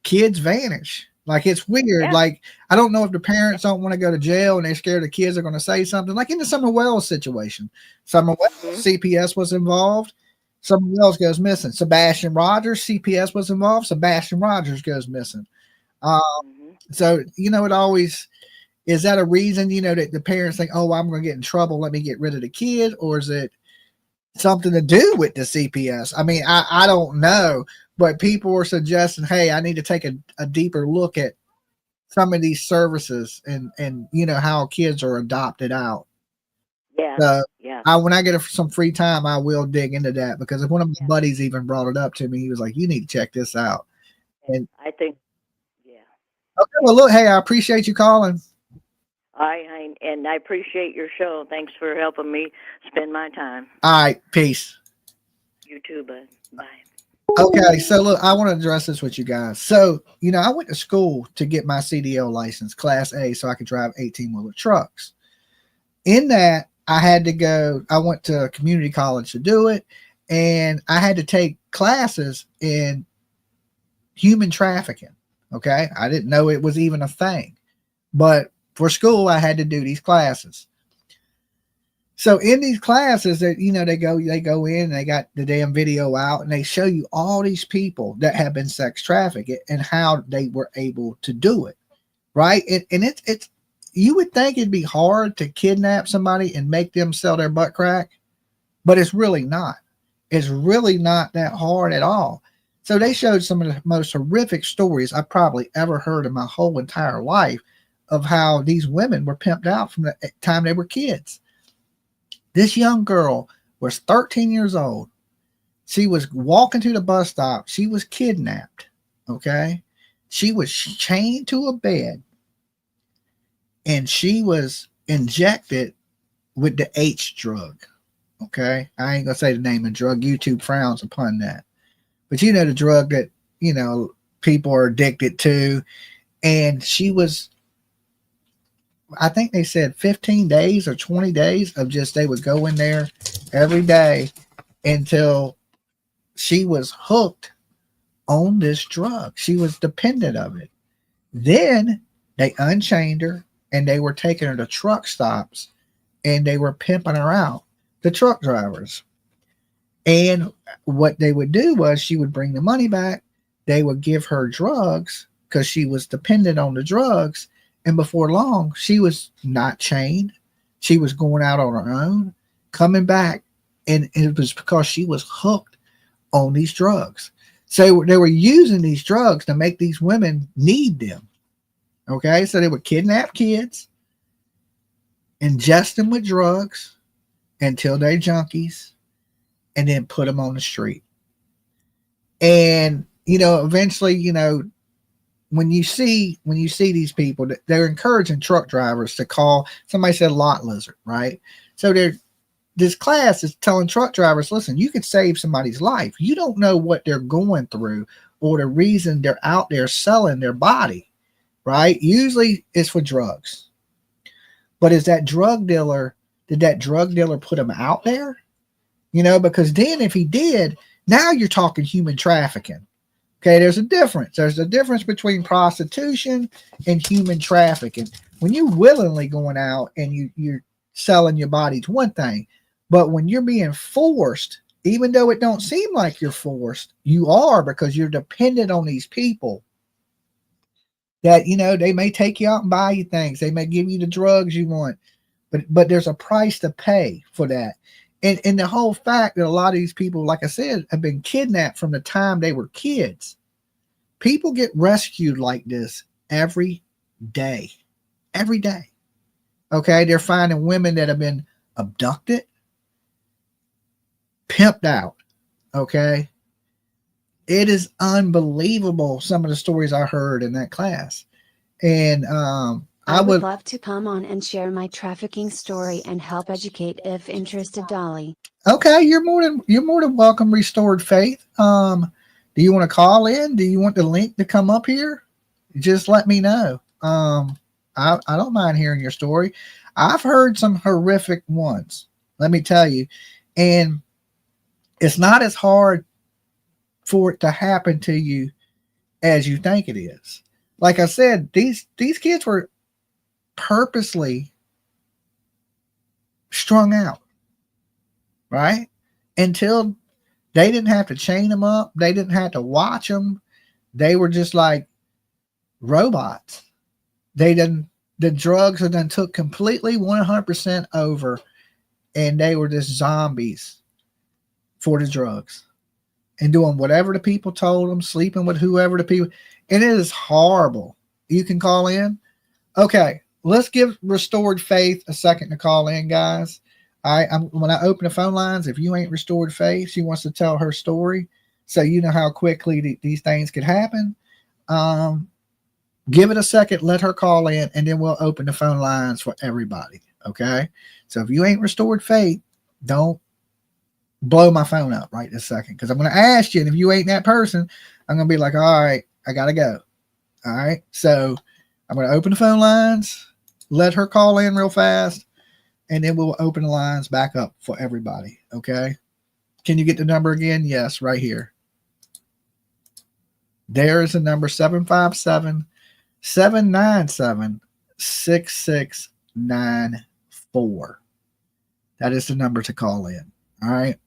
kids vanish. Like, it's weird. Like, I don't know if the parents don't want to go to jail and they're scared the kids are going to say something. Like in the Summer Wells situation, Summer Wells, CPS was involved. Summer Wells goes missing. Sebastian Rogers, CPS was involved. Sebastian Rogers goes missing. So, it always, is that a reason, that the parents think, oh, I'm going to get in trouble, let me get rid of the kid? Or is it something to do with the CPS? I mean, I don't know, but people were suggesting, hey, I need to take a deeper look at some of these services and how kids are adopted out. Yeah. So yeah. When I get some free time, I will dig into that, because if one of my buddies even brought it up to me, he was like, you need to check this out. And I think, okay, well, look, hey, I appreciate you calling. And I appreciate your show. Thanks for helping me spend my time. All right, peace. You too, bud. Bye. Okay, so look, I want to address this with you guys. So, I went to school to get my CDL license, Class A, so I could drive 18-wheeler trucks. In that, I went to community college to do it, and I had to take classes in human trafficking. Okay, I didn't know it was even a thing, but for school, I had to do these classes. So in these classes that, they go in and they got the damn video out and they show you all these people that have been sex trafficked and how they were able to do it. Right. And it's, you would think it'd be hard to kidnap somebody and make them sell their butt crack, but it's really not. It's really not that hard at all. So they showed some of the most horrific stories I've probably ever heard in my whole entire life of how these women were pimped out from the time they were kids. This young girl was 13 years old. She was walking to the bus stop. She was kidnapped. Okay. She was chained to a bed and she was injected with the H drug. Okay. I ain't gonna say the name of the drug. YouTube frowns upon that. But the drug that, people are addicted to. And she was, I think they said 15 days or 20 days of just, they would go in there every day until she was hooked on this drug. She was dependent of it. Then they unchained her and they were taking her to truck stops and they were pimping her out, the truck drivers. And what they would do was she would bring the money back. they would give her drugs because she was dependent on the drugs. And before long, she was not chained. She was going out on her own, coming back. And it was because she was hooked on these drugs. So they were using these drugs to make these women need them. Okay. So they would kidnap kids, ingest them with drugs until they're junkies, and then put them on the street. And, eventually, when you see these people, they're encouraging truck drivers to call. Somebody said lot lizard, right? So this class is telling truck drivers, listen, you could save somebody's life. You don't know what they're going through or the reason they're out there selling their body, right? Usually it's for drugs. But did that drug dealer put them out there? Because then if he did, now you're talking human trafficking. Okay, there's a difference. There's a difference between prostitution and human trafficking. When you're willingly going out and you're selling your body, it's one thing. But when you're being forced, even though it don't seem like you're forced, you are, because you're dependent on these people that, they may take you out and buy you things. They may give you the drugs you want, but there's a price to pay for that. And the whole fact that a lot of these people, like I said, have been kidnapped from the time they were kids. People get rescued like this every day. Every day. Okay? They're finding women that have been abducted, pimped out. Okay? It is unbelievable, some of the stories I heard in that class. And I would love to come on and share my trafficking story and help educate if interested, Dolly. Okay, you're more than welcome, Restored Faith. Do you want to call in? Do you want the link to come up here? Just let me know. I don't mind hearing your story. I've heard some horrific ones, let me tell you. And it's not as hard for it to happen to you as you think it is. Like I said, these kids were purposely strung out, right? Until they didn't have to chain them up. They didn't have to watch them. They were just like robots. The drugs had then took completely 100% over, and they were just zombies for the drugs and doing whatever the people told them, sleeping with whoever the people. And it is horrible. You can call in. Okay, let's give Restored Faith a second to call in, guys. When I open the phone lines, if you ain't Restored Faith, she wants to tell her story, so you know how quickly these things could happen. Give it a second, let her call in, and then we'll open the phone lines for everybody. Okay, so if you ain't Restored Faith, don't blow my phone up right this second, because I'm going to ask you, and if you ain't that person, I'm going to be like, all right, I gotta go. All right, so I'm going to open the phone lines, let her call in real fast, and then we'll open the lines back up for everybody. Okay, can you get the number again? Yes, right here. There is the number, 757-797-6694. That is the number to call in. All right.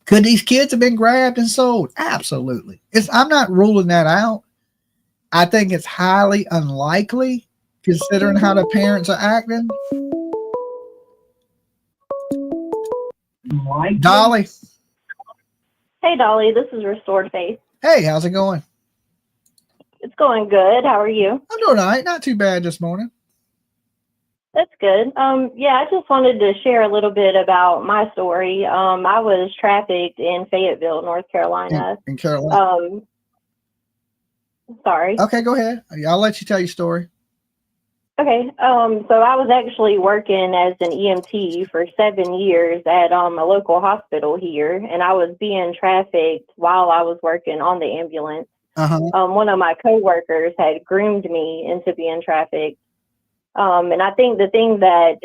Could these kids have been grabbed and sold? Absolutely. I'm not ruling that out. I think it's highly unlikely, considering how the parents are acting. Dolly. Hey, Dolly, this is Restored Faith. Hey, how's it going? It's going good. How are you? I'm doing all right. Not too bad this morning. That's good. Yeah, I just wanted to share a little bit about my story. I was trafficked in Fayetteville, North Carolina. In Carolina. Sorry. Okay, go ahead. I'll let you tell your story. Okay. So I was actually working as an EMT for 7 years at a local hospital here, and I was being trafficked while I was working on the ambulance. One of my coworkers had groomed me into being trafficked. And I think the thing that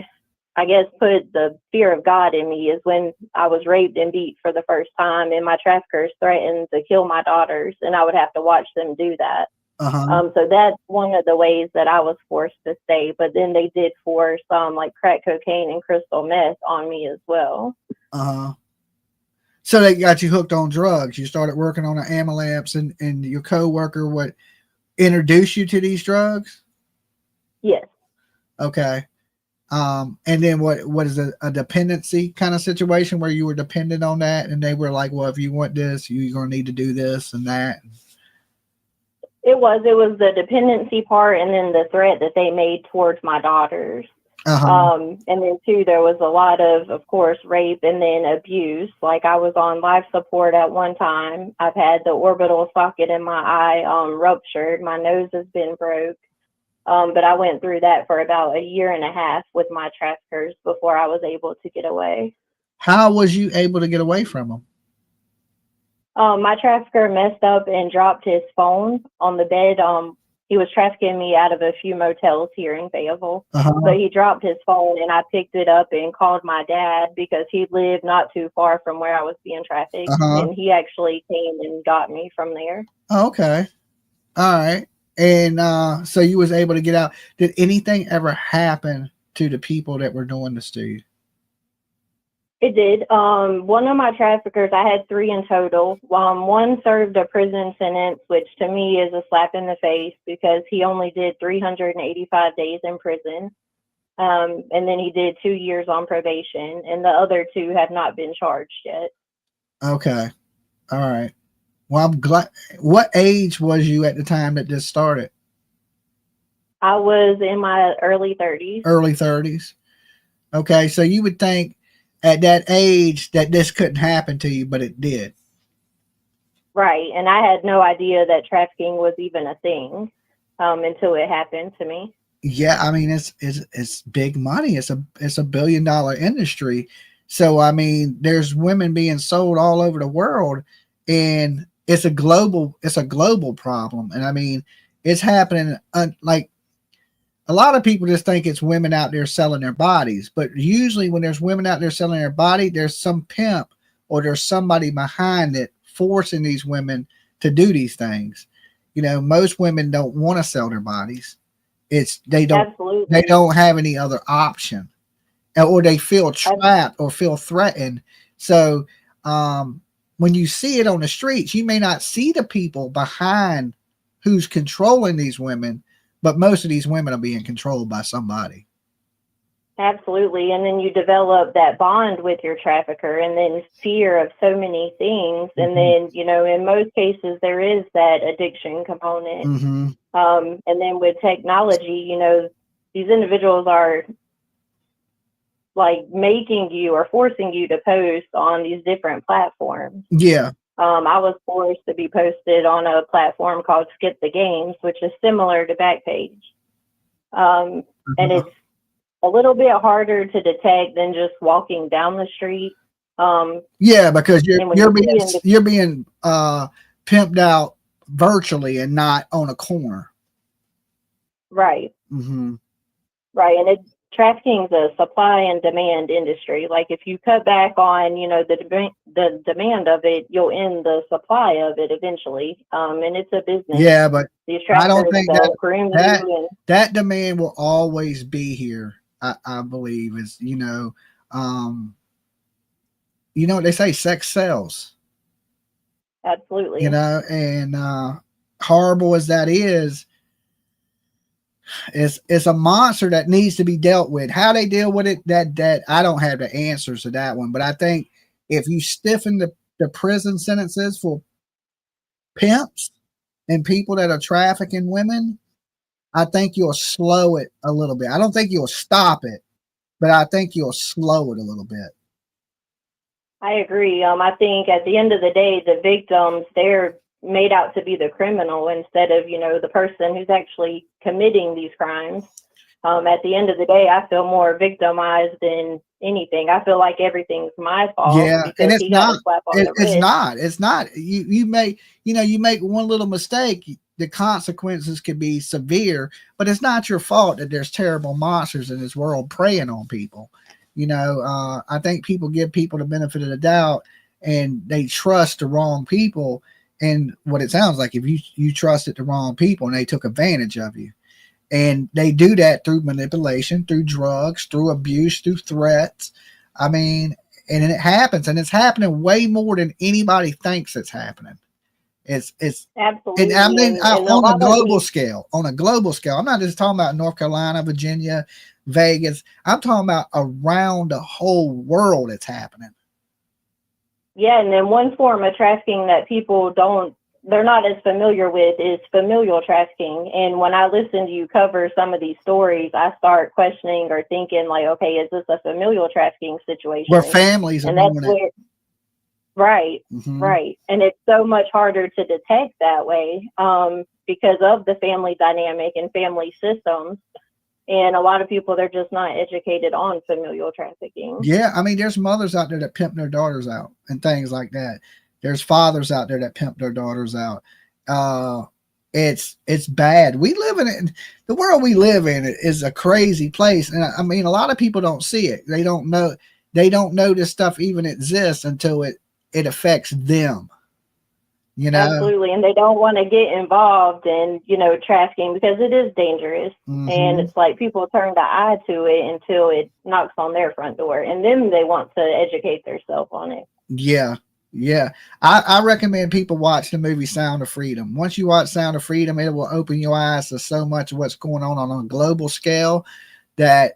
I guess put the fear of God in me is when I was raped and beat for the first time, and my traffickers threatened to kill my daughters, and I would have to watch them do that. So that's one of the ways that I was forced to stay. But then they did force like crack cocaine and crystal meth on me as well. So they got you hooked on drugs. You started working on the Amalamps, and your coworker would introduce you to these drugs. Yes. Okay. And then what is a dependency kind of situation where you were dependent on that, and they were like, well, if you want this, you're going to need to do this and that. It was the dependency part, and then the threat that they made towards my daughters. And then too, there was a lot of course, rape and then abuse. Like I was on life support at one time. I've had the orbital socket in my eye ruptured. My nose has been broke. But I went through that for about a year and a half with my traffickers before I was able to get away. How was you able to get away from them? My trafficker messed up and dropped his phone on the bed. He was trafficking me out of a few motels here in Fayetteville. So he dropped his phone, and I picked it up and called my dad because he lived not too far from where I was being trafficked. And he actually came and got me from there. Okay. All right. And so you was able to get out. Did anything ever happen to the people that were doing this to you? It did. One of my traffickers, I had 3 in total. One served a prison sentence, which to me is a slap in the face because he only did 385 days in prison. And then he did 2 years on probation, and the other 2 have not been charged yet. Okay. All right. Well, I'm glad. What age was you at the time that this started? I was in my early 30s. Early 30s. Okay. So you would think at that age that this couldn't happen to you, but it did. Right. And I had no idea that trafficking was even a thing until it happened to me. Yeah, I mean it's big money. It's a $1 billion industry. So I mean, there's women being sold all over the world, and it's a global problem. And I mean, it's happening like a lot of people just think it's women out there selling their bodies, but usually when there's women out there selling their body, there's some pimp or there's somebody behind it forcing these women to do these things. You know, most women don't want to sell their bodies. They don't have any other option, or they feel trapped or feel threatened. So when you see it on the streets, you may not see the people behind who's controlling these women, but most of these women are being controlled by somebody. Absolutely. And then you develop that bond with your trafficker, and then fear of so many things. And then, you know, in most cases, there is that addiction component. And then with technology, you know, these individuals are like making you or forcing you to post on these different platforms. Yeah. I was forced to be posted on a platform called Skip the Games, which is similar to Backpage. And it's a little bit harder to detect than just walking down the street. Yeah, because you're being pimped out virtually and not on a corner. Right. Right. And trafficking is a supply and demand industry. Like if you cut back on, you know, the demand of it, you'll end the supply of it eventually. And it's a business. Yeah, but I don't think that demand will always be here. I believe is, you know, they say sex sells. Absolutely. You know, and horrible as that is, it's a monster that needs to be dealt with. How they deal with it, that I don't have the answers to that one. But I think if you stiffen the prison sentences for pimps and people that are trafficking women, I think you'll slow it a little bit. I don't think you'll stop it, but I think you'll slow it a little bit. I agree. I think at the end of the day, the victims, they're made out to be the criminal instead of, you know, the person who's actually committing these crimes. At the end of the day, I feel more victimized than anything. I feel like everything's my fault. Yeah, and it's not. It's not. You make one little mistake, the consequences can be severe, but it's not your fault that there's terrible monsters in this world preying on people. You know, I think people give people the benefit of the doubt, and they trust the wrong people. And what it sounds like, if you trusted the wrong people and they took advantage of you, and they do that through manipulation, through drugs, through abuse, through threats. I mean, And it happens, and it's happening way more than anybody thinks it's happening. It's absolutely, and I mean, and a on a lot of global these, scale. On a global scale, I'm not just talking about North Carolina, Virginia, Vegas. I'm talking about around the whole world. It's happening. yeah, and then one form of trafficking that people they're not as familiar with is familial trafficking. And when I listen to you cover some of these stories, I start questioning or thinking like, okay, is this a familial trafficking situation? Where families are doing it. Right, Mhm. right. And it's so much harder to detect that way because of the family dynamic and family systems. And a lot of people, they're just not educated on familial trafficking. Yeah, I mean, there's mothers out there that pimp their daughters out and things like that. There's fathers out there that pimp their daughters out. It's bad. We live in the world we live in is a crazy place, and I mean, a lot of people don't see it. They don't know this stuff even exists until it affects them. You know, absolutely, and they don't want to get involved in trafficking because it is dangerous, and it's like people turn the eye to it until it knocks on their front door, and then they want to educate themselves on it. Yeah. I recommend people watch the movie Sound of Freedom. Once you watch Sound of Freedom, it will open your eyes to so much of what's going on a global scale that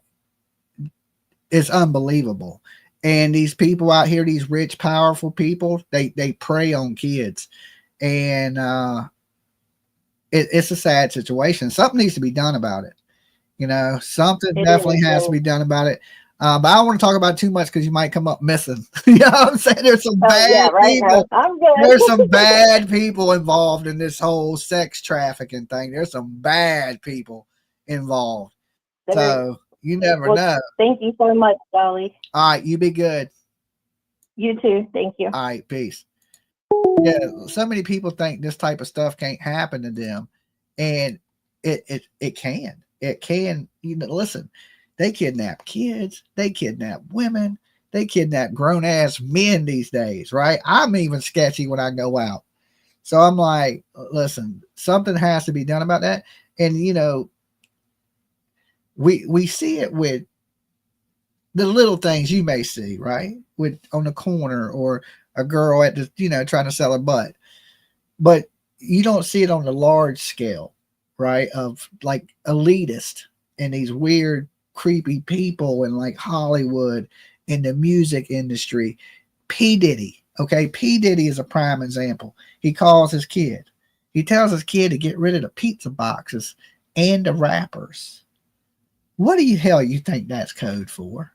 it's unbelievable. And these people out here, these rich, powerful people, they prey on kids. And it's a sad situation. Something needs to be done about it. Something definitely has to be done about it. But I don't want to talk about it too much because you might come up missing. You know what I'm saying? There's some bad people. I'm good. There's some bad people involved in this whole sex trafficking thing. There's some bad people involved. So you never know. Thank you so much, Dolly. All right, you be good. You too. Thank you. All right, peace. Yeah, so many people think this type of stuff can't happen to them, and it can. It can. Listen, they kidnap kids, they kidnap women, they kidnap grown ass men these days, right? I'm even sketchy when I go out, so I'm like, listen, something has to be done about that. And we see it with the little things you may see, right? With on the corner or a girl at the, trying to sell her butt. But you don't see it on the large scale, right? Of like elitist and these weird, creepy people in like Hollywood in the music industry. P. Diddy. Okay. P. Diddy is a prime example. He calls his kid. He tells his kid to get rid of the pizza boxes and the wrappers. What the hell you think that's code for?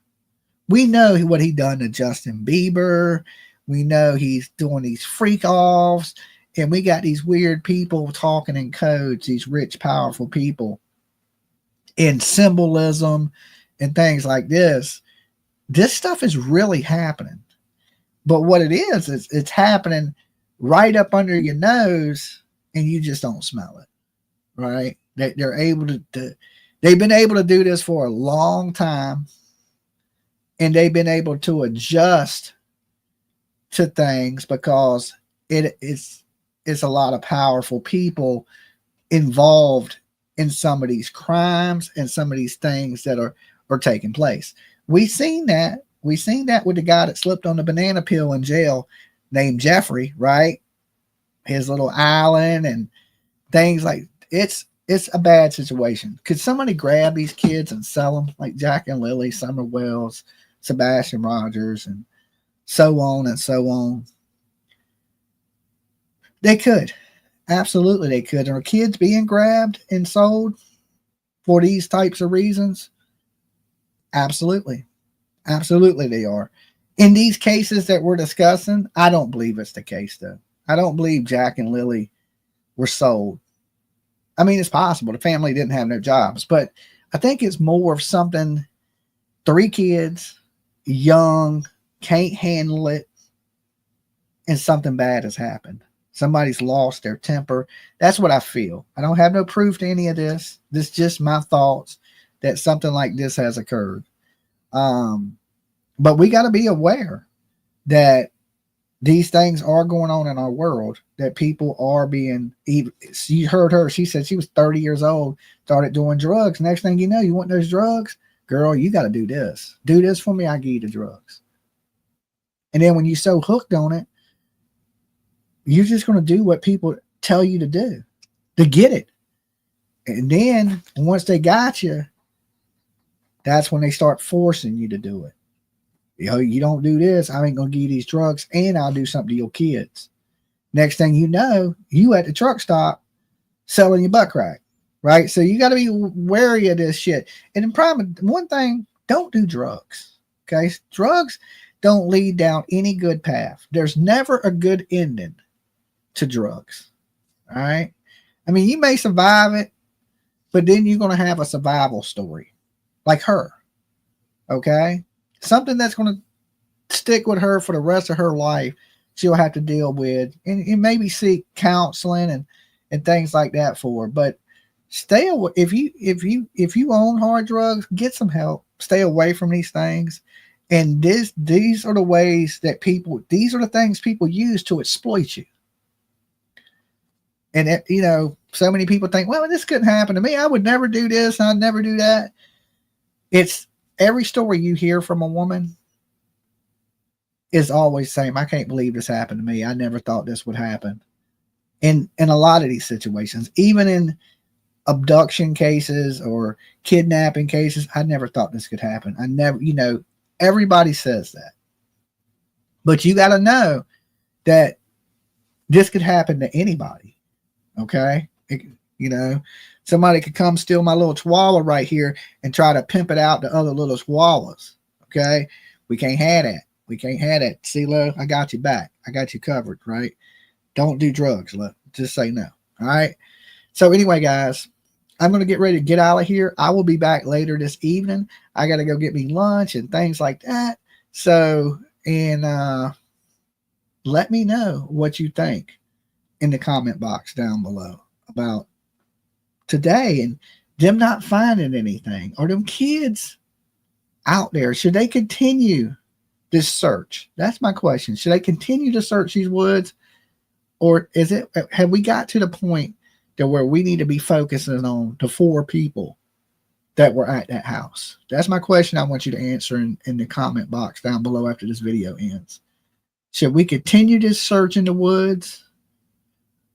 We know what he done to Justin Bieber. We know he's doing these freak offs, and we got these weird people talking in codes, these rich, powerful people in symbolism and things like this. This stuff is really happening. But what it is it's happening right up under your nose, and you just don't smell it, right? They're able to they've been able to do this for a long time, and they've been able to adjust to things because it's a lot of powerful people involved in some of these crimes and some of these things that are taking place. We've seen that with the guy that slipped on the banana peel in jail named Jeffrey, right? His little island and things like it's a bad situation. Could somebody grab these kids and sell them like Jack and Lily, Summer Wells, Sebastian Rogers, and so on and so on? They could. Absolutely they could. Are kids being grabbed and sold for these types of reasons? Absolutely. Absolutely they are. In these cases that we're discussing, I don't believe it's the case though. I don't believe Jack and Lily were sold. I mean, it's possible. The family didn't have no jobs, but I think it's more of something, 3 kids, young, can't handle it, and something bad has happened. Somebody's lost their temper. That's what I feel. I don't have no proof to any of this. This is just my thoughts that something like this has occurred. But we got to be aware that these things are going on in our world, that people are being, you heard her, she said she was 30 years old, started doing drugs. Next thing you know, you want those drugs? Girl, you got to do this. Do this for me, I give you the drugs. And then when you're so hooked on it, you're just going to do what people tell you to do to get it. And then once they got you, that's when they start forcing you to do it. You don't do this, I ain't going to give you these drugs, and I'll do something to your kids. Next thing you know, you at the truck stop selling your butt crack, right? So you got to be wary of this shit. And one thing, don't do drugs, okay? Drugs don't lead down any good path. There's never a good ending to drugs, all right? I mean, you may survive it, but then you're going to have a survival story like her, okay? Something that's going to stick with her for the rest of her life. She'll have to deal with, and maybe seek counseling and things like that for her. But stay away. If you own hard drugs, get some help. Stay away from these things. And these are the ways that these are the things people use to exploit you. And so many people think, well, this couldn't happen to me. I would never do this. I'd never do that. It's every story you hear from a woman is always the same. I can't believe this happened to me. I never thought this would happen. In a lot of these situations, even in abduction cases or kidnapping cases, I never thought this could happen. I never, everybody says that. But you got to know that this could happen to anybody. Okay? Somebody could come steal my little chihuahua right here and try to pimp it out to other little chihuahuas. Okay? We can't have that. We can't have that. CeeLo, I got you back. I got you covered, right? Don't do drugs. Just say no. All right? So anyway, guys, I'm going to get ready to get out of here. I will be back later this evening. I got to go get me lunch and things like that. So, and let me know what you think in the comment box down below about today and them not finding anything, or them kids out there. Should they continue this search? That's my question. Should they continue to search these woods, or have we got to the point that where we need to be focusing on the 4 people that were at that house? That's my question. I want you to answer in the comment box down below after this video ends. Should we continue this search in the woods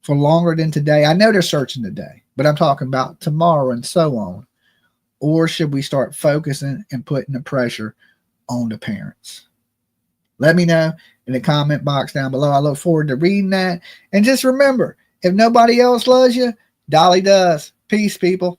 for longer than today? I know they're searching today, but I'm talking about tomorrow and so on. Or should we start focusing and putting the pressure on the parents? Let me know in the comment box down below. I look forward to reading that. And just remember, if nobody else loves you, Dolly does. Peace, people.